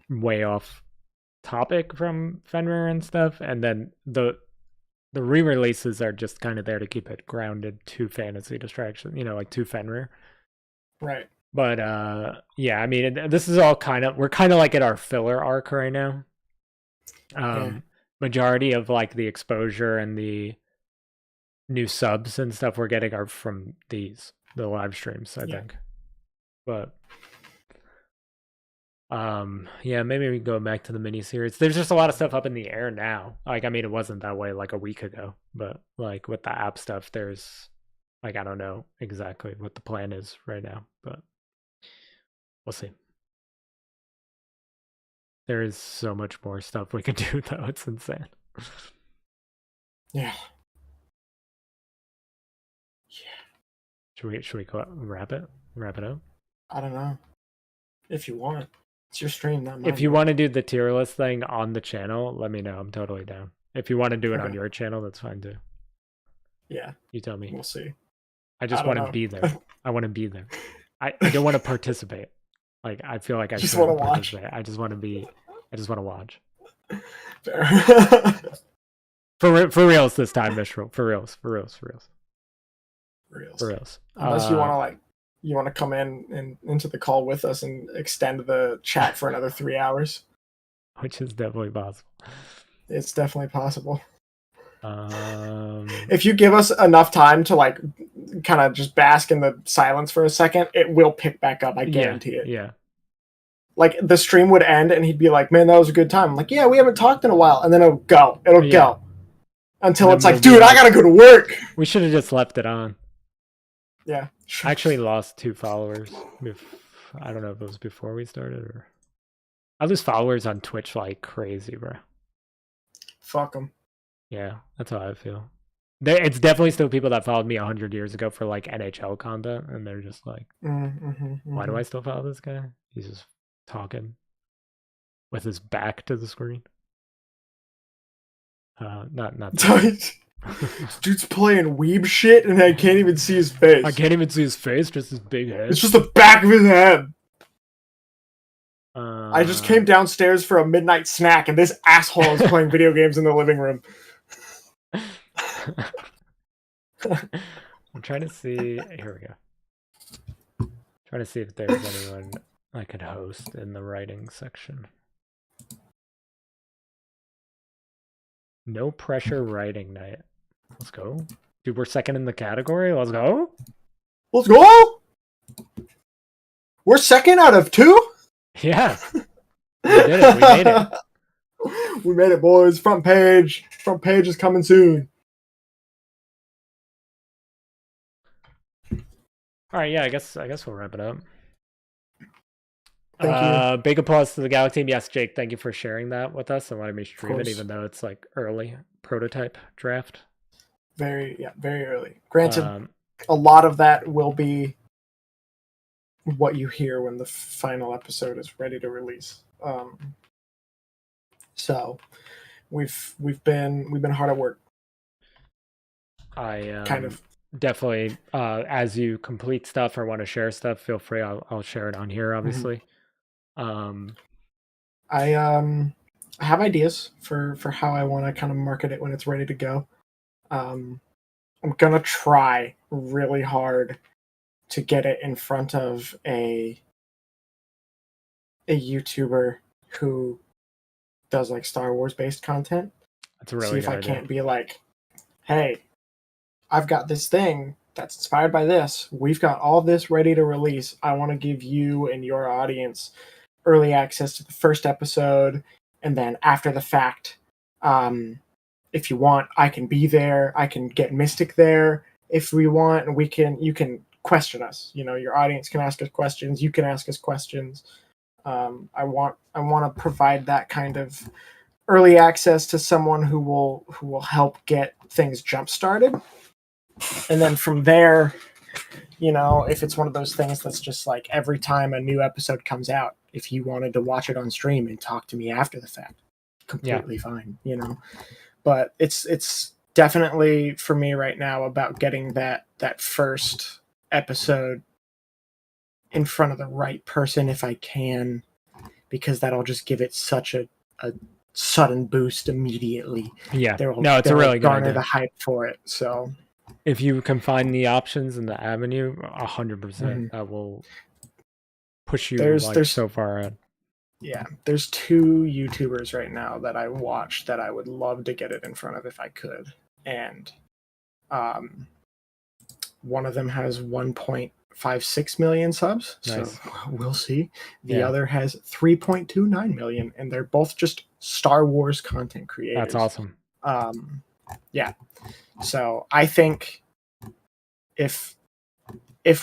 way off topic from Fenrir and stuff, and then the re-releases are just kind of there to keep it grounded to fantasy distraction, like to Fenrir. Right. But yeah, I mean, this is all we're kind of like at our filler arc right now. Majority of like the exposure and the new subs and stuff we're getting are from the live streams, I think. But yeah, maybe we can go back to the miniseries. There's just a lot of stuff up in the air now. Like, I mean, it wasn't that way like a week ago, but like with the app stuff, there's like, I don't know exactly what the plan is right now, but we'll see. There is so much more stuff we could do, though. It's insane. Yeah. Should we wrap it up? I don't know. If you want. It's your stream, not mine. If you want to do the tier list thing on the channel, let me know. I'm totally down. If you want to do it on your channel, that's fine too. Yeah. You tell me. We'll see. I just want to be there. I want to be there. I don't want to participate. Like, I feel like I just want to watch. I just want to watch. Fair. For reals this time, Mistral. For reals. Unless you want to come in and into the call with us and extend the chat for another 3 hours. Which is definitely possible. It's definitely possible. If you give us enough time to like kind of just bask in the silence for a second, it will pick back up. I guarantee it. Yeah. Like the stream would end and he'd be like, "Man, that was a good time." I'm like, "Yeah, we haven't talked in a while," and then it'll go until it's like, "Dude, I gotta go to work." We should have just left it on. Yeah. I actually lost 2 followers. I don't know if it was before we started or. I lose followers on Twitch like crazy, bro. Fuck them. Yeah, that's how I feel. It's definitely still people that followed me 100 years ago for like NHL content, and they're just like, why do I still follow this guy? He's just talking with his back to the screen. Not. Dude's playing weeb shit, and I can't even see his face. I can't even see his face, just his big head. It's just the back of his head. I just came downstairs for a midnight snack, and this asshole is playing video games in the living room. I'm trying to see. Here we go. Trying to see if there's anyone I could host in the writing section. No pressure writing night. Let's go. Dude, we're second in the category. Let's go. Let's go. We're second out of 2? Yeah. We did it. We made it. We made it, boys. Front page. Front page is coming soon. All right, yeah, I guess we'll wrap it up. Thank you. Big applause to the GALAK team. Yes, Jake, thank you for sharing that with us and letting me stream it, even though it's like early prototype draft. Very early. Granted, a lot of that will be what you hear when the final episode is ready to release. So we've been hard at work. I kind of definitely as you complete stuff or want to share stuff, feel free. I'll share it on here, obviously. I have ideas for how I want to kind of market it when it's ready to go. I'm gonna try really hard to get it in front of a YouTuber who does like Star Wars based content. That's a really See if good I idea. can't be like, "Hey, I've got this thing that's inspired by this. We've got all this ready to release. I want to give you and your audience early access to the first episode, and then after the fact, if you want, I can be there. I can get Mystic there if we want, and you can question us. You know, your audience can ask us questions. You can ask us questions. I want to provide that kind of early access to someone who will help get things jump started. And then from there, you know, if it's one of those things that's just like every time a new episode comes out, if you wanted to watch it on stream and talk to me after the fact, completely fine, you know. But it's definitely for me right now about getting that first episode in front of the right person if I can, because that'll just give it such a sudden boost immediately. Yeah. They'll, No, it's a they'll really good garner idea. the hype for it. So If you can find the options in the avenue, 100%, Mhm. that will push you There's so far ahead. yeah, there's 2 YouTubers right now that I watch that I would love to get it in front of if I could. And one of them has 1.56 million subs, Nice. so we'll see. The Yeah. other has 3.29 million, and they're both just Star Wars content creators. That's awesome. Yeah. So I think if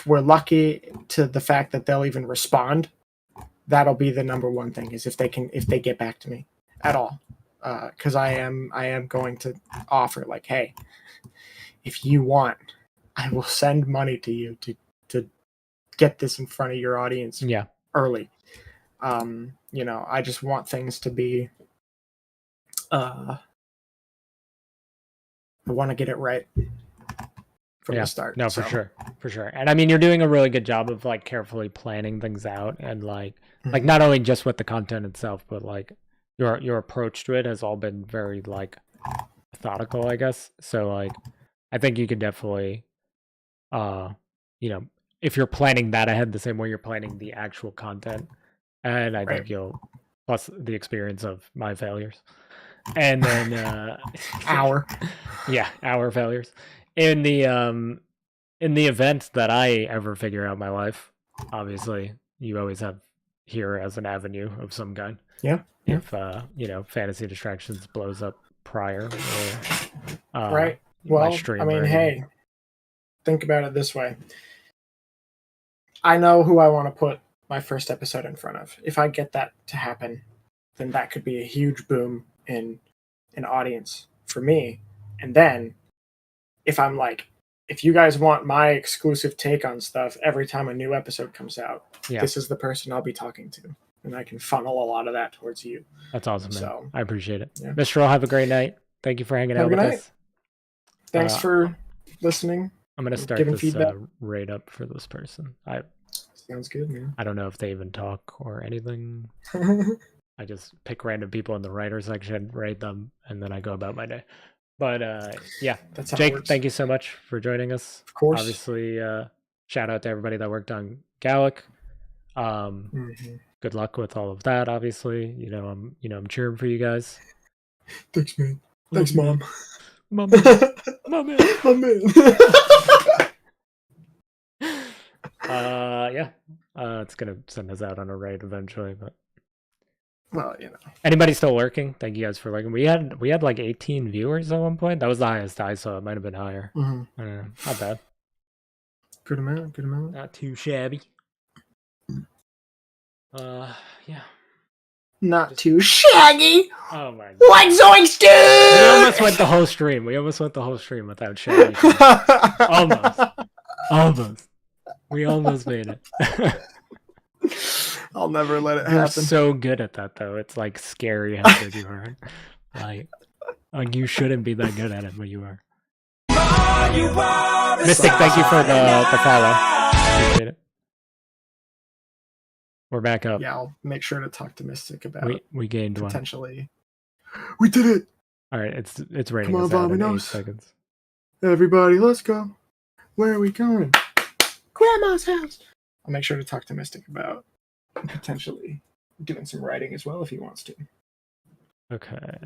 we're lucky to the fact that they'll even respond, that'll be the number one thing, is if they get back to me at all. Because I am going to offer, like, hey, if you want, I will send money to you to get this in front of your audience early. I just want things to be I want to get it right from the start. No, for sure. And I mean, you're doing a really good job of like carefully planning things out, and like not only just with the content itself, but like your approach to it has all been very like methodical, I guess. So like I think you could definitely if you're planning that ahead the same way you're planning the actual content, and I think you'll, plus the experience of my failures, and then our failures in the event that I ever figure out my life. Obviously, you always have here as an avenue of some kind. Yeah. If Fantasy Distractions blows up prior, or right. Well, I mean, hey, think about it this way. I know who I want to put my first episode in front of. If I get that to happen, then that could be a huge boom in an audience for me. And then if I'm like, if you guys want my exclusive take on stuff every time a new episode comes out, this is the person I'll be talking to. And I can funnel a lot of that towards you. That's awesome, man. So, I appreciate it. Yeah. Mr. Have a great night. Thank you for hanging out with us. Thanks for listening. I'm going to start this raid up for this person. Sounds good, man. I don't know if they even talk or anything. I just pick random people in the writer section, raid them, and then I go about my day. But yeah, that's how Jake, thank you so much for joining us. Of course. Obviously, shout out to everybody that worked on GALAK. Good luck with all of that. Obviously, I'm cheering for you guys. Thanks, man. Thanks, Mom. My man. My man. It's gonna send us out on a raid eventually, but well, anybody still working? Thank you guys for lurking. We had like 18 viewers at one point. That was the highest I saw. It might have been higher. I don't know. Not bad. Good amount. Not too shabby. Yeah. Not too shaggy. Oh my god. What zoinks, dude? We almost went the whole stream. Without shaggy. Almost. We almost made it. I'll never let it You're happen. so good at that, though. It's like scary how good you are. Like you shouldn't be that good at it, but you are. Mystic, thank you for the follow. Appreciate it. We're back up. Yeah, I'll make sure to talk to Mystic about we gained potentially. We did it. All right, it's raining. Come on, us out in 8 Vominos. seconds. Everybody, let's go. Where are we going? Grandma's house. I'll make sure to talk to Mystic about potentially doing some writing as well if he wants to. Okay.